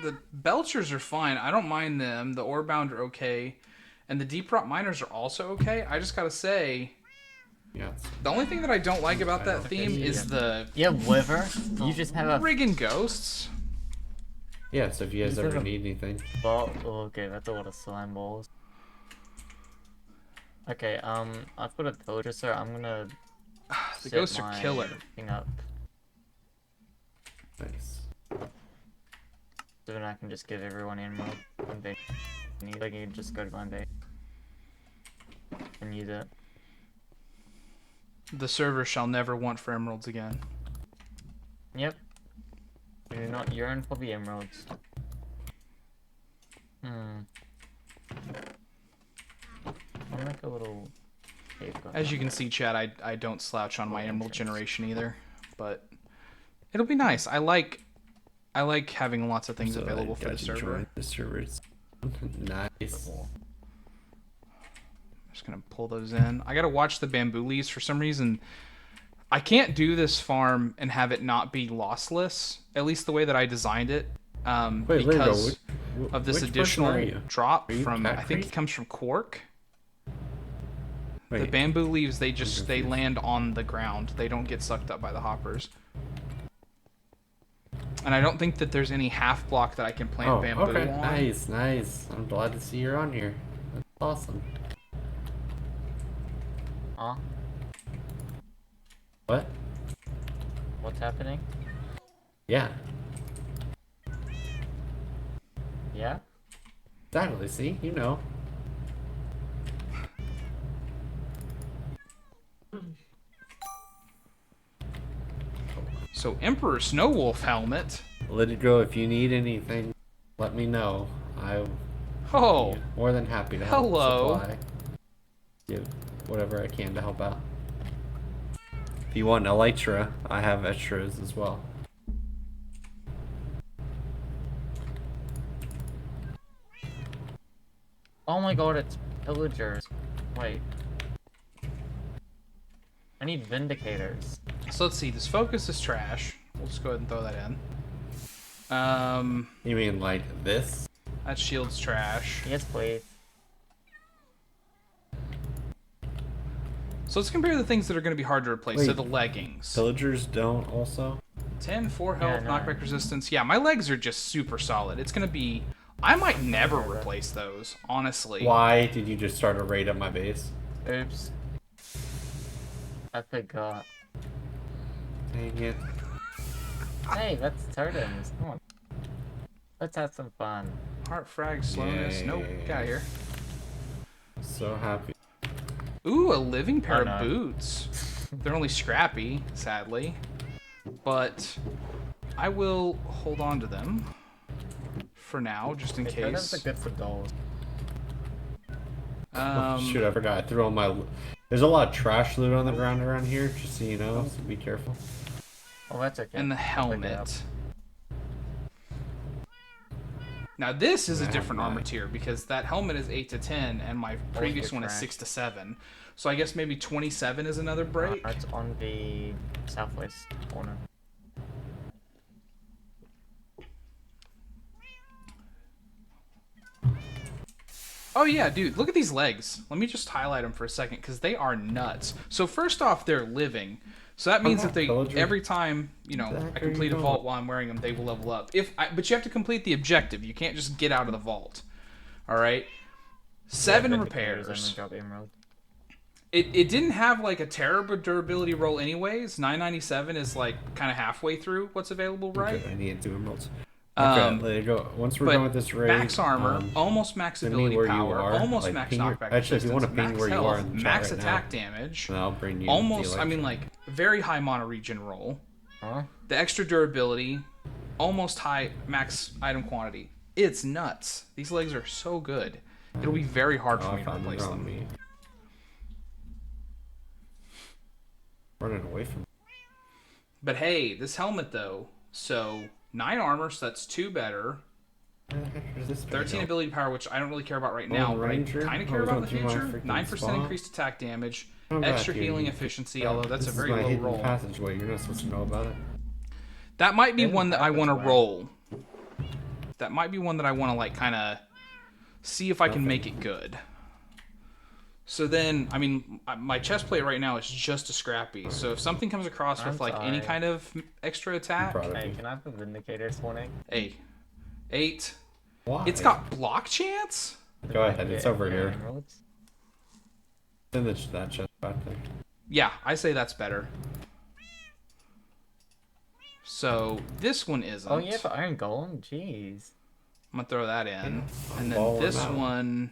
The Belchers are fine. I don't mind them. The Orebound are okay. And the Deep Rot Miners are also okay. I just gotta say, yeah. the only thing that I don't like about that theme is the You have liver? You just have a friggin' ghosts. Yeah, so if you guys You ever said a- need anything. ball. Oh, okay, that's a lot of slime balls. Okay, I've got a pillager, sir. I'm gonna The set ghosts are my killer. thing up Nice. so then I can just give everyone emerald when they need. They can just go to my base and use it. The server shall never want for emeralds again. Yep. We do not yearn for the emeralds. I'll make a little cave garden. As you can see, Chad, I don't slouch on my emerald generation either, but it'll be nice. I like having lots of things So available I for the got to server. join the server. It's nice. Just gonna pull those in. I gotta watch the bamboo leaves for some reason. I can't do this farm and have it not be lossless. At least the way that I designed it, Wait, because Lingo, of this which person additional are you? drop Are you from. cat I think crazy? it comes from quark. The Wait, bamboo leaves, they confused. land on the ground. They don't get sucked up by the hoppers. And I don't think that there's any half block that I can plant oh, bamboo okay, on. nice, nice. I'm glad to see you're on here. That's awesome. Huh? What? What's happening? Yeah, Yeah? exactly. See, you know. So Emperor Snowwolf helmet. Let it go. If you need anything, let me know. I'll Oh, be more than happy to help hello. supply. Give whatever I can to help out. If you want elytra, I have extras as well. Oh my god, it's pillagers. Wait. I need vindicators. So let's see. This focus is trash. We'll just go ahead and throw that in. You mean like this? That shield's trash. Yes, please. So let's compare the things that are going to be hard to replace. So Wait. the leggings. Pillagers don't also? 10, 4 Yeah, health, no. knockback resistance. Yeah, my legs are just super solid. It's going to be... I might never replace those, honestly. Why did you just start a raid at my base? Oops. I forgot. Dang it. Hey, that's totems. Come on. Let's have some fun. Heart frag, slowness. Yay. Nope, get out of here. So happy. Ooh, a living pair Oh, of no. boots. They're only scrappy, sadly. But I will hold on to them for now, just in Hey, totems case. are good for dolls. Shoot, I forgot. I threw all my There's a lot of trash loot on the ground around here, just so you know, so be careful. Oh, that's okay. And the I'll pick it up. helmet. Now this is a I have different armor mine. tier because that helmet is 8 to 10 and my previous good one is trash. 6 to 7. So I guess maybe 27 is another break. It's on the southwest corner. Oh yeah, dude, look at these legs. Let me just highlight them for a second because they are nuts. So first off, they're living. So that means that they Pillager. every time, you know, What the heck I are you complete a doing? vault while I'm wearing them, they will level up. But you have to complete the objective. You can't just get out of the vault. All right? 7 Vindicators repairs. only drop emerald. It didn't have like a terrible durability roll anyways. 997 is like kind of halfway through what's available, right? Okay, I need 2 emeralds. Okay, there you go. Once we're But done with this raid, max armor, almost max send me ability where you power, are, almost like, max ping your- knockback actually, if you wanna resistance, ping max where you health, are in the chat max right attack now, damage, and I'll bring you almost, the I mean, electro. like, very high mono region roll, Huh? the extra durability, almost high max item quantity. It's nuts. These legs are so good. It'll be very hard for Oh, me I to found replace them around them. me. Running away from me. But hey, this helmet though, so 9 armor, so that's 2 better. Where the heck is this guy 13 go? ability power, which I don't really care about right now, but I Ranger? kind of Oh, care he's about in the going through my future. freaking 9% spot. increased attack damage, Come back extra here, healing you- efficiency, although that's a this very is my low hidden roll. passageway. You're not supposed to know about it. That might be Hidden one that I want to passageway. roll. That might be one that I want to like kind of see if I can make it good. So then, I mean, my chest plate right now is just a scrappy. So if something comes across with I'm like any sorry. kind of extra attack, Proud of Hey, you. can I have the Vindicators warning? hey, 8. Why? It's got block chance. Go ahead, it's over here. Emeralds? It's in that chest back there. Yeah, I say that's better. So this one isn't. Oh, yeah, the Iron Golem? Jeez. I'm gonna throw that in, I'm and then balling this out. one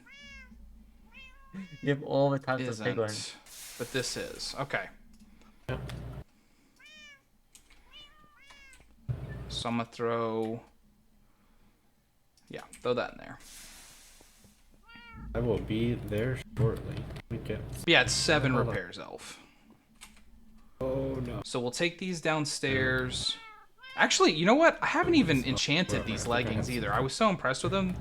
You have all the types of big ones. isn't, but this is okay. Yep. So I'm gonna throw, yeah, throw that in there. I will be there shortly. We get. But yeah, it's 7 Hold on. repairs, elf. Oh no. So we'll take these downstairs. Actually, you know what? I haven't even enchanted these leggings either. I was so impressed with them.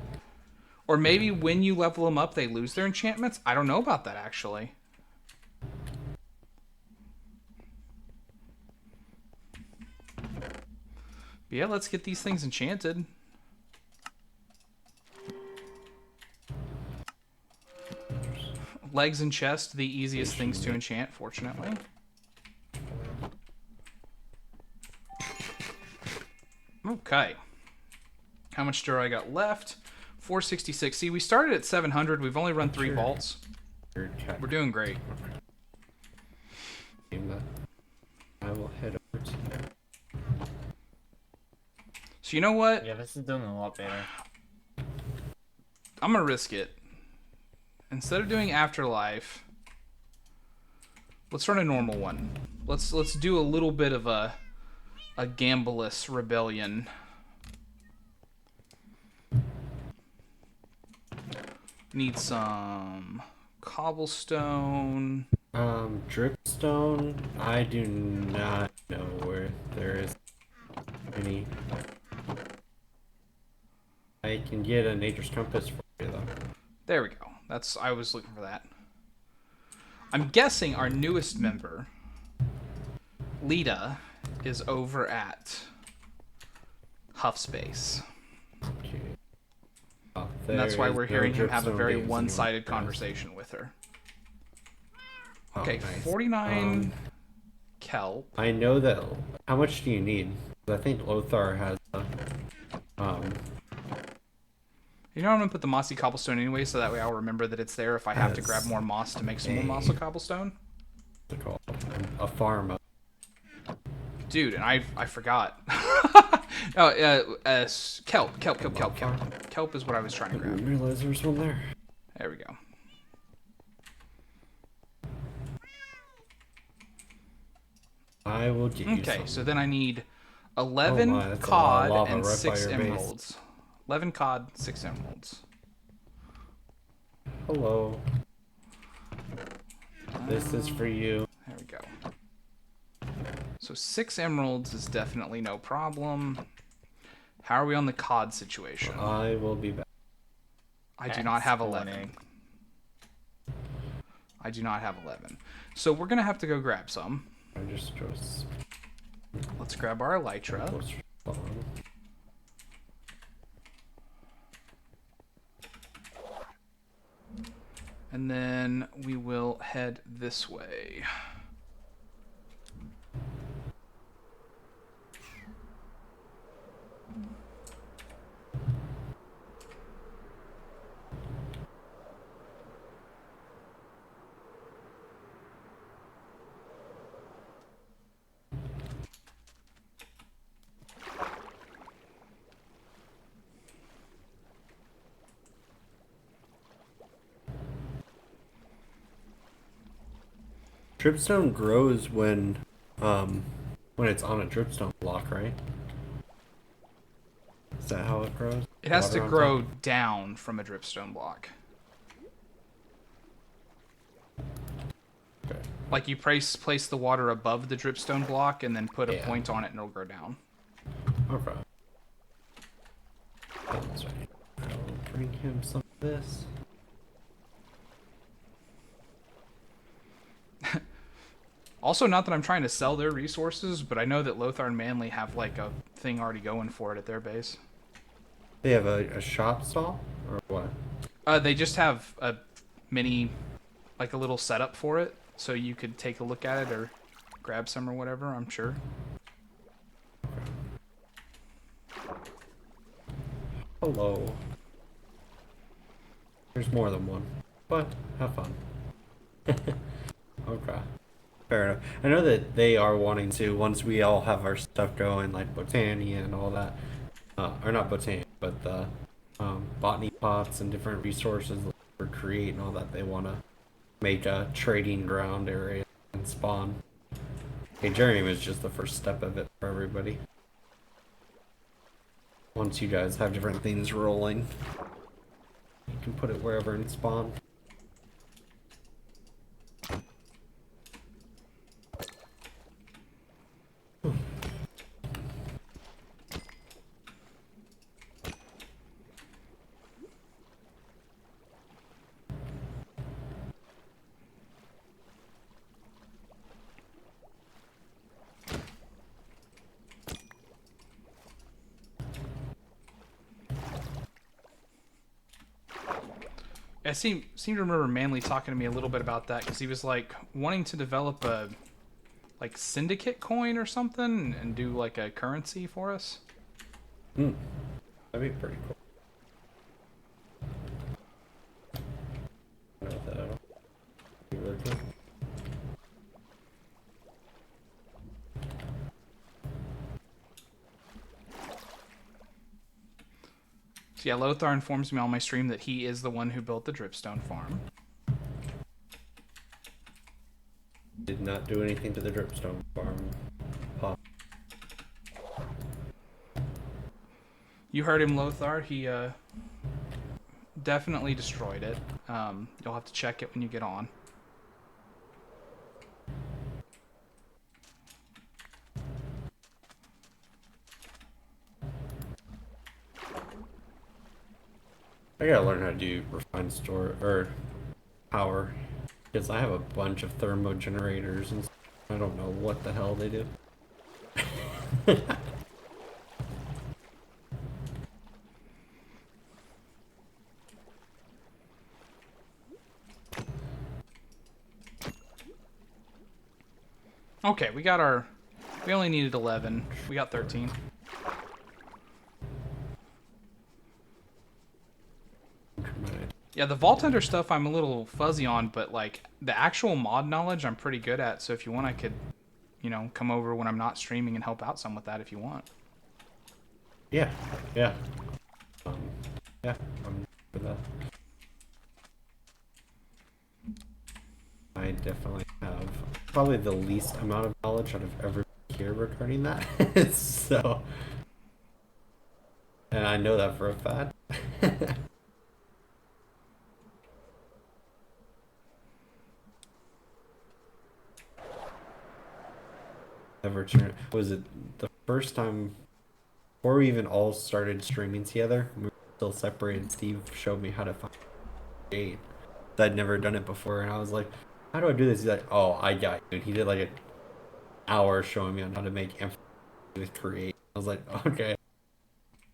Or maybe when you level them up, they lose their enchantments. I don't know about that, actually. But yeah, let's get these things enchanted. Legs and chest, the easiest things to enchant, fortunately. Okay. How much do I got left? 466. See, we started at 700. We've only run 3 vaults. Your cat We're doing great. game that. I will head over to there. So you know what? Yeah, this is doing a lot better. I'm gonna risk it. Instead of doing Afterlife, let's run a normal one. Let's do a little bit of a gambleless rebellion. Need some cobblestone. Dripstone. I do not know where there is any. I can get a nature's compass for you though. There we go. I was looking for that. I'm guessing our newest member, Lita, is over at Huff Space. Okay. Oh, And that's why there we're is hearing no him have a dripstone very games one-sided anywhere. conversation with her. Oh, Okay, nice. 49 kelp. I know that. How much do you need? I think Lothar has. You know I'm gonna put the mossy cobblestone anyway, so that way I'll remember that it's there if I have to grab more moss to make some more mossy cobblestone. What's it called? A farm. Dude, and I forgot. Kelp. Kelp is what I was trying to I grab. didn't realize there was one there. There we go. I will get you Okay, some. so then I need 11 Oh my, that's a lot of cod lava and right by 6 your base. emeralds. 11 cod, 6 emeralds. Hello. This is for you. There we go. So 6 emeralds is definitely no problem. How are we on the cod situation? I will be back. I do not have 11. I do not have 11. So we're going to have to go grab some. I just chose. Let's grab our elytra. And then we will head this way. Dripstone grows when it's on a dripstone block, right? Is that how it grows? It has to Water on grow top? down from a dripstone block. Okay. Like you place the water above the dripstone block and then put a Yeah. point on it and it'll grow down. Okay. That's right. I'll bring him some of this. Also, not that I'm trying to sell their resources, but I know that Lothar and Manly have like a thing already going for it at their base. They have a shop stall or what? They just have a mini, like a little setup for it, so you could take a look at it or grab some or whatever, I'm sure. Hello. There's more than one, but have fun. Okay. Fair enough. I know that they are wanting to, once we all have our stuff going, like Botania and all that, or not Botania, but the botany pots and different resources for create and all that, they want to make a trading ground area and spawn. Journey was just the first step of it for everybody. Once you guys have different things rolling, you can put it wherever and spawn. I seem to remember Manly talking to me a little bit about that because he was like wanting to develop a like syndicate coin or something and do like a currency for us. That'd be pretty cool. I know that'll be working. So yeah, Lothar informs me on my stream that he is the one who built the dripstone farm. Did not do anything to the dripstone farm. Pop. You heard him, Lothar. He definitely destroyed it. You'll have to check it when you get on. I gotta learn how to do refined store or power because I have a bunch of thermo generators and I don't know what the hell they do. Okay, we only needed 11. We got 13. Yeah, the Vault Hunter stuff I'm a little fuzzy on, but like the actual mod knowledge I'm pretty good at. So if you want, I could, come over when I'm not streaming and help out some with that if you want. Yeah, yeah, yeah. I'm for that. I definitely have probably the least amount of knowledge out of everybody here regarding that. So, and I know that for a fact. ever turned. Was it the first time before we even all started streaming together? We were still separated. Steve showed me how to find Jade. I'd never done it before, and I was like, "How do I do this?" He's like, "Oh, I got you." And he did like an hour showing me on how to make with create. I was like, "Okay."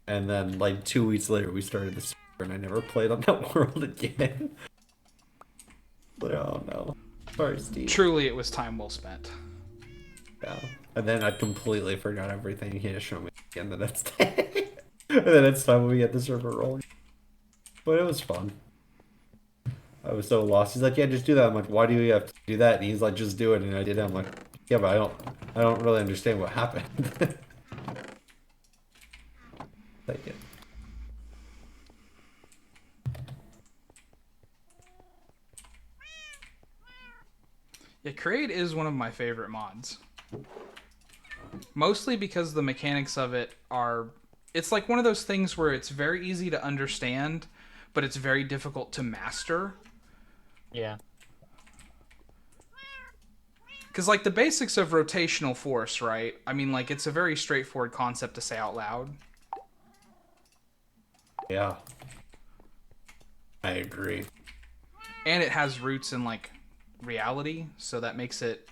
And then like 2 weeks later, we started the server, and I never played on that world again. But oh no, sorry, Steve. Truly, it was time well spent. Yeah. And then I completely forgot everything. He just showed me again the next day. And then it's time we get the server rolling. But it was fun. I was so lost. He's like, "Yeah, just do that." I'm like, "Why do you have to do that?" And he's like, "Just do it." And I did it. I'm like, "Yeah, but I don't really understand what happened." Thank you. Yeah, Create is one of my favorite mods. Mostly because the mechanics of it are... It's like one of those things where it's very easy to understand, but it's very difficult to master. Yeah. Because, like, the basics of rotational force, right? I mean, like, it's a very straightforward concept to say out loud. Yeah. I agree. And it has roots in, like, reality, so that makes it...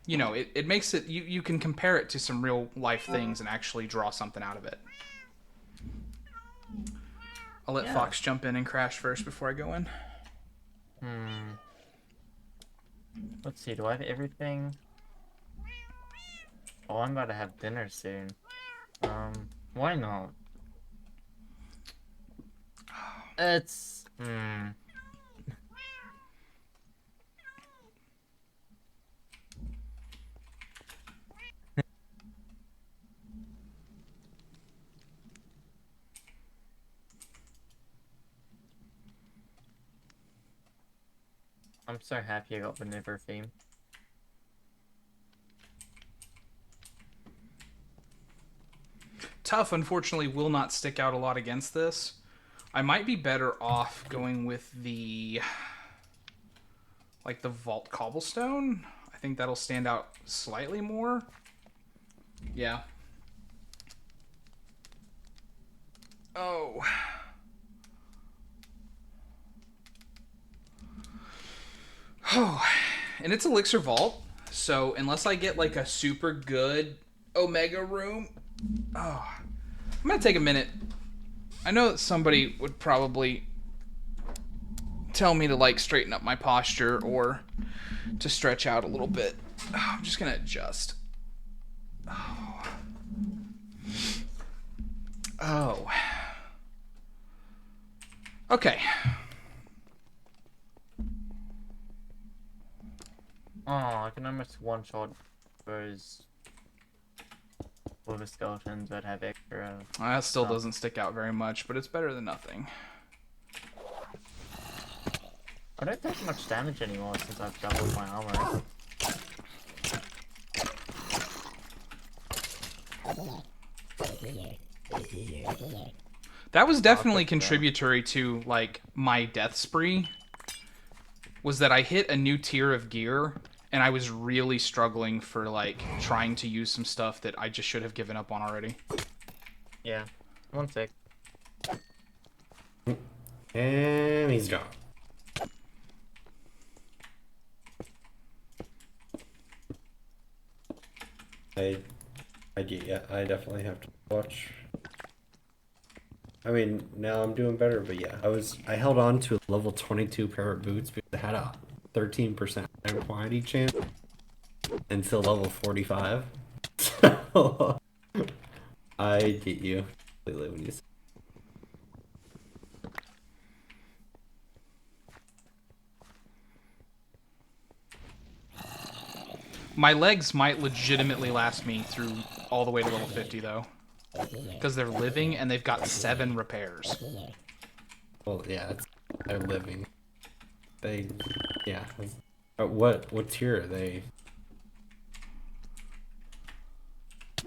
You know, it makes it... You can compare it to some real life things and actually draw something out of it. I'll let Fox jump in and crash first before I go in. Let's see, do I have everything? Oh, I'm about to have dinner soon. Why not? It's... I'm so happy I got the Never theme. Tough, unfortunately, will not stick out a lot against this. I might be better off going with the... Like, the Vault Cobblestone. I think that'll stand out slightly more. Yeah. Oh. Oh. And it's Elixir Vault. So, unless I get, like, a super good Omega room... Oh. I'm gonna take a minute. I know that somebody would probably tell me to, like, straighten up my posture or to stretch out a little bit. Oh, I'm just gonna adjust. Oh. Oh. Okay. Oh, I can almost one-shot those Wither skeletons that have extra... That still doesn't stick out very much, but it's better than nothing. I don't take much damage anymore since I've doubled my armor. That was definitely contributory to, like, my death spree. Was that I hit a new tier of gear, and I was really struggling for, like, trying to use some stuff that I just should have given up on already. Yeah. 1 sec. And he's gone. I definitely have to watch. I mean, now I'm doing better, but yeah, I held on to a level 22 pair of boots because it had a 13% higher quantity chance until level 45. So I get you completely when you say. My legs might legitimately last me through all the way to level 50, though. Because they're living, and they've got 7 repairs. Well, yeah, they're living. Yeah. What tier are they?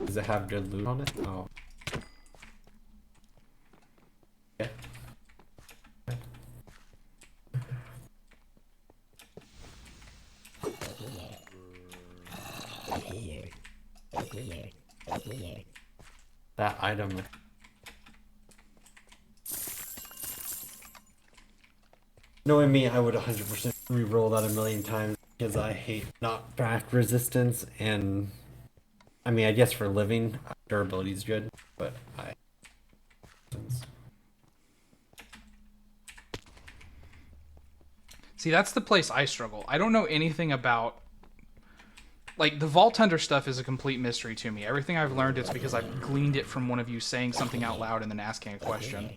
Does it have good loot on it? Oh. Yeah. That item. Knowing me, I would 100% re-roll that a million times because I hate knockback resistance, and I mean, I guess for living, durability is good, but I. See, that's the place I struggle. I don't know anything about. Like, the Vault Hunter stuff is a complete mystery to me. Everything I've learned is because I've gleaned it from one of you saying something out loud and then asking a question.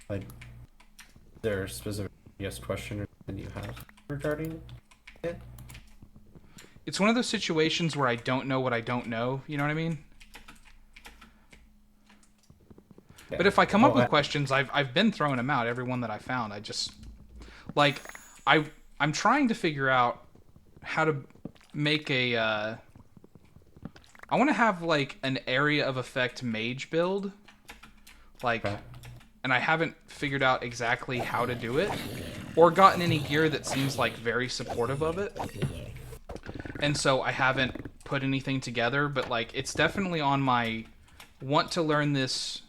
Like, is there a specific question that you have regarding it? It's one of those situations where I don't know what I don't know. You know what I mean? Yeah. But if I come up with questions, I've been throwing them out. Every one that I found, I just like I'm trying to figure out how to make a. I want to have like an area of effect mage build, like, and I haven't figured out exactly how to do it, or gotten any gear that seems like very supportive of it. And so I haven't put anything together, but like it's definitely on my want to learn this,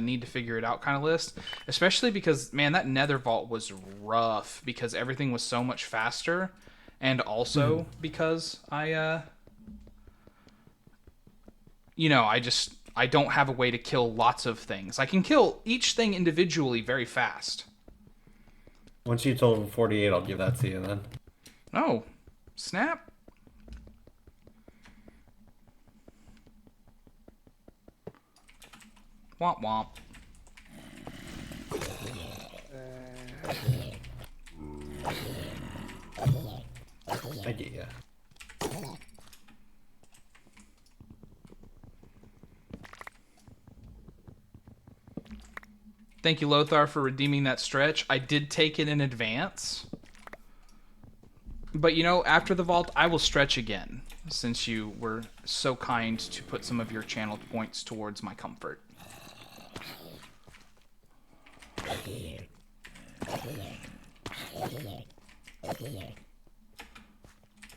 need to figure it out kind of list. Especially because, man, that Nether Vault was rough because everything was so much faster, and also because I don't have a way to kill lots of things. I can kill each thing individually very fast. Once you told 48, I'll give that to you then. Oh, snap. Womp womp. I get ya. Thank you, Lothar, for redeeming that stretch. I did take it in advance. But, you know, after the vault, I will stretch again, since you were so kind to put some of your channeled points towards my comfort.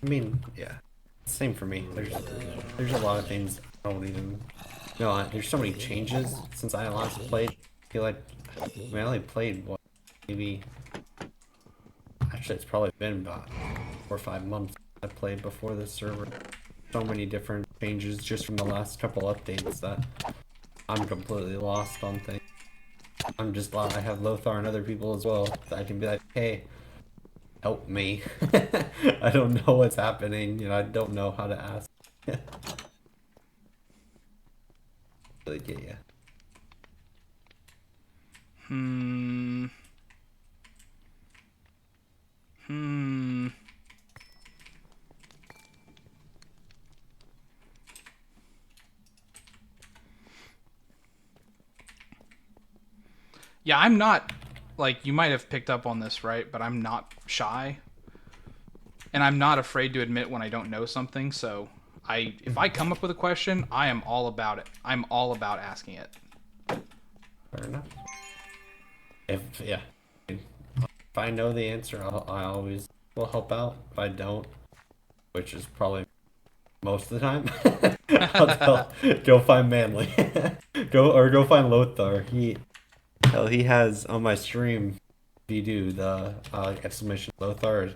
I mean, yeah. Same for me. There's a lot of things I don't even know. There's so many changes since I last played. I feel like I only played what, maybe. Actually, it's probably been about 4 or 5 months I played before this server. So many different changes just from the last couple updates that I'm completely lost on things. I'm just glad I have Lothar and other people as well that I can be like, hey, help me. I don't know what's happening. You know, I don't know how to ask. Really get ya. Yeah, I'm not, like, you might have picked up on this, right? But I'm not shy. And I'm not afraid to admit when I don't know something, so if I come up with a question, I am all about it. I'm all about asking it. Fair enough. If I know the answer, I always will help out. If I don't, which is probably most of the time, I'll tell, go find Manly. go find Lothar. He has on my stream. If you do the exclamation Lothar,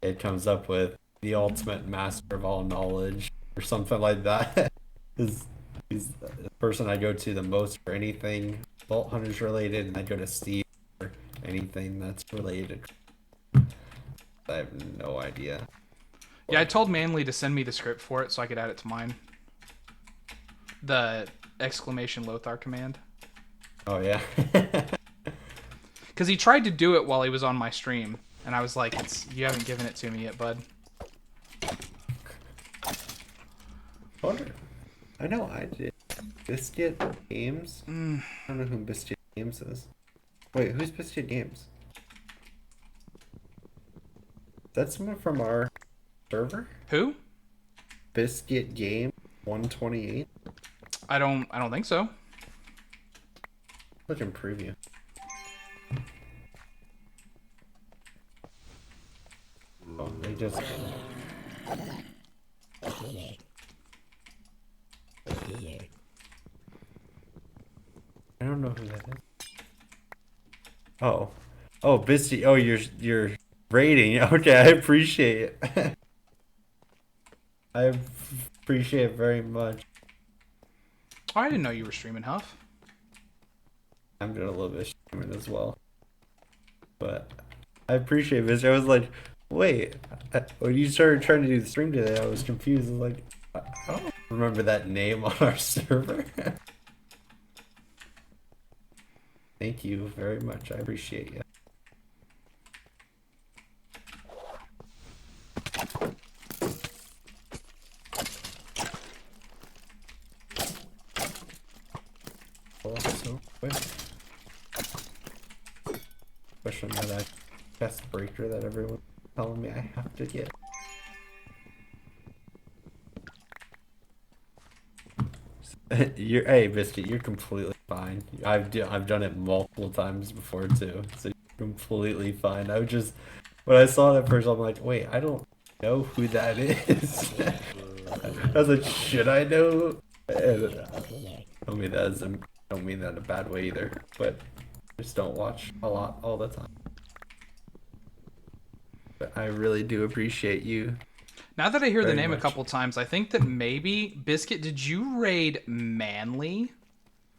it comes up with the ultimate master of all knowledge or something like that. He's the person I go to the most for anything Vault Hunters related, and I go to Steve for anything that's related. I have no idea. Yeah, I told Manly to send me the script for it so I could add it to mine. The exclamation Lothar command. Oh, yeah. Because he tried to do it while he was on my stream, and I was like, you haven't given it to me yet, bud. I know I did. Biscuit Games? I don't know who Biscuit Games is. Wait, who's Biscuit Games? That's someone from our server? Who? Biscuit Game 128? I don't think so. Look in preview. Oh, they just... I don't know who that is. Oh. Oh, Bisty. Oh, your rating. Okay, I appreciate it. I appreciate it very much. Oh, I didn't know you were streaming, Huff. I'm doing a little bit of streaming as well. But I appreciate this. I was like, wait, when you started trying to do the stream today, I was confused. I was like, I don't remember that name on our server. Thank you very much. I appreciate you. Oh, so quick. Especially now that chest breaker that everyone's telling me I have to get. Hey Biscuit, you're completely fine. I've done it multiple times before too, so you're completely fine. When I saw it at first, I'm like, wait, I don't know who that is. I was like, should I know? And I mean don't mean that in a bad way either, but I just don't watch a lot all the time. But I really do appreciate you. Now that I hear the Very name a much. couple times, I think that maybe Biscuit, did you raid Manly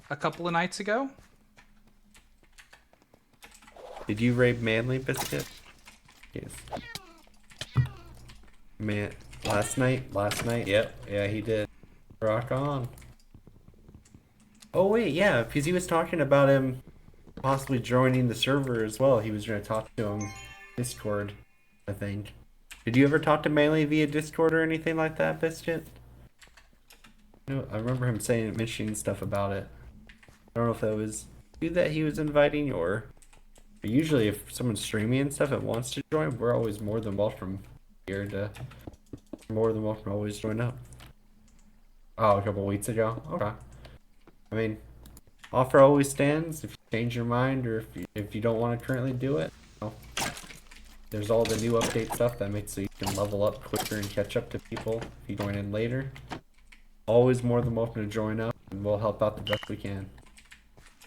a couple of nights ago? Did you raid Manly, Biscuit? Yes. Man, last night? Yep. Yeah, he did. Rock on. Oh, wait, yeah, because he was talking about him possibly joining the server as well. He was going to talk to him Discord, I think. Did you ever talk to Manly via Discord or anything like that, Biscuit? No, I remember him mentioning stuff about it. I don't know if that was you that he was inviting or... Usually if someone's streaming and stuff and wants to join, we're always more than welcome here to... More than welcome to always join up. Oh, a couple weeks ago? Okay. I mean, offer always stands if you change your mind or if you don't want to currently do it. You know, there's all the new update stuff that makes so you can level up quicker and catch up to people if you join in later. Always more than welcome to join up and we'll help out the best we can.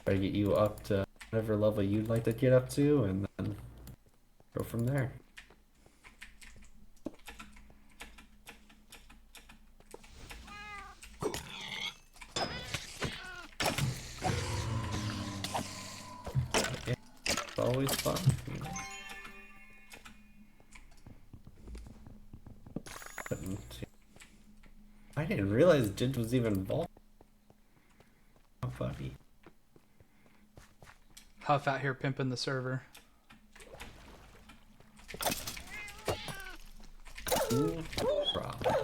Try to get you up to whatever level you'd like to get up to and then go from there. Yeah, it's always fun. You know. I didn't realize Jid was even involved. Oh, buddy. Huff out here pimping the server. Ooh, problem.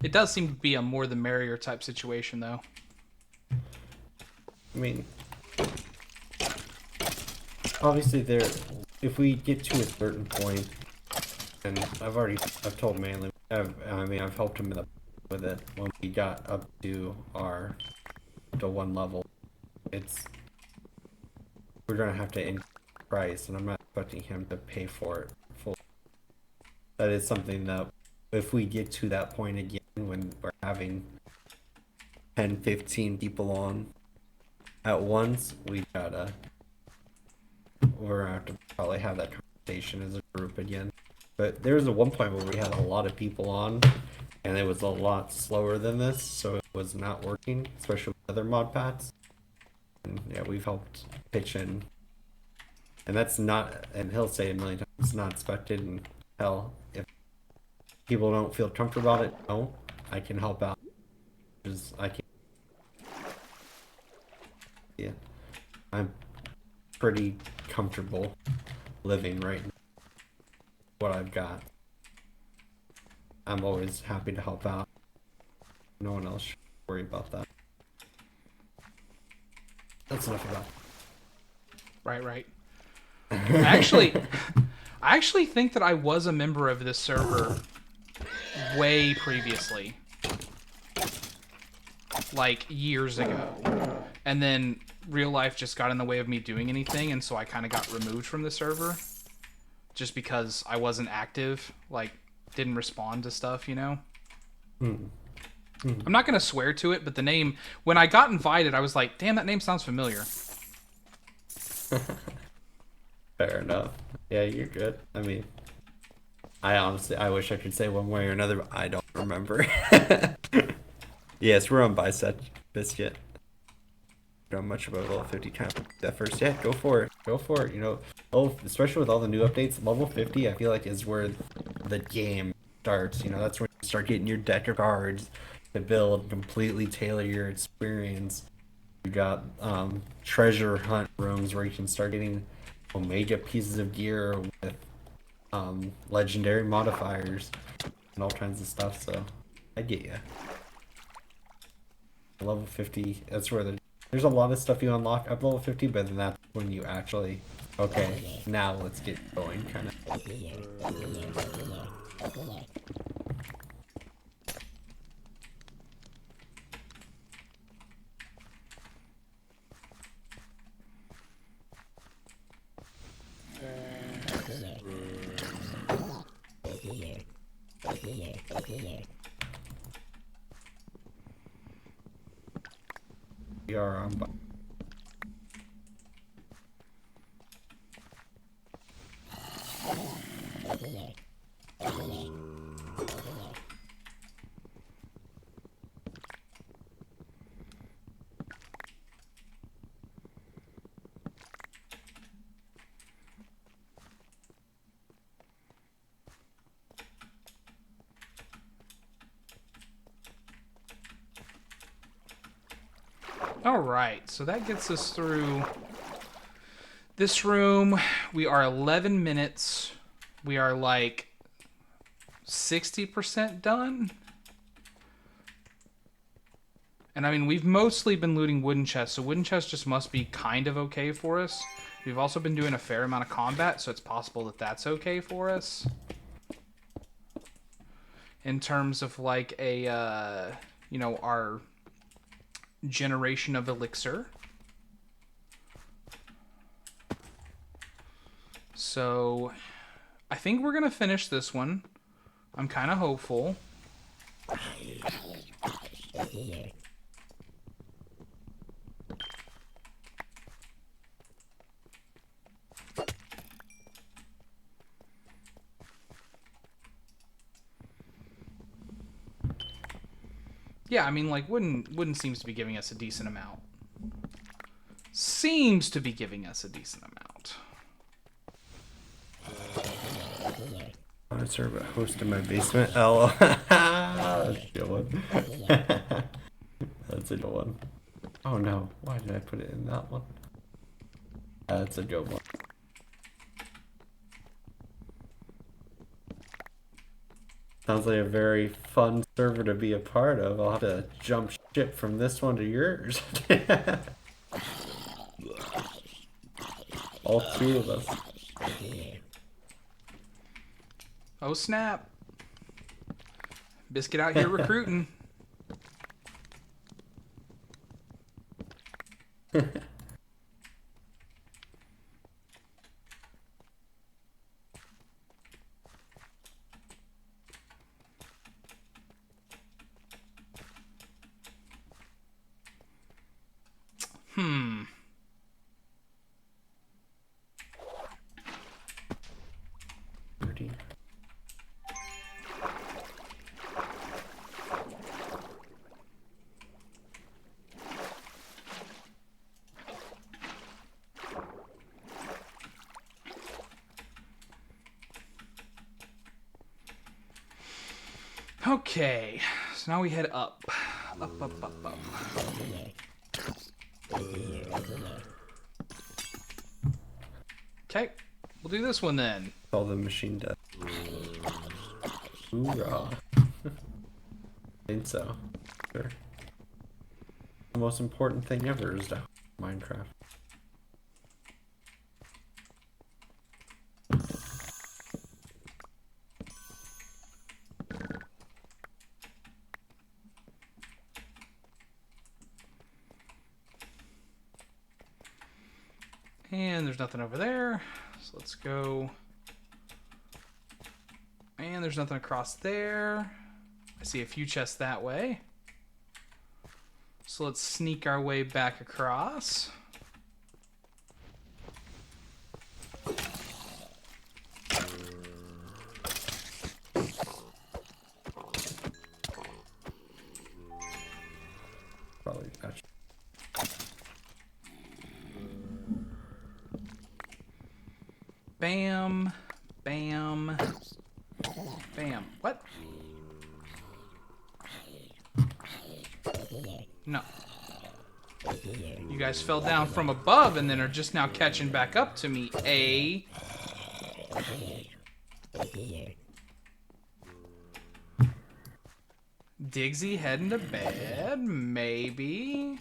It does seem to be a more the merrier type situation, though. I mean, obviously if we get to a certain point, and I've told Manly, I've helped him with it when we got up to one level. We're gonna have to increase the price, and I'm not expecting him to pay for it full. That is something that if we get to that point again when we're having 10, 15 people on at once, we're gonna have to probably have that conversation as a group again. But there was one point where we had a lot of people on, and it was a lot slower than this, so it was not working, especially with other mod packs. And yeah, we've helped pitch in, and that's not, and he'll say it a million times, it's not expected, and hell, if people don't feel comfortable about it, no, I can help out. Because yeah, I'm pretty comfortable living right now. What I've got. I'm always happy to help out. No one else should worry about that. That's enough about it. Right. I actually think that I was a member of this server way previously. Like years ago. And then real life just got in the way of me doing anything, and so I kind of got removed from the server. Just because I wasn't active, like, didn't respond to stuff, you know? I'm not going to swear to it, but the name, when I got invited, I was like, damn, that name sounds familiar. Fair enough. Yeah, you're good. I mean, I wish I could say one way or another, but I don't remember. Yes, we're on Bicep Biscuit. Not much about level 50 kind of that first. Yeah, go for it. Go for it. You know, especially with all the new updates, level 50 I feel like is where the game starts. You know, that's when you start getting your deck of cards to build, completely tailor your experience. You got treasure hunt rooms where you can start getting omega pieces of gear with legendary modifiers and all kinds of stuff. So I get you. Level 50, that's where there's a lot of stuff you unlock up level 50, but then that's when you actually, okay, now let's get going, kind of. We are on. Alright, so that gets us through this room. We are 11 minutes. We are like 60% done. And I mean, we've mostly been looting wooden chests, so wooden chests just must be kind of okay for us. We've also been doing a fair amount of combat, so it's possible that that's okay for us. In terms of like a, you know, our generation of elixir. So I think we're gonna finish this one. I'm kind of hopeful. Yeah, I mean, like, wooden seems to be giving us a decent amount. Seems to be giving us a decent amount. I serve a host in my basement. Oh, that's a good one. That's a good one. Oh no, why did I put it in that one? That's a good one. Sounds like a very fun server to be a part of. I'll have to jump ship from this one to yours. All two of us. Oh, snap. Biscuit out here recruiting. Hmm. Pretty. Okay. So now we head up. Up, up, up, up. Okay. We'll do this one then. All the machine death. Hoorah. Think so. Sure. The most important thing ever is to Minecraft. And there's nothing over there. So let's go. And there's nothing across there. I see a few chests that way. So let's sneak our way back across. Probably got you. Bam. Bam. Bam. What? No. You guys fell down from above and then are just now catching back up to me, eh? Diggsy heading to bed? Maybe.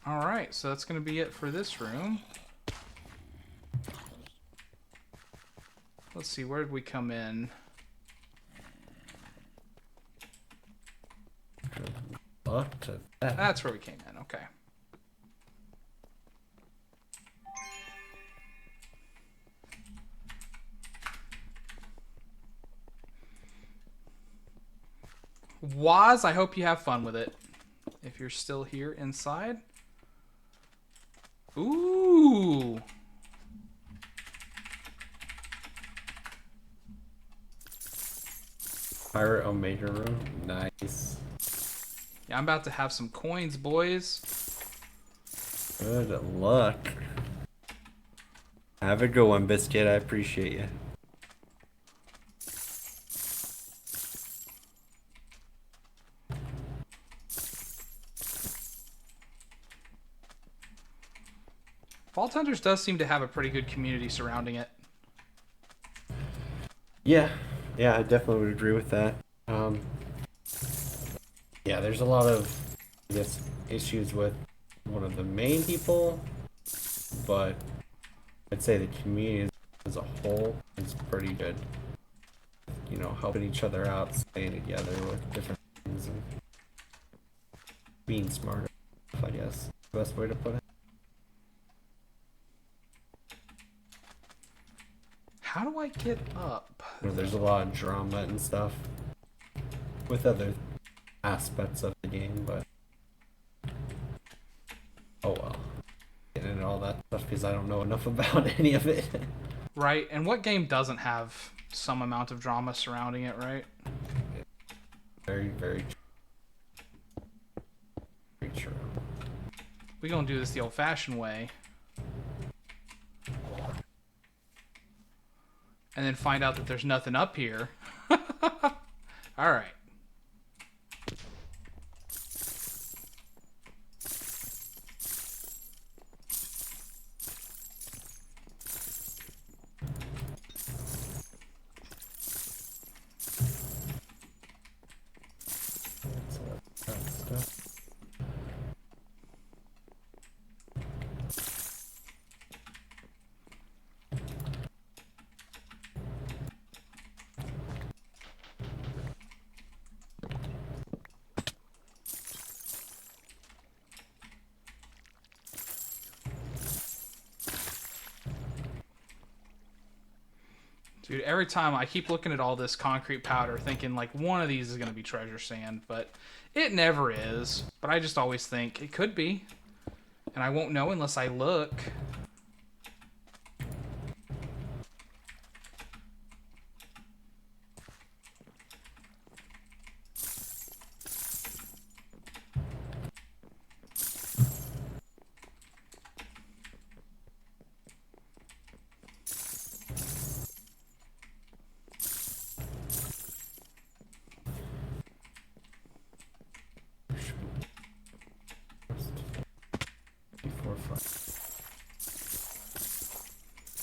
Alright, so that's going to be it for this room. Let's see, where did we come in? But that. That's where we came in, okay. Waz, I hope you have fun with it. If you're still here inside. Ooh. Pirate Omega room. Nice. Yeah, I'm about to have some coins, boys. Good luck. Have a good one, Biscuit. I appreciate you. Vault Hunters does seem to have a pretty good community surrounding it. Yeah, I definitely would agree with that. Yeah, there's a lot of, I guess, issues with one of the main people, but I'd say the community as a whole is pretty good. You know, helping each other out, staying together with different things, and being smart, I guess, the best way to put it. How do I get up? Where there's a lot of drama and stuff with other aspects of the game, but oh well. Getting into all that stuff because I don't know enough about any of it. Right, and what game doesn't have some amount of drama surrounding it, right? Very, very true. We're gonna do this the old-fashioned way. And then find out that there's nothing up here. Alright. Dude, every time I keep looking at all this concrete powder thinking like one of these is going to be treasure sand, but it never is. But I just always think it could be. And I won't know unless I look.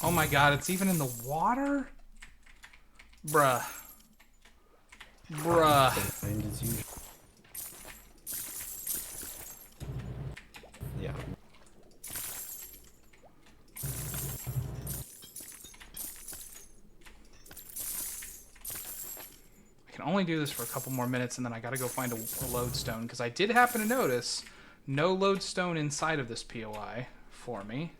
Oh my god, it's even in the water? Bruh. Bruh. Find as usual. Yeah. can only do this for a couple more minutes, and then I gotta go find a lodestone, because I did happen to notice no lodestone inside of this POI for me.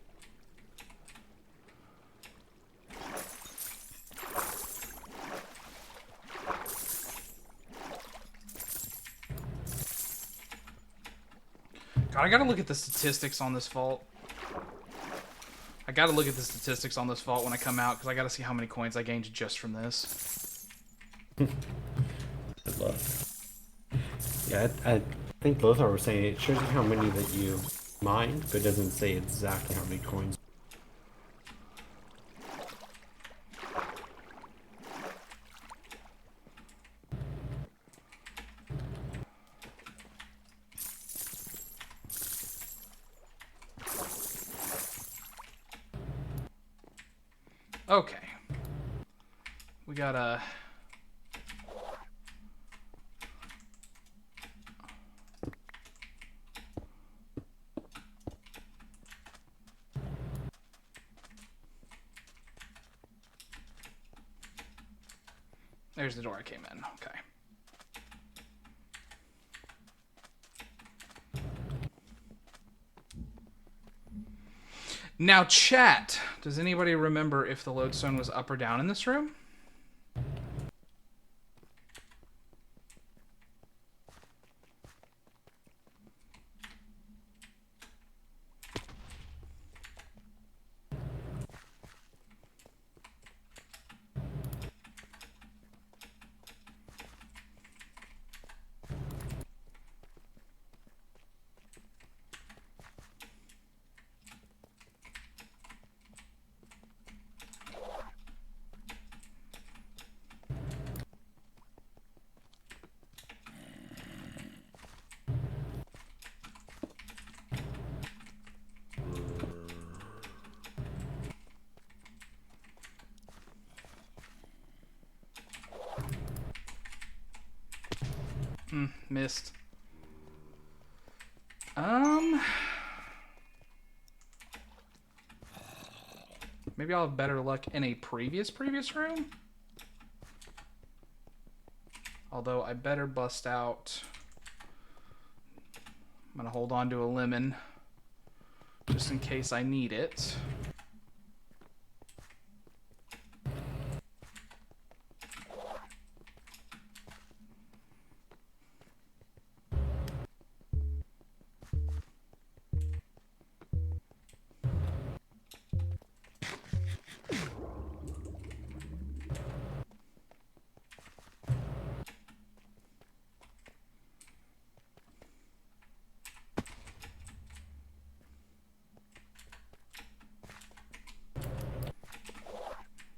God, I gotta look at the statistics on this vault. I gotta look at the statistics on this vault when I come out, because I gotta see how many coins I gained just from this. Good luck. Yeah, I think both are saying it shows you how many that you mined, but it doesn't say exactly how many coins. Okay. We got a... There's the door I came in. Okay. Now, chat. Does anybody remember if the lodestone was up or down in this room? Missed. Maybe I'll have better luck in a previous room? Although I better bust out... I'm gonna hold on to a lemon just in case I need it.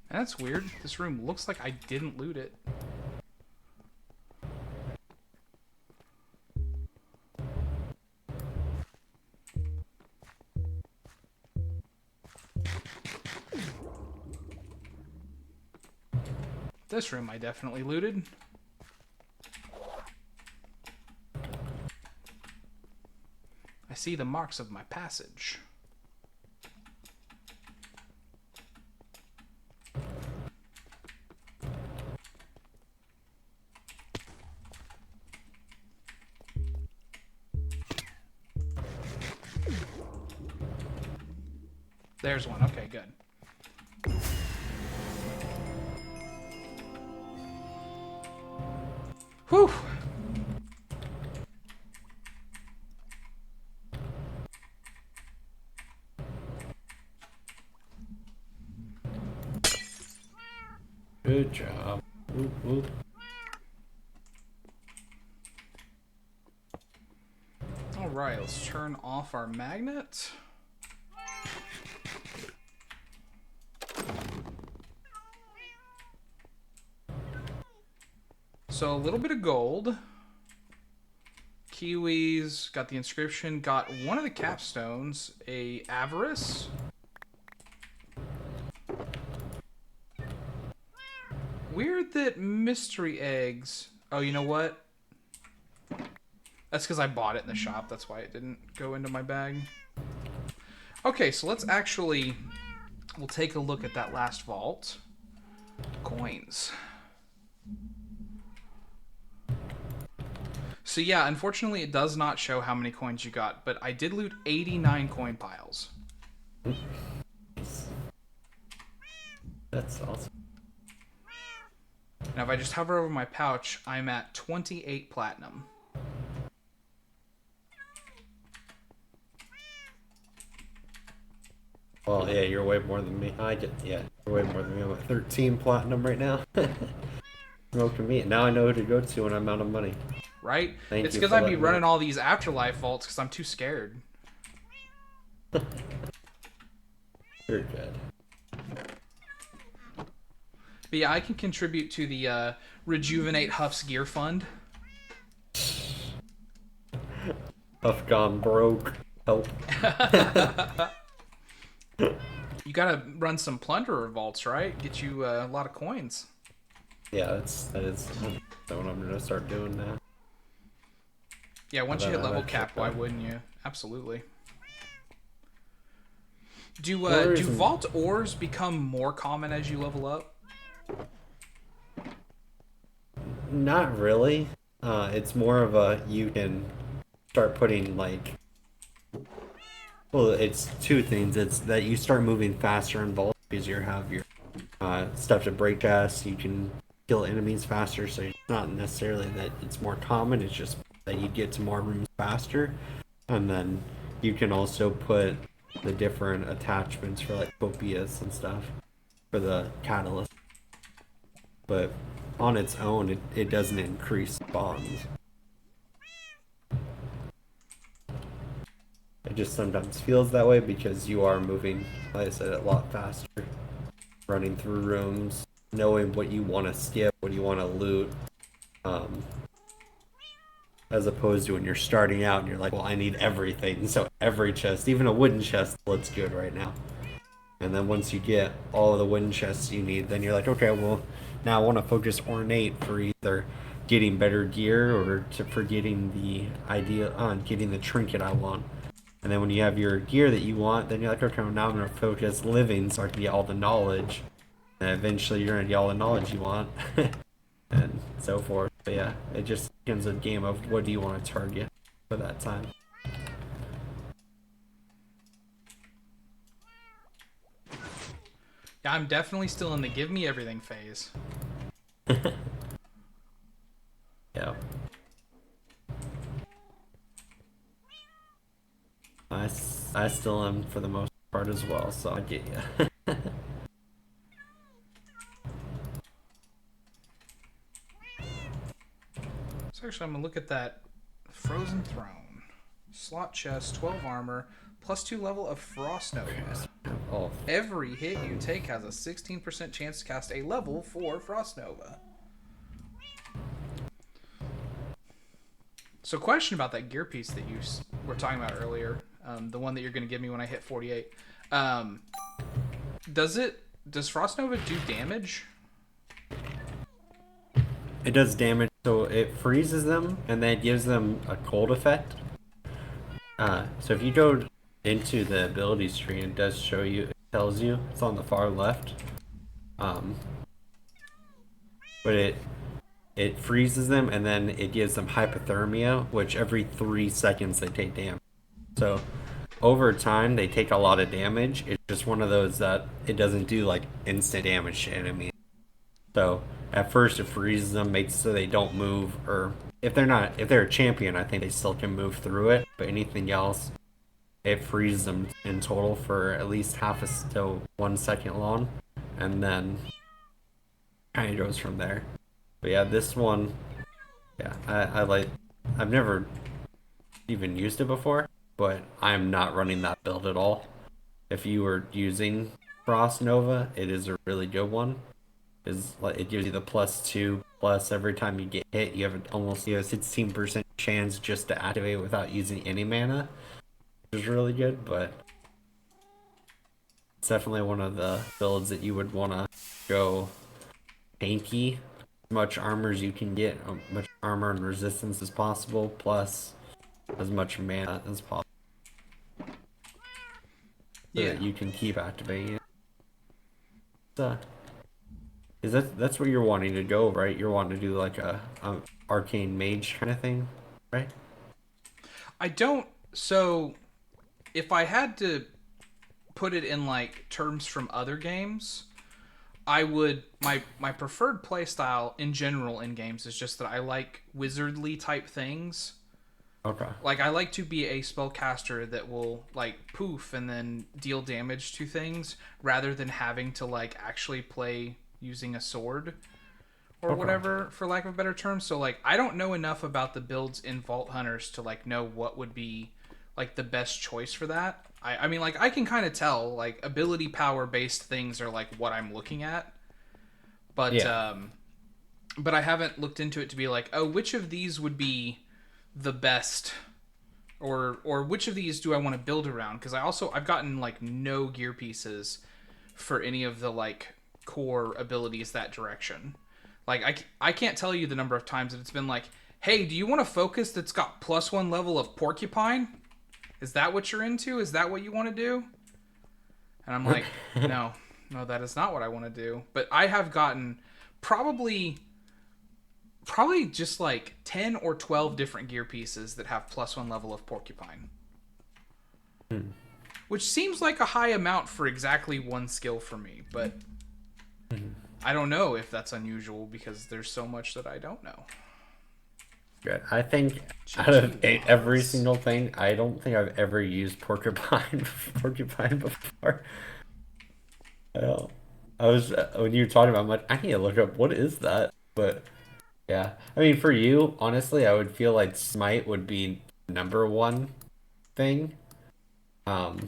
That's weird. This room looks like I didn't loot it. This room I definitely looted. I see the marks of my passage. There's one. Okay, good. Whew. Good job. Whoop, whoop. All right, let's turn off our magnet. So a little bit of gold. Kiwis, got the inscription, got one of the capstones, a avarice. Weird that mystery eggs. Oh, you know what? That's because I bought it in the shop. That's why it didn't go into my bag. Okay, so let's actually... We'll take a look at that last vault. Coins. So yeah, unfortunately, it does not show how many coins you got, but I did loot 89 coin piles. That's awesome. Now, if I just hover over my pouch, I'm at 28 platinum. Well, yeah, you're way more than me. You're way more than me. I'm at 13 platinum right now. Real convenient. Now I know who to go to when I'm out of money. Right? Thank It's you because for I'd be letting me running know. all these Afterlife vaults because I'm too scared. You're good. But yeah, I can contribute to the Rejuvenate Huff's Gear Fund. Huff gone broke. Help. You gotta run some Plunderer vaults, right? Get you a lot of coins. Yeah, that is what I'm gonna start doing now. Yeah, once you hit I've level actually cap, why done. wouldn't you? Absolutely. Do Ores and- vault ores become more common as you level up? Not really. It's more of a you can start putting like. Well, it's two things. It's that you start moving faster in vault because you have your stuff to break gas. You can kill enemies faster, so it's not necessarily that it's more common. It's just that you get to more rooms faster, and then you can also put the different attachments for like copias and stuff for the catalyst. But on its own, it doesn't increase spawns. It just sometimes feels that way because you are moving, like I said, a lot faster. Running through rooms, knowing what you want to skip, what you want to loot. Um, as opposed to when you're starting out and you're like, well, I need everything. So every chest, even a wooden chest, looks good right now. And then once you get all of the wooden chests you need, then you're like, okay, well, now I want to focus ornate for either getting better gear or for getting the idea on getting the trinket I want. And then when you have your gear that you want, then you're like, okay, well, now I'm going to focus living so I can get all the knowledge. And eventually you're going to get all the knowledge you want. And so forth. But yeah, it just becomes a game of what do you want to target for that time. Yeah, I'm definitely still in the give me everything phase. Yeah. I still am for the most part as well, so I get you. So actually, I'm gonna look at that Frozen Throne. Slot chest, 12 armor, +2 level of Frost Nova. Oh, Every hit you take has a 16% chance to cast a level 4 Frost Nova. So, question about that gear piece that you were talking about earlier, the one that you're going to give me when I hit 48. Does Frost Nova do damage? it does damage, so it freezes them and then it gives them a cold effect. So if you go into the abilities tree, it does show you, it tells you, it's on the far left. But it freezes them and then it gives them hypothermia, which every 3 seconds they take damage. So over time they take a lot of damage. It's just one of those that it doesn't do like instant damage to enemies. So at first it freezes them, makes so they don't move, or if they're a champion, I think they still can move through it. But anything else, it freezes them in total for at least half to 1 second long, and then kind of goes from there. But yeah, this one, yeah, I like. I've never even used it before, but I'm not running that build at all. If you were using Frost Nova, it is a really good one. Is like it gives you the +2 plus every time you get hit, you have almost a 16% chance just to activate without using any mana, which is really good. But it's definitely one of the builds that you would want to go tanky. As much armor as you can get, much armor and resistance as possible, plus as much mana as possible, so Yeah. that you can keep activating it. Is that's what you're wanting to go, right? You're wanting to do like a arcane mage kind of thing. right? I don't. So, if I had to put it in like terms from other games, I would my preferred playstyle in general in games is just that I like wizardly type things. Okay. Like I like to be a spellcaster that will like poof and then deal damage to things rather than having to like actually play using a sword or Okay. whatever, for lack of a better term. So like I don't know enough about the builds in Vault Hunters to like know what would be like the best choice for that. I mean like I can kind of tell like ability power based things are like what I'm looking at, but Yeah. but I haven't looked into it to be like, oh, which of these would be the best, or which of these do I want to build around? Because I've gotten like no gear pieces for any of the like core abilities that direction. Like I can't tell you the number of times that it's been like, hey, do you want a focus that's got +1 level of porcupine? Is that what you're into? Is that what you want to do? And I'm like, no, that is not what I want to do. But I have gotten probably just like 10 or 12 different gear pieces that have +1 level of porcupine. Which seems like a high amount for exactly one skill for me, but I don't know if that's unusual because there's so much that I don't know. Good. I think out GG of every Waz. single thing, I don't think I've ever used porcupine before. I was when you were talking about, I'm like, I need to look up what is that. But yeah, I mean, for you, honestly, I would feel like Smite would be number one thing. Um,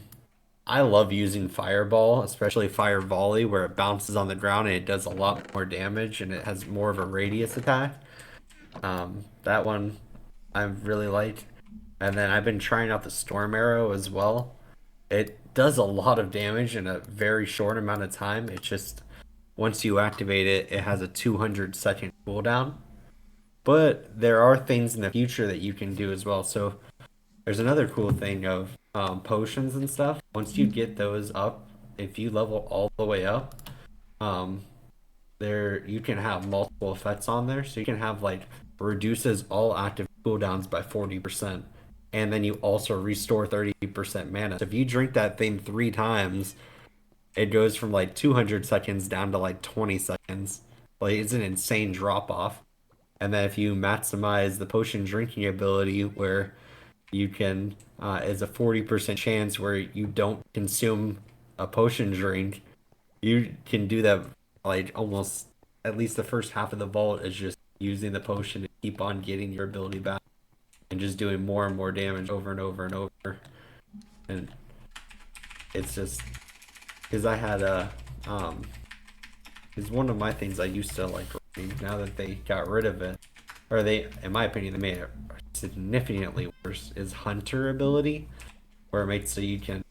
I love using Fireball, especially Fire Volley, where it bounces on the ground and it does a lot more damage and it has more of a radius attack. That one I really like. And then I've been trying out the Storm Arrow as well. It does a lot of damage in a very short amount of time. It's just once you activate it, it has a 200-second cooldown. But there are things in the future that you can do as well. So there's another cool thing of potions and stuff. Once you get those up, if you level all the way up, um, there you can have multiple effects on there. So you can have like reduces all active cooldowns by 40%. And then you also restore 30% mana. So if you drink that thing 3 times, it goes from like 200 seconds down to like 20 seconds. Like it's an insane drop off. And then if you maximize the potion drinking ability, where you can is a 40% chance where you don't consume a potion drink, you can do that like almost at least the first half of the vault is just using the potion to keep on getting your ability back and just doing more and more damage over and over and over. And it's just because I had a is one of my things I used to like running. Now that they got rid of it, or they, in my opinion, they made it significantly worse, is Hunter ability, where it makes so you can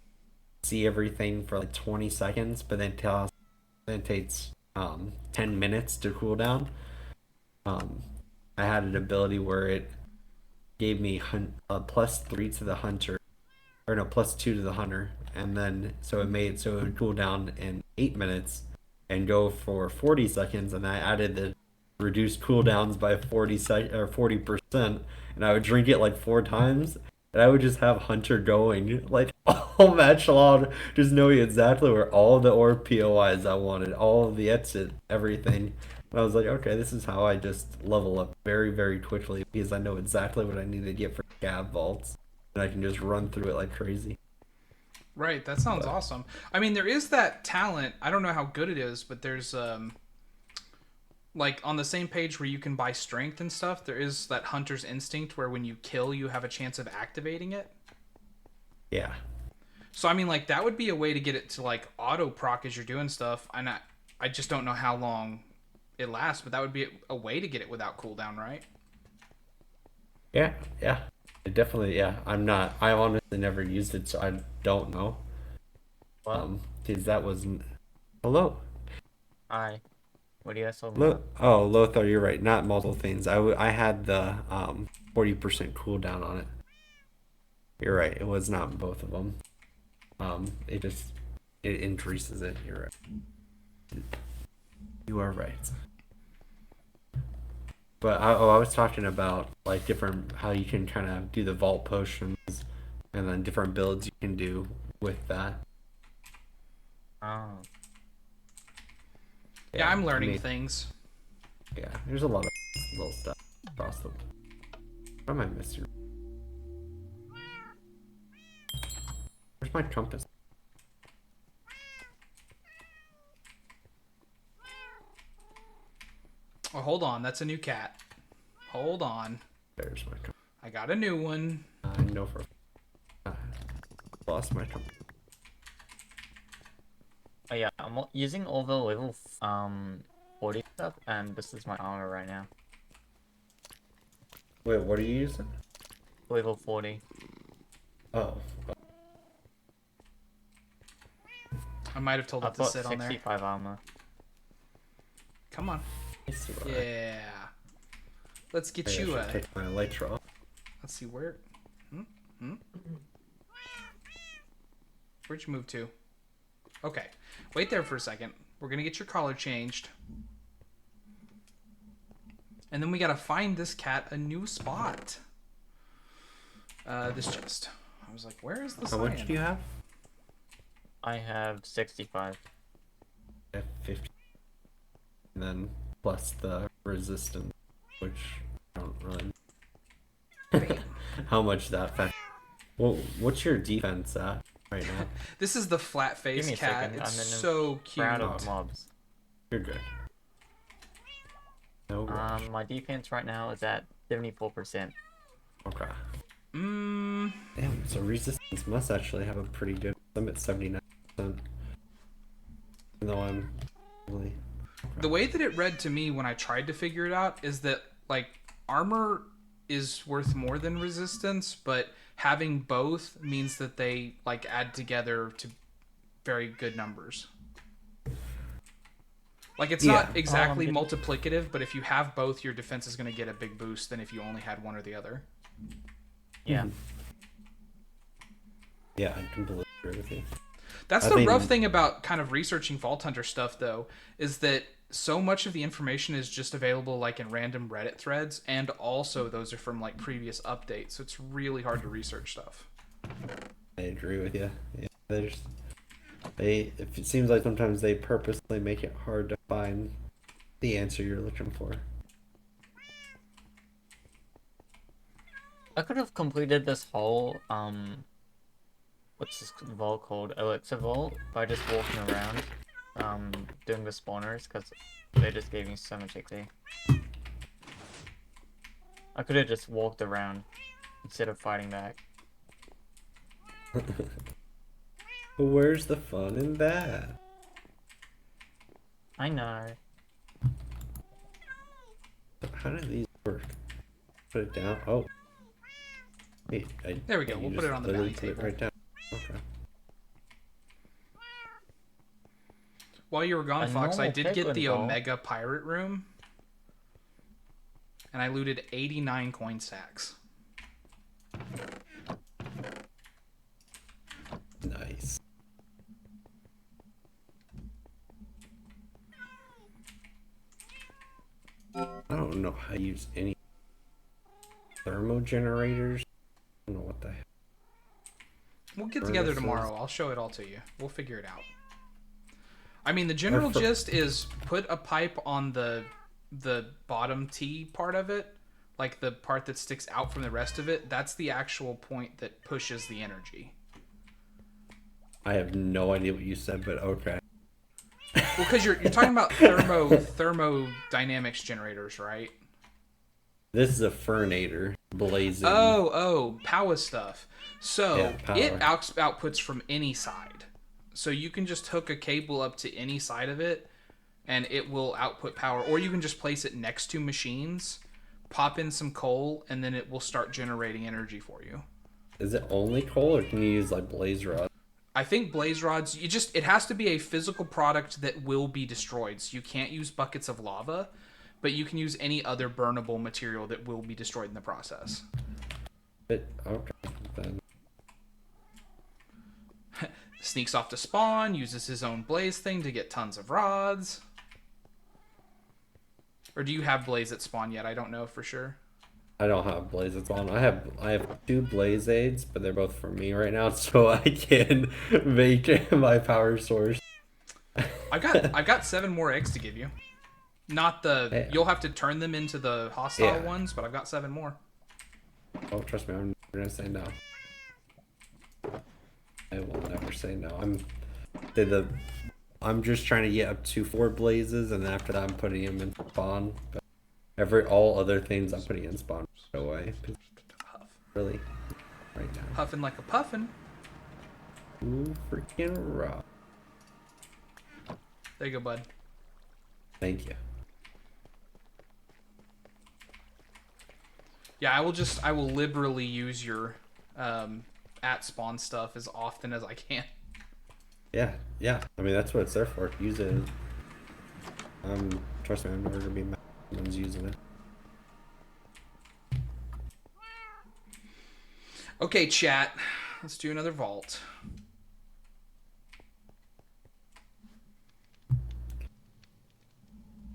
see everything for like 20 seconds, but then it takes 10 minutes to cool down. Um, I had an ability where it gave me +3 to the Hunter, or no, +2 to the Hunter, and then so it made so it would cool down in 8 minutes and go for 40 seconds, and I added the reduced cooldowns by 40%, and I would drink it like 4 times, and I would just have Hunter going like all match long, just knowing exactly where all the orb POIs I wanted, all of the exit, everything. And I was like, okay, this is how I just level up very, very quickly because I know exactly what I need to get for Gab vaults, and I can just run through it like crazy. Right, that sounds But awesome. I mean, there is that talent. I don't know how good it is, but there's like on the same page where you can buy strength and stuff, there is that hunter's instinct where when you kill, you have a chance of activating it. yeah, So I mean, like that would be a way to get it to like auto proc as you're doing stuff. And I just don't know how long it lasts, but that would be a way to get it without cooldown, right? yeah, yeah. It definitely, yeah. I honestly never used it, so I don't know. What? Because that was, hello. Hi. What do you guys talking Lo about? oh, Lothar, you're right. Not multiple things. I had the 40% cooldown on it. You're right. It was not both of them. It just it increases it. You're right. You are right. But I was talking about like different how you can kind of do the vault potions, and then different builds you can do with that. Oh. Yeah, I'm learning I mean, things. yeah, there's a lot of little stuff across the. What am I missing? Where's my compass? Oh, hold on. That's a new cat. Hold on. There's my compass. I got a new one. I know for. I lost my compass. Oh yeah, I'm using all the level 40 stuff, and this is my armor right now. Wait, what are you using? Level 40. Oh, I might have told it I've to got sit on there. 65 armor. Come on. it's all right. Yeah. Let's get Maybe I you should a... take my elytra off. Let's see where... Where'd you move to? Okay. Wait there for a second. We're going to get your collar changed. And then we got to find this cat a new spot. This chest. I was like, where is the How much do you have? I have 65. I have 50. And then plus the resistance, which I don't really. How much that fact? Well, what's your defense at right now? This is the flat Give face me a cat. second, It's I'm in a so cute. Crowd of mobs. You're good. No rush. My defense right now is at 74%. Okay. Mm, Damn, so resistance must actually have a pretty good. I'm at 79%. Even though I'm really. the way that it read to me when I tried to figure it out is that, like, armor is worth more than resistance, but having both means that they, like, add together to very good numbers. Like, it's not exactly multiplicative, but if you have both, your defense is going to get a big boost than if you only had one or the other. Yeah. Yeah, I completely agree with you. That's I the think- rough thing about kind of researching Vault Hunter stuff, though, is that so much of the information is just available, like, in random Reddit threads, and also those are from, like, previous updates, so it's really hard to research stuff. I agree with you. Yeah, it seems like sometimes they purposely make it hard to find the answer you're looking for. I could have completed this whole, what's this vault called? Elixir Vault by just walking around, doing the spawners, because they just gave me so much XP. I could have just walked around instead of fighting back. But where's the fun in that? I know. How do these work? Put it down. Oh. Wait, There we go, you we'll put just it on the literally bounty put it table. right down. Okay. While you were gone, A Fox, I normal did get the piglin vault. Omega Pirate Room, and I looted 89 coin stacks. Nice. I don't know how to use any thermo generators. I don't know what the heck. We'll get together Furnaces. tomorrow. I'll show it all to you. We'll figure it out. I mean, the general gist is put a pipe on the bottom T part of it, like the part that sticks out from the rest of it. That's the actual point that pushes the energy. I have no idea what you said, but okay. Well, because you're talking about thermodynamics generators, right? This is a Fernator blazing. Oh, power stuff. So Yeah, power. it outputs from any side. So you can just hook a cable up to any side of it, and it will output power. Or you can just place it next to machines, pop in some coal, and then it will start generating energy for you. Is it only coal, or can you use like blaze rod? I think blaze rods, it has to be a physical product that will be destroyed. So you can't use buckets of lava, but you can use any other burnable material that will be destroyed in the process. Okay, then. Sneaks off to spawn, uses his own blaze thing to get tons of rods. Or do you have blaze at spawn yet? I don't know for sure. I don't have blazes on. I have 2 blaze aids, but they're both for me right now, so I can make my power source. I've got 7 more eggs to give you. Not the Yeah. you'll have to turn them into the hostile Yeah. ones, but I've got 7 more. Oh, trust me, I'm never gonna say no. I will never say no. I'm just trying to get up to 4 blazes, and after that, I'm putting them in spawn. But all other things I'm putting in spawn right away. 'Cause really, right now. Huffing like a puffin. Ooh, freaking rock. There you go, bud. Thank you. Yeah, I will liberally use your at spawn stuff as often as I can. Yeah. I mean, that's what it's there for. Use it. Trust me, I'm never gonna be mad when someone's using it. Okay, chat. Let's do another vault.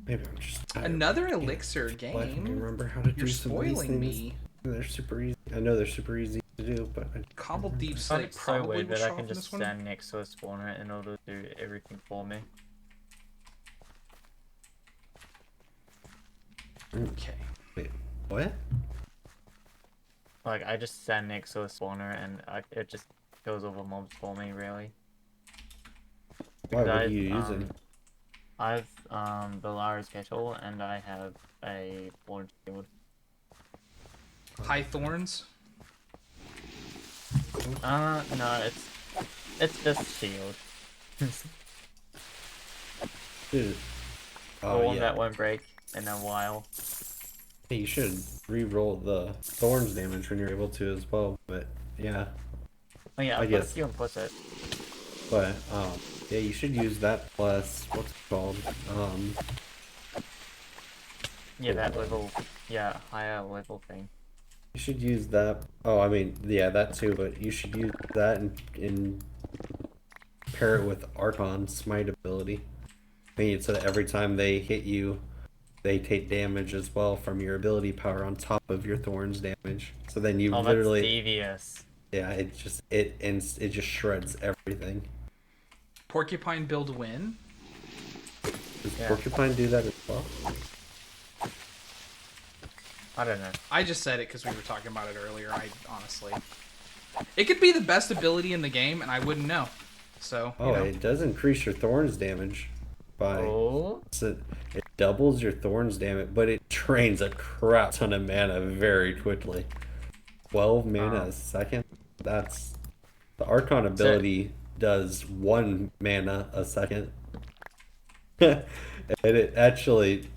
Maybe I'm just tired. Another elixir I can game. remember how to You're do some of these spoiling things. me. They're super easy. I know they're super easy to do, but Cobble deep I find slate it so probably weird will that I show can off in just this one. stand next to a spawner in order to do everything for me. Okay. wait, what? Like, I just stand next to a spawner and it just goes over mobs for me, really. Why? What are I've, you using? I've the Lara's Kettle and I have a Orange Shield. High thorns. No, it's just shield. Dude. The Oh one yeah. that won't break in a while. Hey, you should re-roll the thorns damage when you're able to as well. But yeah, Oh yeah, I I put guess. a few and put it. but yeah, you should use that plus what's it called? Yeah, that level, yeah, higher level thing. You should use that. Oh, I mean, yeah, that too. But you should use that and pair it with Archon Smite ability. So that every time they hit you, they take damage as well from your ability power on top of your thorns damage. So then you Oh, that's literally, devious. yeah, it just shreds everything. Porcupine build win. Does Yeah. Porcupine do that as well? I don't know. I just said it because we were talking about it earlier. I honestly, it could be the best ability in the game, and I wouldn't know. So Oh, it does increase your thorns damage by Oh, so it doubles your thorns damage, but it drains a crap ton of mana very quickly. 12 mana a second. That's the Archon ability does 1 mana a second. And it actually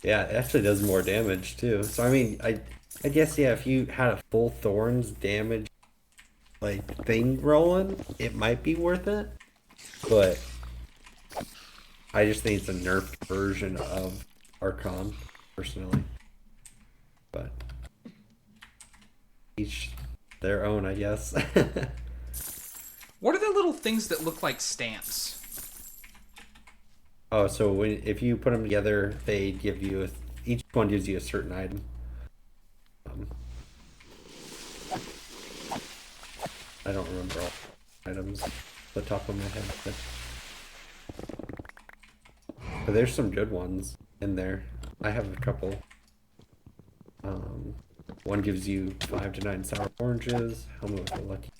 it actually does more damage too. So I mean, I guess yeah, if you had a full thorns damage like thing rolling, it might be worth it. But I just think it's a nerfed version of Archon, personally. But each their own, I guess. what are the little things that look like stamps? Oh, so if you put them together, they give you each one gives you a certain item. I don't remember all items off the top of my head, but there's some good ones in there. I have a couple. One gives you 5 to 9 sour oranges. Helmet with a lucky.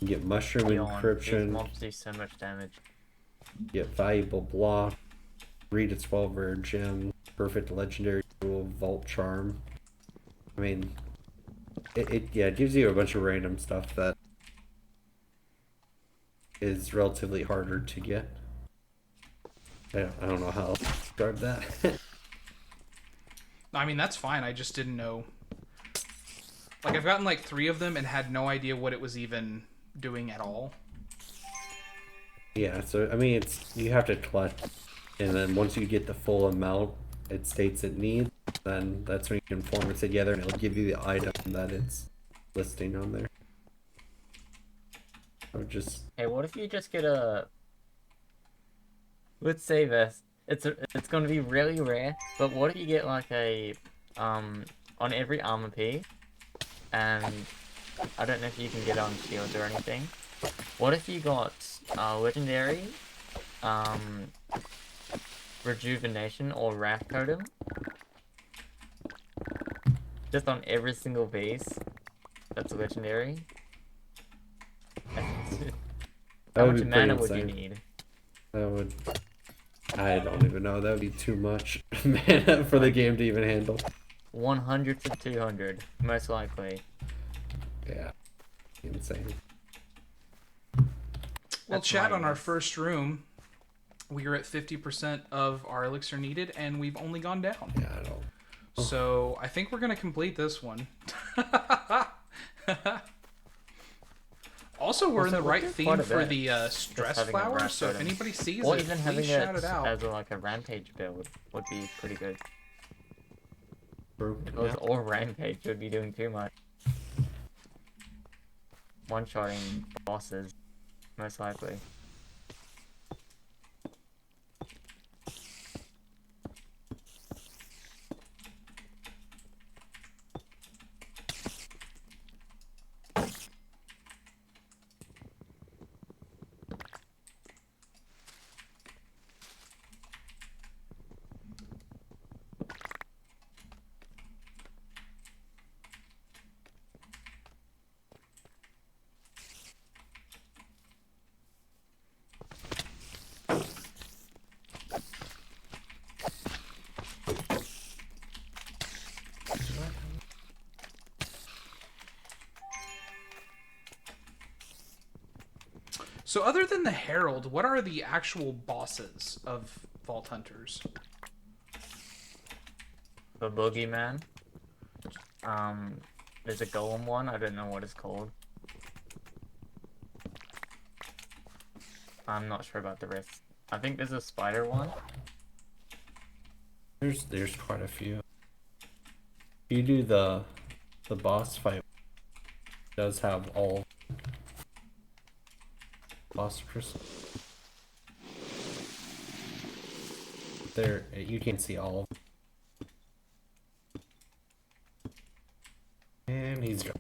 You get mushroom these encryption. mobs do so much damage. You get valuable block. 3 to 12 rare gems. Perfect legendary jewel. Vault charm. I mean, it gives you a bunch of random stuff that is relatively harder to get. I don't know how else to describe that. I mean, that's fine. I just didn't know. Like, I've gotten like 3 of them and had no idea what it was even doing at all. Yeah, so I mean, you have to collect, and then once you get the full amount it states it needs, then that's when you can form it together, and it'll give you the item that it's listing on there. I would just Hey, what if you just get a... Let's say this. It's gonna be really rare. But what if you get like a on every armor piece, and I don't know if you can get it on shields or anything. What if you got legendary um rejuvenation or wrath totem just on every single piece that's a legendary? That How would much be pretty mana would you insane. need? That would. I don't even know. That would be too much mana for the game to even handle. 100 to 200, most likely. Yeah, insane. Well, That's chat, my on our guess. first room, we are at 50% of our elixir needed, and we've only gone down. Yeah, I don't. So I think we're going to complete this one. Also, we're in Also, the we right do theme quite a for bit. the stress having a flower, wrath so if totem. anybody sees Or it, even please having shout it it out. as like a rampage build would be pretty good. True. If it was all rampage, it would be doing too much. One-shotting bosses, most likely. So other than the Herald, what are the actual bosses of Vault Hunters? The Boogeyman. There's a golem one, I don't know what it's called. I'm not sure about the rest. I think there's a spider one. There's quite a few. If you do the boss fight, it does have all boss crystals. There, you can see all. And he's gone.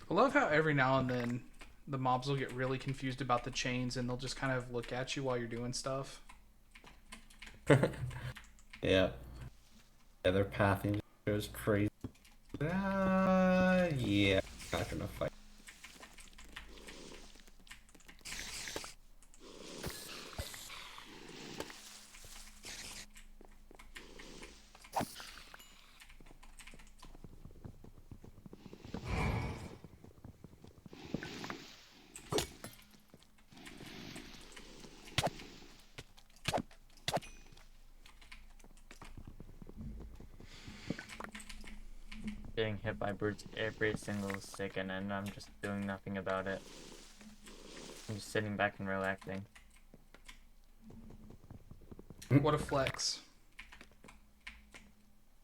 I love how every now and then the mobs will get really confused about the chains and they'll just kind of look at you while you're doing stuff. Yeah. Yeah, their pathing goes crazy. Yeah, not gonna fight. Getting hit by brutes every single second, and I'm just doing nothing about it. I'm just sitting back and relaxing. What a flex.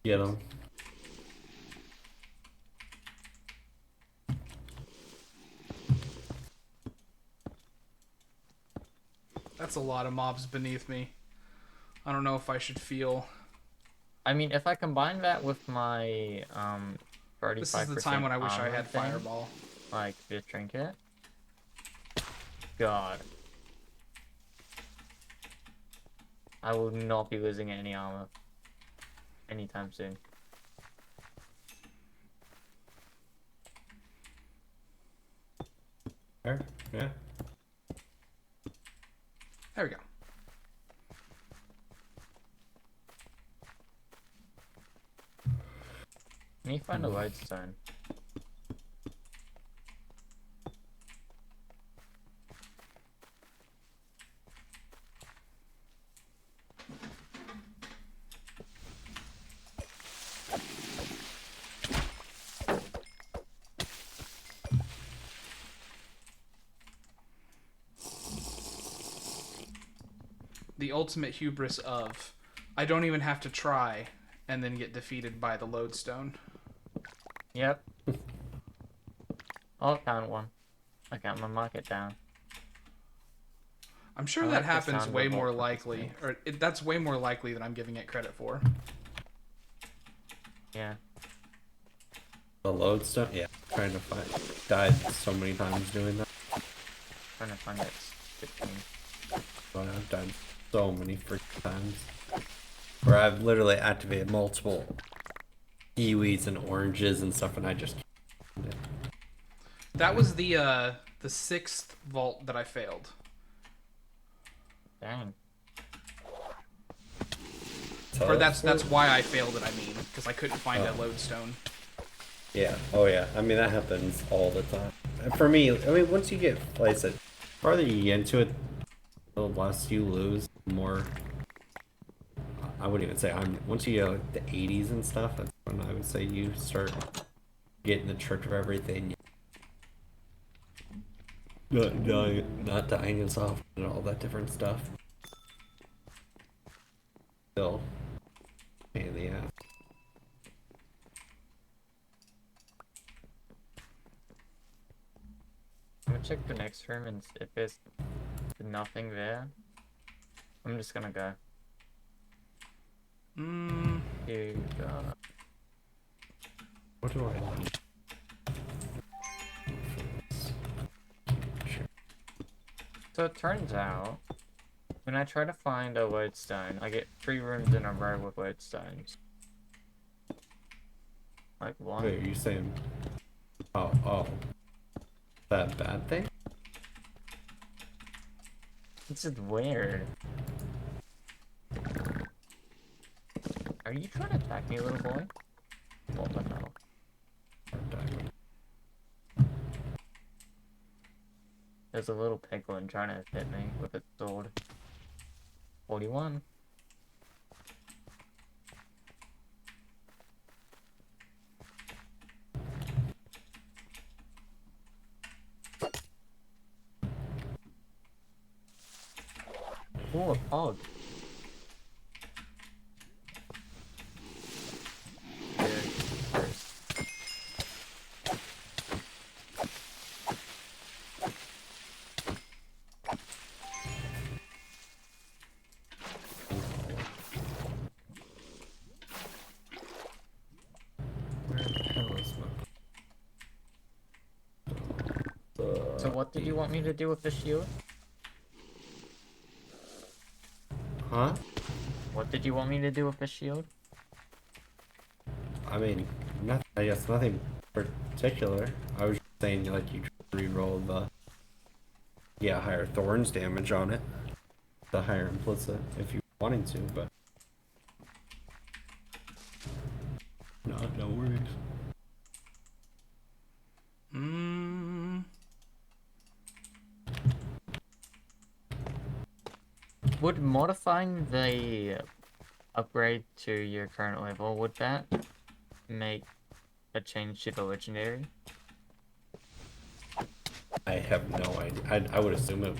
Get him. That's a lot of mobs beneath me. I don't know if I should feel... I mean, if I combine that with my 35% This is the time when I wish I armor had thing, Fireball. like this trinket. God. I will not be losing any armor anytime soon. There, yeah. There we go. Can you find a lodestone? the ultimate hubris of I don't even have to try and then get defeated by the lodestone. Yep. Oh, I found one. Okay, I'm gonna mark it down. I'm sure I that like the happens sound way of more all kinds of likely, things. that's way more likely than I'm giving it credit for. Yeah. The lodestone? Yeah, trying to find. Died so many times doing that. Trying to find that stupid thing. But I've died so many freaking times. Where I've literally activated multiple kiwis and oranges and stuff, and I just can't find it. That was the 6th vault that I failed. Dang. Or that's why I failed it, I mean, because I couldn't find a Oh. lodestone. Yeah. Oh yeah. I mean that happens all the time. And for me, I mean once you get, like I said, the farther you get into it, the less you lose. The more. I wouldn't even say I'm. Once you get like the 80s and stuff, that's when I would say you start getting the trick of everything. Not dying as often and all that different stuff. Still, pain in the ass. I'm gonna check the next room, and if there's nothing there, I'm just gonna go. You go. What do I need? So it turns out, when I try to find a lodestone, I get 3 rooms in a row with lodestones. Like one. Wait, are you saying? Oh, that bad thing? This is weird. Are you trying to attack me, little boy? What the hell? There's a little piglin trying to hit me with its sword. 41. Ooh, a pog. Where the hell is my? So what did you want me to do with the shield? Huh? What did you want me to do with the shield? I mean, I guess nothing particular. I was just saying, like, you re-roll the higher thorns damage on it, the higher implicit, if you wanting to, but no worries. Would modifying the upgrade to your current level, would that make a change to the legendary? I have no idea. I would assume it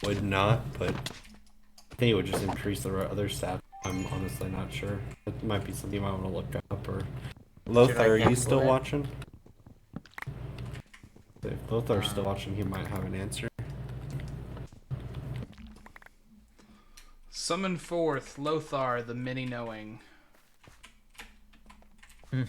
would not, but I think it would just increase the other stats. I'm honestly not sure. It might be something you might want to look up. Or Lothar, are you gamble still it? watching? If Lothar's still watching, he might have an answer. Summon forth Lothar the many knowing. I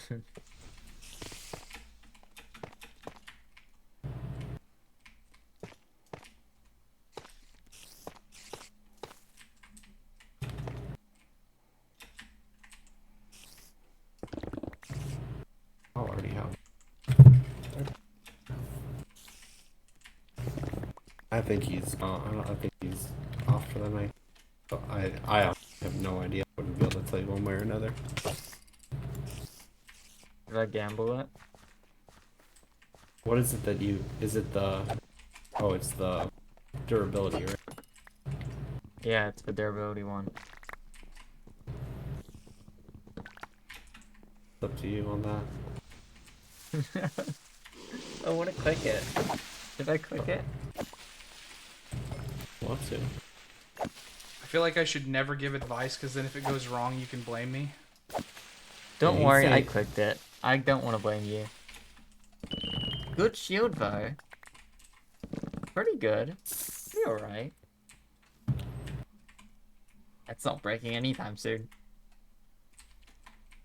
already have. I think he's. I think he's off for the night. But I have no idea. I wouldn't be able to tell you one way or another. Did I gamble it? What is it that you? Is it the? Oh, it's the durability, right? Yeah, it's the durability one. It's up to you on that. I want to click it. Did I click it? Want to? I I feel like I should never give advice because then if it goes wrong, you can blame me. Don't Yeah, worry, say- I clicked it. I don't want to blame you. Good shield though. Pretty good. Pretty alright. That's not breaking anytime soon.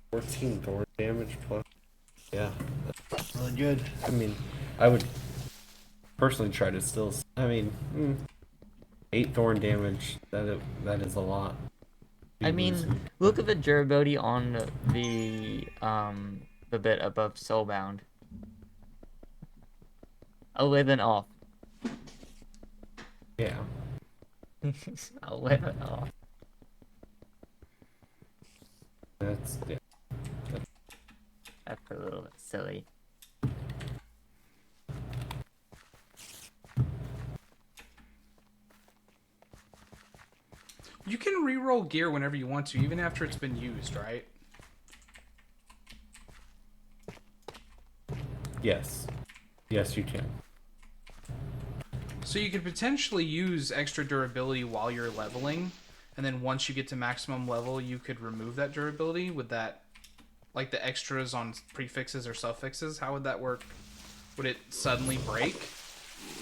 14 thorn damage plus. Yeah, that's really good. I mean, I would personally try to still. I mean, 8 thorn damage. That is a lot. I mean, look at the durability on the bit above Soulbound. 11 off. Yeah. 11 off. That's yeah. That's a little bit silly. You can re-roll gear whenever you want to, even after it's been used, right? Yes. Yes, you can. So you could potentially use extra durability while you're leveling, and then once you get to maximum level, you could remove that durability. Would that, like the extras on prefixes or suffixes, how would that work? Would it suddenly break?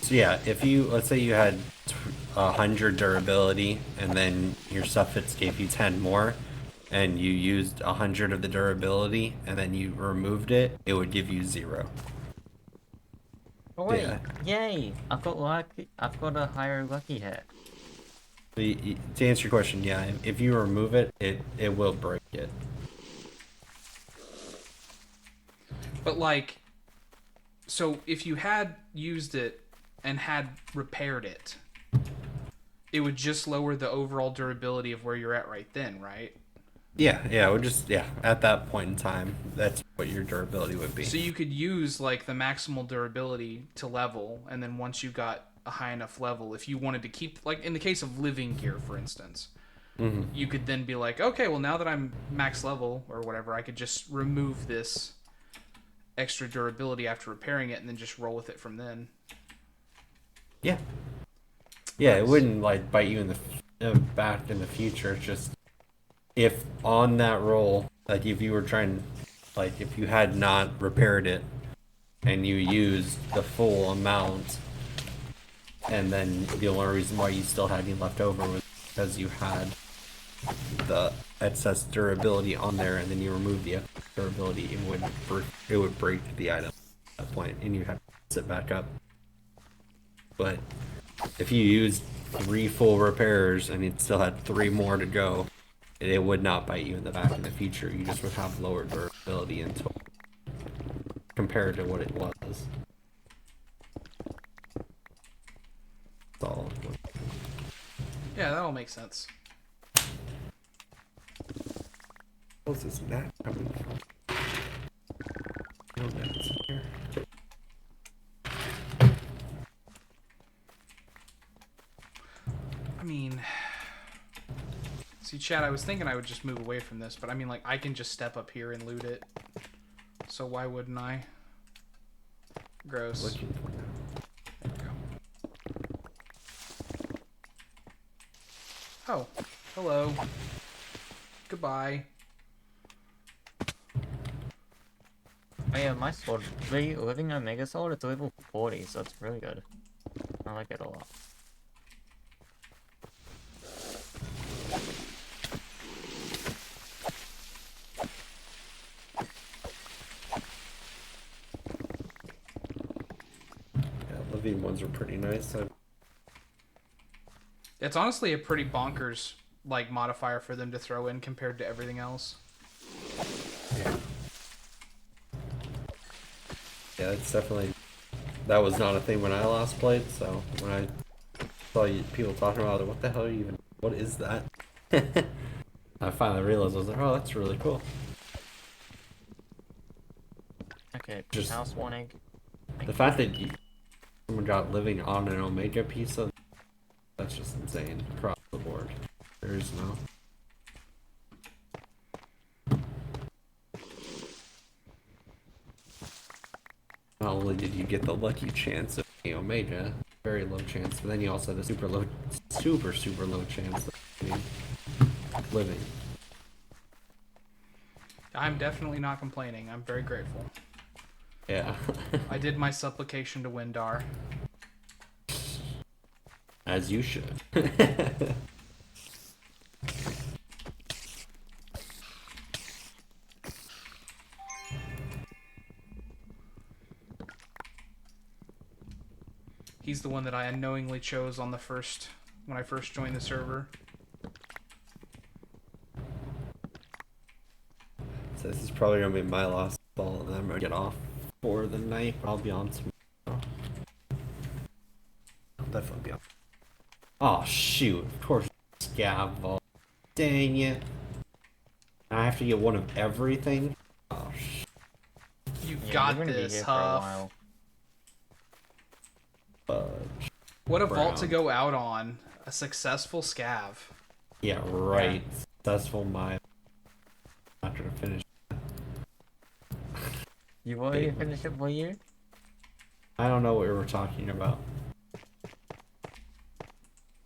So yeah, if you let's say you had 100 durability, and then your suffix gave you 10 more, and you used 100 of the durability, and then you removed it, it would give you 0. Oh wait, Yeah. yay! I've got lucky. I've got a higher lucky hit. To answer your question, yeah, if you remove it, it will break it. But like, so if you had used it and had repaired it, it would just lower the overall durability of where you're at right then, right? Yeah, it would just at that point in time, that's what your durability would be. So you could use like the maximal durability to level, and then once you got a high enough level, if you wanted to keep, like in the case of living gear, for instance, you could then be like, okay, well now that I'm max level or whatever, I could just remove this extra durability after repairing it, and then just roll with it from then. Yeah. Yeah, it wouldn't like bite you in the back in the future. It's just if on that roll, like if you were trying, like if you had not repaired it and you used the full amount, and then the only reason why you still had any left over was because you had the excess durability on there, and then you remove the excess durability, it would break the item at that point, and you have to sit back up. But if you used 3 full repairs and it still had 3 more to go, it would not bite you in the back in the future. You just would have lower durability in total compared to what it was. That's all. Yeah, that all makes sense. What's this gnat coming from? No gnats here. I mean, see, Chad, I was thinking I would just move away from this, but I mean, like, I can just step up here and loot it. So why wouldn't I? Gross. Looking for There we go. Oh, hello. Goodbye. Oh yeah, my sword, the Living Omega sword, it's level 40, so it's really good. I like it a lot. Yeah, living ones are pretty nice. It's honestly a pretty bonkers, like, modifier for them to throw in compared to everything else. Yeah, it's definitely, that was not a thing when I last played, so when I saw people talking about it, what the hell are you even, what is that? I finally realized, I was like, oh, that's really cool. Okay, Just- house warning. The fact that someone got living on an Omega piece of, that's just insane across the board. There is no. Not only did you get the lucky chance of the Omega, very low chance. But then you also have a super low, super low chance of living. I'm definitely not complaining. I'm very grateful. Yeah. I did my supplication to Windar. As you should. He's the one that I unknowingly chose on the when I first joined the server. So this is probably gonna be my last ball, and I'm gonna get off for the night. I'll be on tomorrow. I'll definitely be on. Oh shoot! Of course, scav ball. Dang it! I have to get one of everything. Oh shit! You Yeah, got we're gonna be this, here for a Huff. while. Fudge. What a vault to Brown. go out on. A successful scav. Yeah, right. Successful mile. Not gonna finish. You want me to finish it for you? I don't know what we were talking about.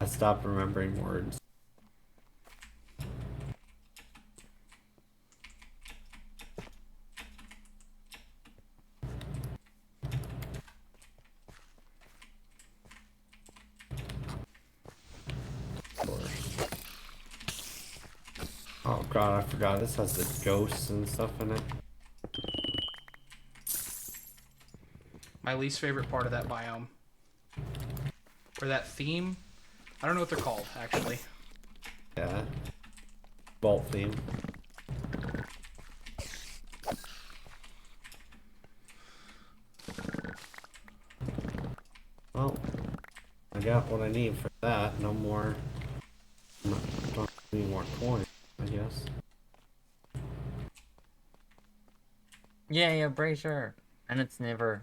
I stopped remembering words. Oh god, I forgot. This has the ghosts and stuff in it. My least favorite part of that biome. Or that theme. I don't know what they're called, actually. Yeah. Vault theme. Well, I got what I need for that. No more. Don't need more coins, I guess. Yeah, Brazier. And it's never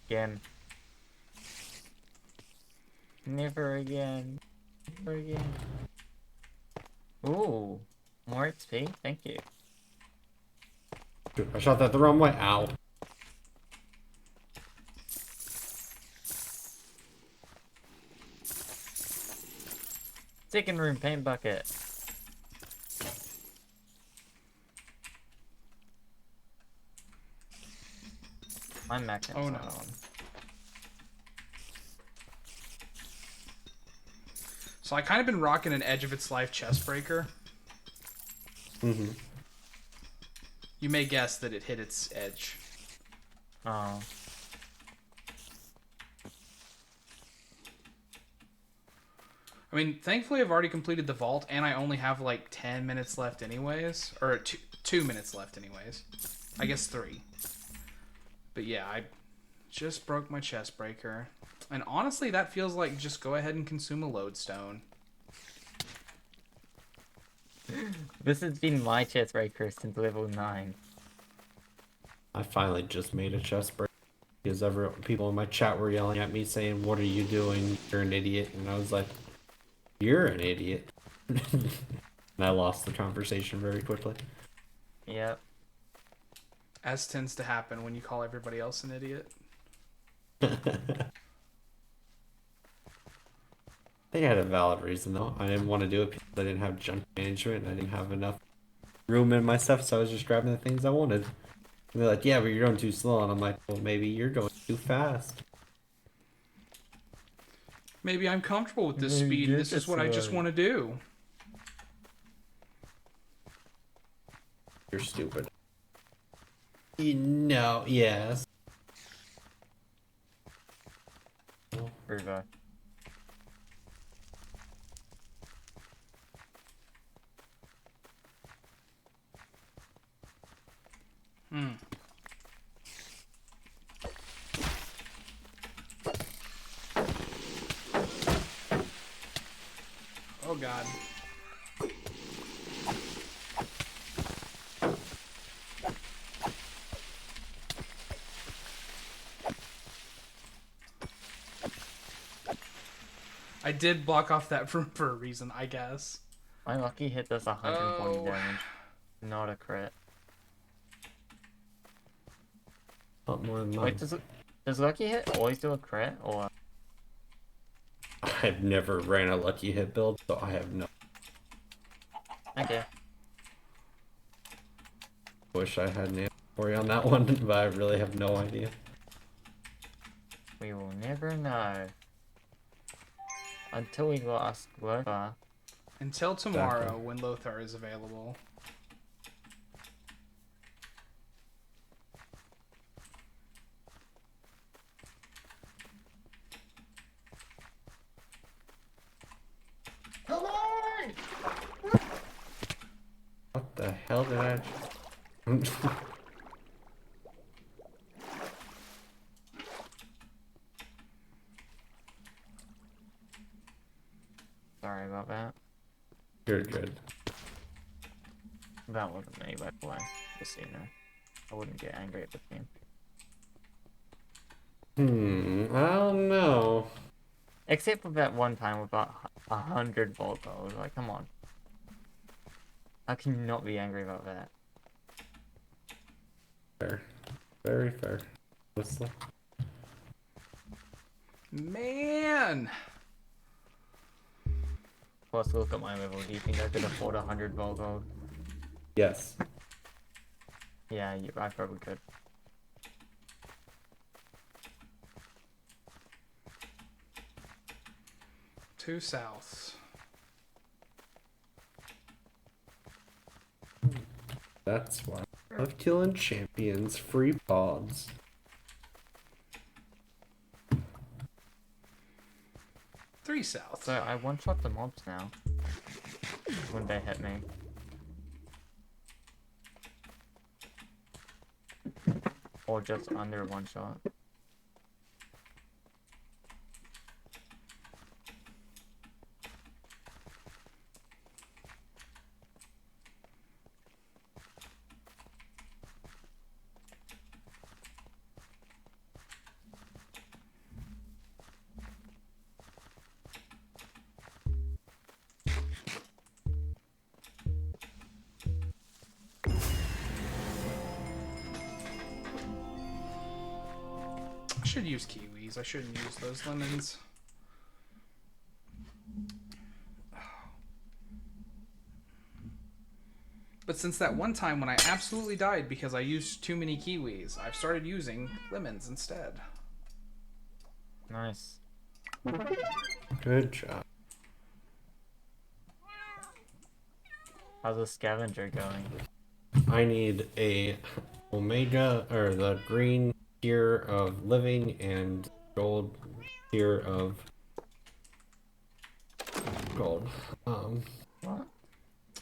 again. Never again. Never again. Ooh. More XP? Thank you. Dude, I shot that the wrong way. Ow. Second room paint bucket. My magnet's Oh, not no. on. So I kind of been rocking an Edge of Its Life chest breaker. Mm-hmm. You may guess that it hit its edge. Oh. I mean, thankfully I've already completed the vault, and I only have like 10 minutes left anyways. Or 2 minutes left anyways. I guess 3. But yeah, I just broke my chest breaker. And honestly, that feels like just go ahead and consume a lodestone. This has been my chest breaker since level 9. I finally just made a chest break because people in my chat were yelling at me saying, "What are you doing? You're an idiot." And I was like, "You're an idiot." And I lost the conversation very quickly. Yep. As tends to happen when you call everybody else an idiot. They had a valid reason though. I didn't want to do it because I didn't have junk management and I didn't have enough room in my stuff, so I was just grabbing the things I wanted. And they're like, "Yeah, but you're going too slow." And I'm like, "Well, maybe you're going too fast." Maybe I'm comfortable with this Maybe speed, and you're this is just what I just slow. want to do. You're stupid. No, yes. River. Hmm. Oh god. I did block off that room for a reason, I guess. My lucky hit does 120 Oh. damage. Not a crit. Not more than Wait, mine. does lucky hit always do a crit or? I've never ran a lucky hit build, so I have no. Okay. Wish I had an answer for you on that one, but I really have no idea. We will never know. Until we got us Lothar. Until tomorrow when Lothar is available. Come on! What the hell did I? Sorry about that. You're good. That wasn't me, by the way. Just so you know. I wouldn't get angry at the team. I don't know. Except for that one time with about 100 volt gold. Like, come on. How can you not be angry about that? Fair. Very fair. Honestly. Man! Plus, look at my level. Do you think I could afford 100 volt gold? Yes. Yeah, I probably could. Two souths. That's why I love killing champions. Free pods. Three south. So, I one-shot the mobs now. When they hit me. Or just under one shot. I should use kiwis. I shouldn't use those lemons. But since that one time when I absolutely died because I used too many kiwis, I've started using lemons instead. Nice. Good job. How's the scavenger going? I need a omega or the green tier of living and gold tier of gold. What?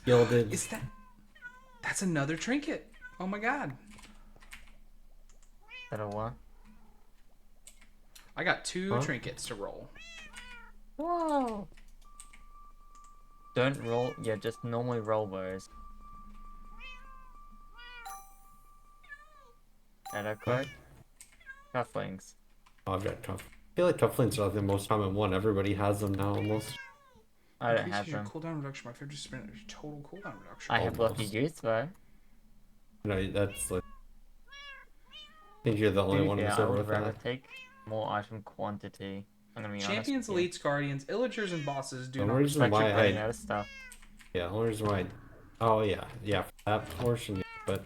Gilded. Is that... That's another trinket. Oh my god. That a what? I got two Huh? trinkets to roll. Whoa! Don't roll, yeah, just normally roll those. Is that correct? Cufflinks. Oh, I've got tough. I feel like cufflinks are like the most common one. Everybody has them now almost. I don't have Increases your them. cooldown reduction by 50%. Total cooldown reduction. I have Lucky Almost. Goose though. No, that's like. I think you're the only one in the I server would with rather that. take more item quantity. I'm gonna be Champions, honest. elites, guardians, illagers, and bosses do The not reason respect Like why you're running out of stuff. Yeah, the only reason why. Oh yeah, for that portion. Yeah. But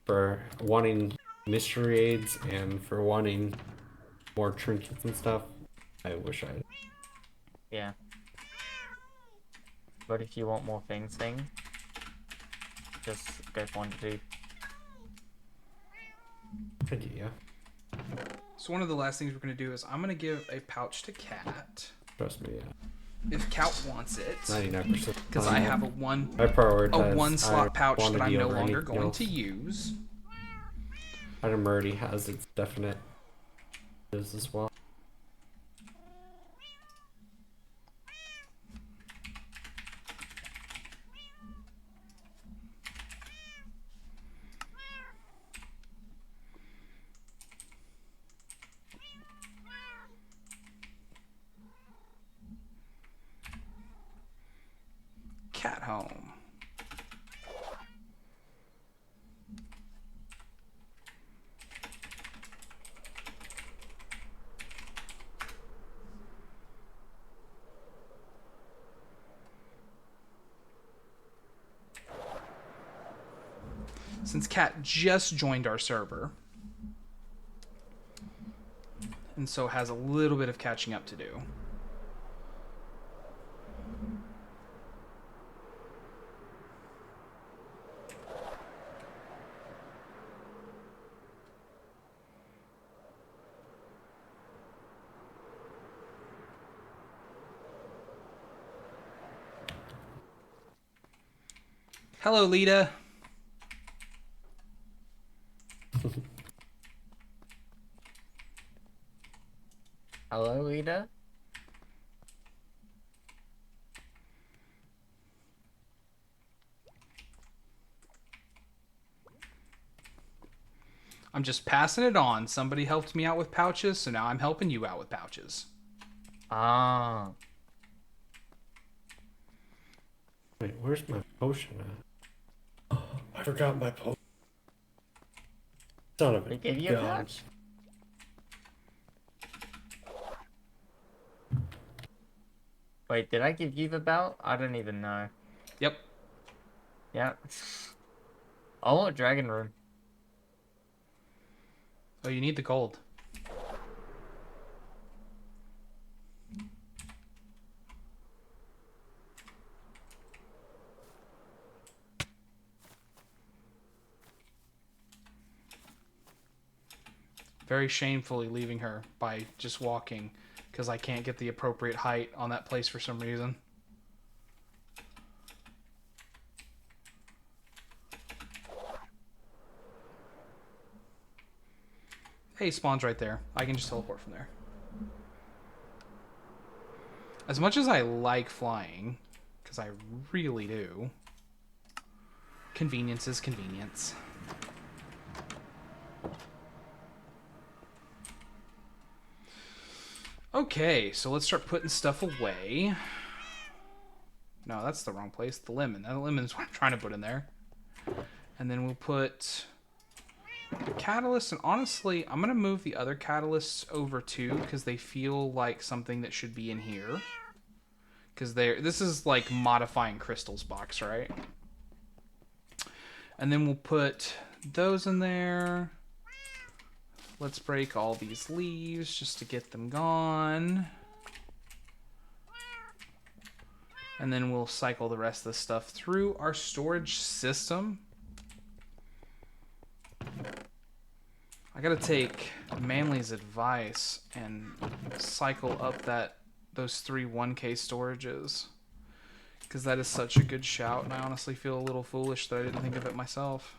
for wanting mystery aids and for wanting more trinkets and stuff, I wish I. Yeah. But if you want more things, just go quantity. Idea. So one of the last things we're going to do is I'm going to give a pouch to Cat. Trust me. Yeah. If Cat wants it. 99%. Because I have a one I slot pouch that I'm quantity no over longer anything going else. to use. Item already has its definite is as well. Cat home. since Kat just joined our server. And so has a little bit of catching up to do. Hello, Lita. Hello, Lita? I'm just passing it on. Somebody helped me out with pouches, so now I'm helping you out with pouches. Ah. Wait, where's my potion at? I forgot my potion. Son of a They gave you a gun. pouch. Wait, did I give you the belt? I don't even know. Yep. Yeah. I want Dragon Room. Oh, you need the gold. Very shamefully leaving her by just walking because I can't get the appropriate height on that place for some reason. Hey, spawn's right there. I can just teleport from there. As much as I like flying, because I really do, convenience is convenience. Okay, so let's start putting stuff away. No, that's the wrong place. The lemon. That lemon's what I'm trying to put in there. And then we'll put the catalyst. And honestly, I'm going to move the other catalysts over too because they feel like something that should be in here. Because this is like modifying crystals box, right? And then we'll put those in there. Let's break all these leaves just to get them gone. And then we'll cycle the rest of the stuff through our storage system. I gotta take Manly's advice and cycle up those 3 1K storages. Because that is such a good shout, and I honestly feel a little foolish that I didn't think of it myself.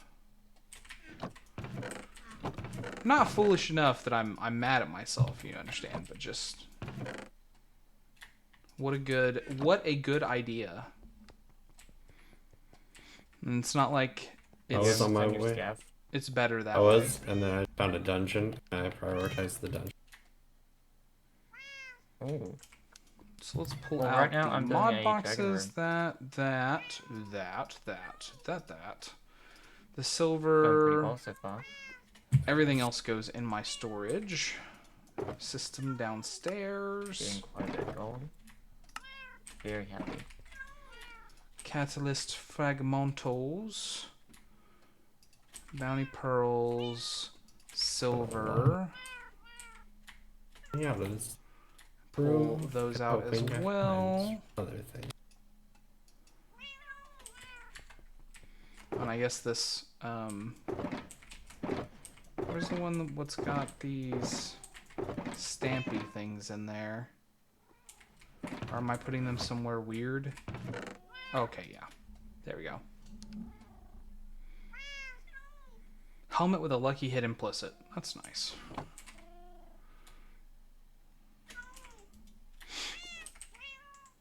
Not foolish enough that I'm mad at myself, you understand, but just what a good idea. And it's not like I was on my Send your way. scav. it's better that I way. was, and then I found a dungeon, and I prioritized the dungeon. Oh. So let's pull Well, out right now the I'm doing mod a boxes. dragon That. The Going pretty silver. well so far. Everything else goes in my storage system Getting downstairs. quite a bit of gold. Very happy. Catalyst fragmentos. Bounty pearls. Silver. Yeah, those. Pull those out as Hoping I well. find other things. And I guess this, where's the one what's got these stampy things in there? Or am I putting them somewhere weird? Okay, yeah. There we go. Helmet with a lucky hit implicit. That's nice.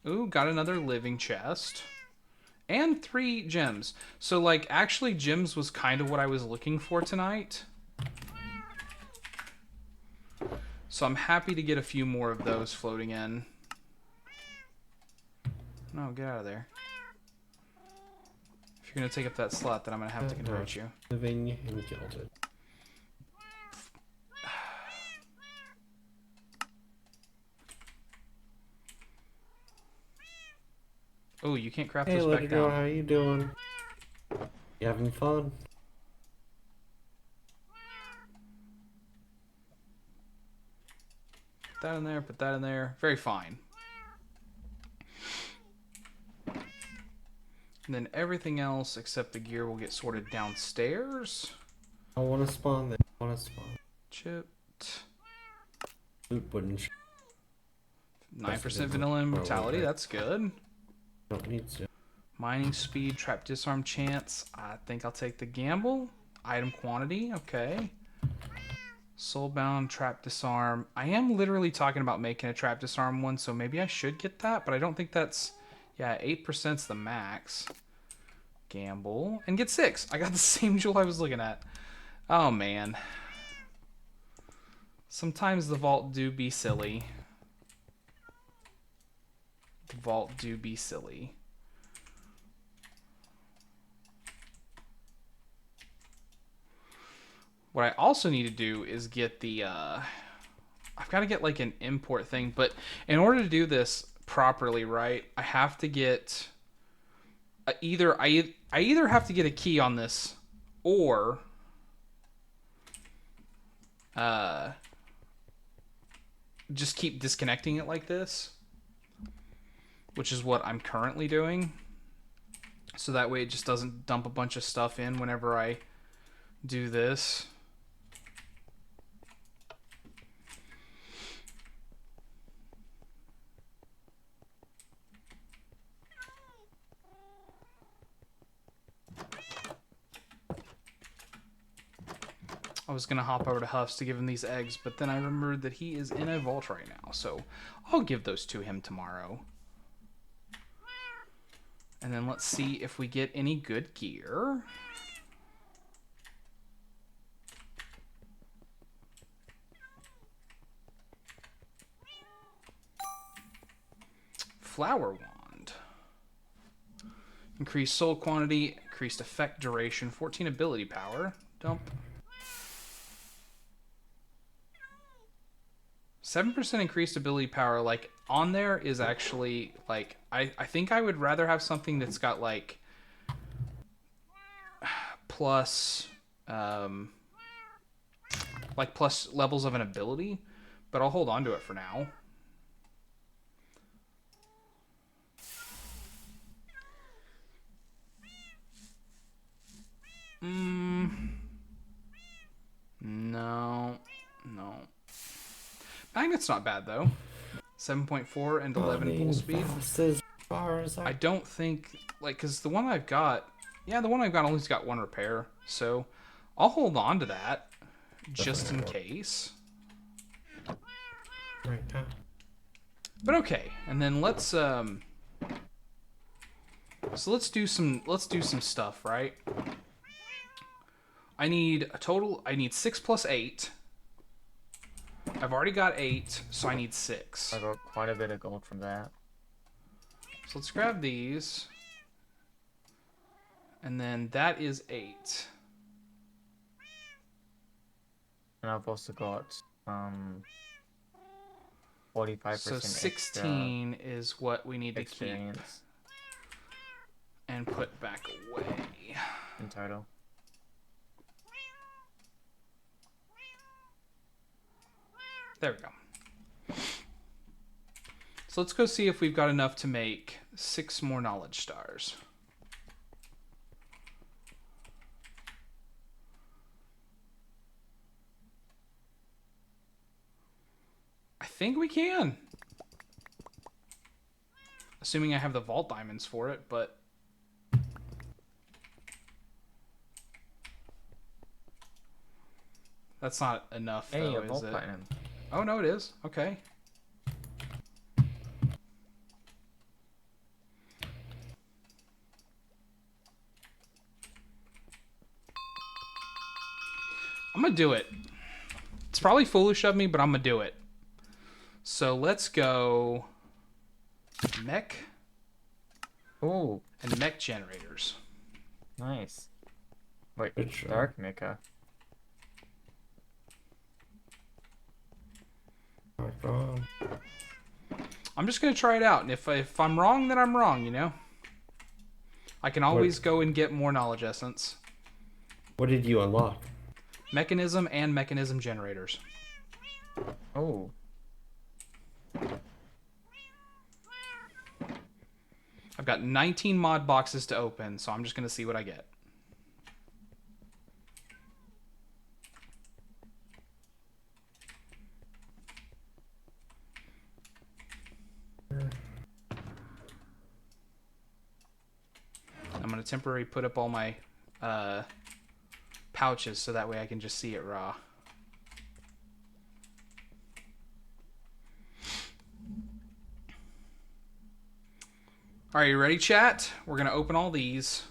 Ooh, got another living chest. And 3 gems. So, like, actually, gems was kind of what I was looking for tonight. So I'm happy to get a few more of those floating in. No, get out of there. If you're going to take up that slot, then I'm going to have to convert you. Living and gilded. Oh, you can't craft Hey, those Let back It Go, down. how you doing? You having fun? Put that in there, put that in there. Very fine. And then everything else except the gear will get sorted downstairs. I want to spawn there. I want to spawn. Chipped. Loot wouldn't. 9% vanilla immortality, that's good. Don't need to. Mining speed, trap disarm chance. I think I'll take the gamble. Item quantity, okay. Soulbound, trap disarm. I am literally talking about making a trap disarm one, so maybe I should get that, but I don't think that's... Yeah, 8%'s the max. Gamble. And get 6. I got the same jewel I was looking at. Oh, man. Sometimes the vault do be silly. The vault do be silly. What I also need to do is get the, I've got to get like an import thing, but in order to do this properly, right, I have to get I either have to get a key on this or just keep disconnecting it like this, which is what I'm currently doing. So that way it just doesn't dump a bunch of stuff in whenever I do this. I was going to hop over to Huff's to give him these eggs, but then I remembered that he is in a vault right now, so I'll give those to him tomorrow. And then let's see if we get any good gear. Flower wand. Increased soul quantity, increased effect duration, 14 ability power. Dump. 7% increased ability power, like, on there is actually, like, I think I would rather have something that's got, like, plus levels of an ability, but I'll hold on to it for now. No. Magnet's not bad, though. 7.4 and 11 full speed. I don't think, like, because the one I've got, the one I've got only's got 1 repair, so I'll hold on to that just in case. Right now. But okay, and then let's do some stuff, right? I need 6 plus 8. I've already got 8, so I need 6. I got quite a bit of gold from that. So let's grab these. And then that is 8. And I've also got 45% So 16 is what we need to experience keep and put back away. in total. There we go. So let's go see if we've got enough to make 6 more knowledge stars. I think we can. Assuming I have the vault diamonds for it, but... That's not enough, Hey, though, a is vault it? platinum. Oh, no, it is. Okay. I'm gonna do it. It's probably foolish of me, but I'm gonna do it. So let's go mech Ooh, and mech generators. nice. Wait, Good job. dark mecha. I'm just gonna try it out, and if I'm wrong, then I'm wrong. You know. I can always go and get more knowledge essence. What did you unlock? Mechanism and mechanism generators. Oh, got 19 mod boxes to open, so I'm just going to see what I get. I'm going to temporarily put up all my pouches so that way I can just see it raw. All right, you ready, chat? We're going to open all these.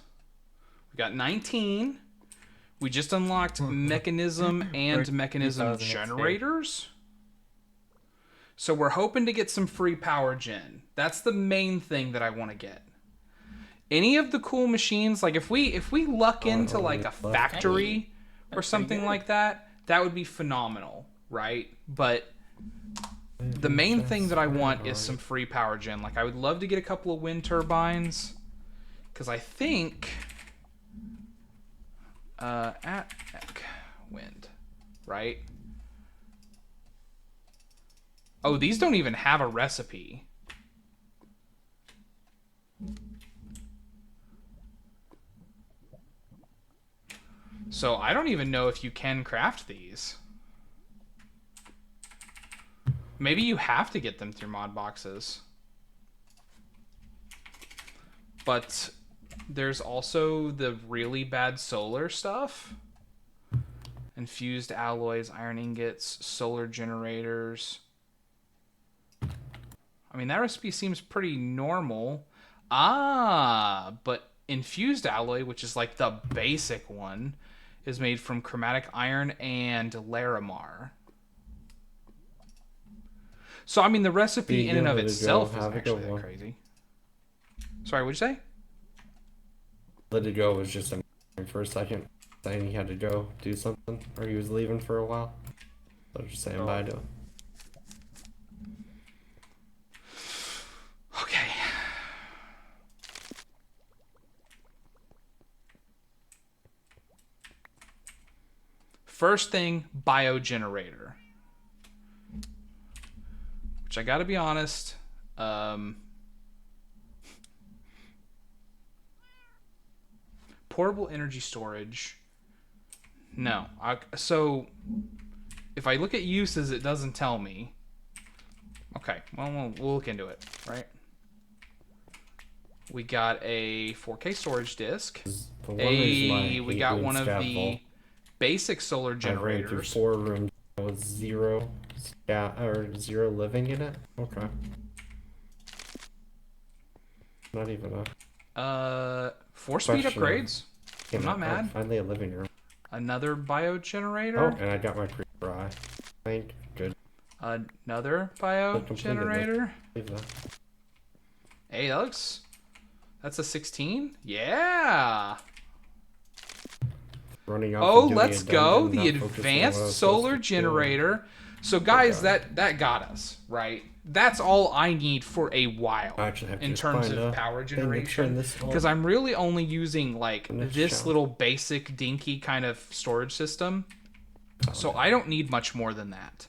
We got 19. We just unlocked mechanism and mechanism 2000 XP. generators. So we're hoping to get some free power gen. That's the main thing that I want to get. Any of the cool machines, like if we luck into like a factory or something like that, that would be phenomenal, right? But the main thing that I want is some free power gen. Like I would love to get a couple of wind turbines, because I think at wind, right? Oh, these don't even have a recipe. So I don't even know if you can craft these. Maybe you have to get them through mod boxes. But there's also the really bad solar stuff. Infused alloys, iron ingots, solar generators. I mean, that recipe seems pretty normal. Ah, but infused alloy, which is like the basic one, is made from chromatic iron and larimar. So, I mean, the recipe in and of itself isn't actually that crazy. Sorry, what'd you say? Let it go was just for a second, saying he had to go do something, or he was leaving for a while. So I was just saying bye to him. Okay. First thing, biogenerator. Which I gotta be honest, portable energy storage. No. So, if I look at uses, it doesn't tell me. Okay, well, we'll look into it, right? We got a 4K storage disk. We got one of the basic solar generators. I ran through 4 rooms with zero living in it. Okay. Not even a 4-speed upgrades. I'm not mad. Finally a living room. Another biogenerator. Oh, and I got my pre-fry. Thank good. Another biogenerator. Hey, that looks... That's a 16? Yeah! Running off oh, let's go. The advanced solar generator. So, guys, that got us, right? That's all I need for a while in terms of power generation. Because I'm really only using, like, this little basic dinky kind of storage system. So I don't need much more than that.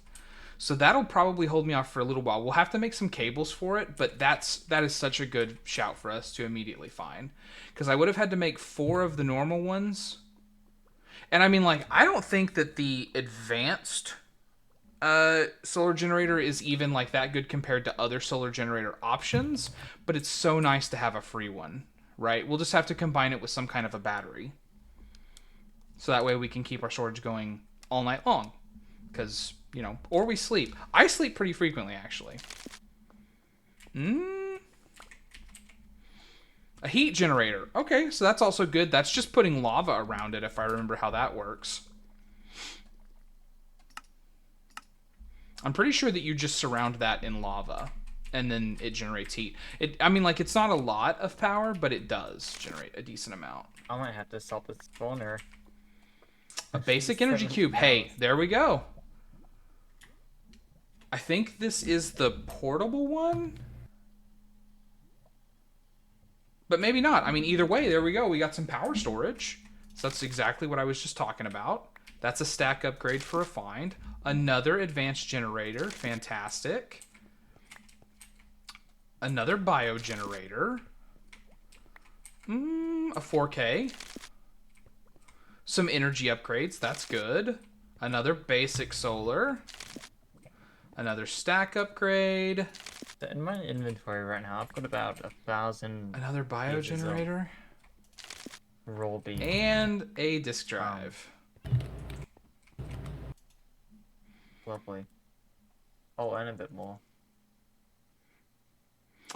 So that'll probably hold me off for a little while. We'll have to make some cables for it, but that is such a good shout for us to immediately find. Because I would have had to make 4 of the normal ones. And I mean, like, I don't think that the advanced solar generator is even, like, that good compared to other solar generator options. But it's so nice to have a free one, right? We'll just have to combine it with some kind of a battery. So that way we can keep our storage going all night long. Because... you know, or we sleep. I sleep pretty frequently, actually. A heat generator. Okay, so that's also good. That's just putting lava around it, if I remember how that works. I'm pretty sure that you just surround that in lava, and then it generates heat. I mean, like, it's not a lot of power, but it does generate a decent amount. I might have to stop the spawner. A basic energy cube. Hey, there we go. I think this is the portable one. But maybe not. I mean, either way, there we go. We got some power storage. So that's exactly what I was just talking about. That's a stack upgrade for a find. Another advanced generator. Fantastic. Another biogenerator. A 4K. Some energy upgrades. That's good. Another basic solar. Another stack upgrade. In my inventory right now, I've got about 1,000 Another biogenerator. raw beef. And a disk drive. Lovely. Oh, and a bit more.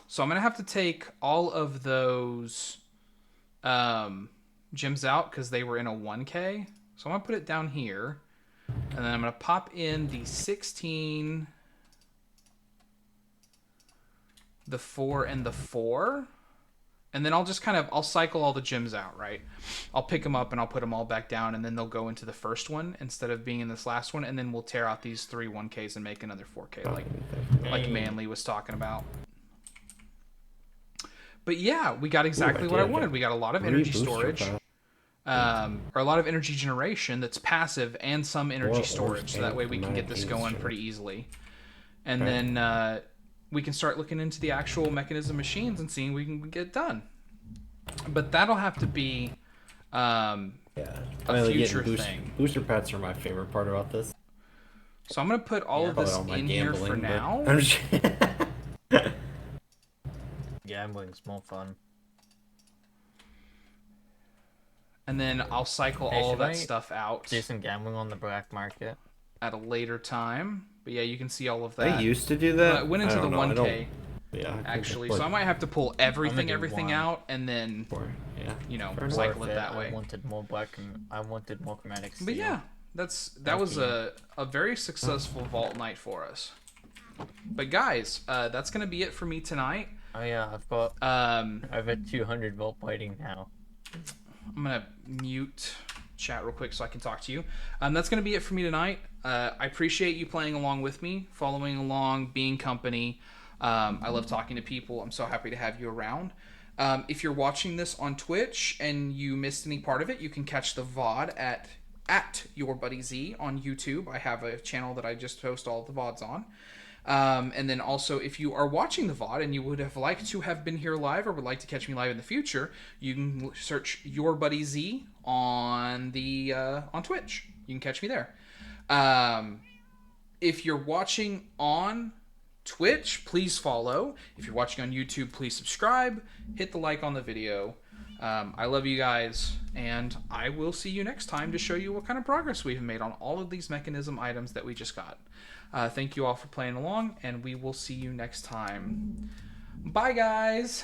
So I'm going to have to take all of those gems out because they were in a 1K. So I'm going to put it down here. And then I'm going to pop in the 16, the 4, and the 4. And then I'll just I'll cycle all the gems out, right? I'll pick them up and I'll put them all back down, and then they'll go into the first one instead of being in this last one. And then we'll tear out these 3 1Ks and make another 4K like Manly was talking about. But yeah, we got exactly what I wanted. We got a lot of energy storage, or a lot of energy generation that's passive, and some energy storage, so that way we can get this going pretty easily. And then we can start looking into the actual mechanism machines and seeing we can get it done. But that'll have to be a future thing. Booster pets are my favorite part about this. So I'm going to put all of this in here for now. Gambling's more fun. And then I'll cycle all of that stuff out Do some gambling on the black market at a later time. But yeah, you can see all of that. I used to do that. I went into the 1K, Yeah, actually. So I might have to pull everything one. out and then, cycle it that way. I wanted more chromatic steel. But yeah, that was a very successful vault night for us. But guys, that's going to be it for me tonight. Oh yeah, I've got over 200 volt plating now. I'm going to mute chat real quick so I can talk to you. That's going to be it for me tonight. I appreciate you playing along with me, following along, being company. I love talking to people. I'm so happy to have you around. If you're watching this on Twitch and you missed any part of it, you can catch the VOD at Your Buddy Z on YouTube. I have a channel that I just post all of the VODs on. And then also, if you are watching the VOD and you would have liked to have been here live or would like to catch me live in the future, you can search Your Buddy Z on Twitch. You can catch me there. If you're watching on Twitch, please follow. If you're watching on YouTube, please subscribe. Hit the like on the video. I love you guys, and I will see you next time to show you what kind of progress we've made on all of these mechanism items that we just got. Thank you all for playing along, and we will see you next time. Bye, guys!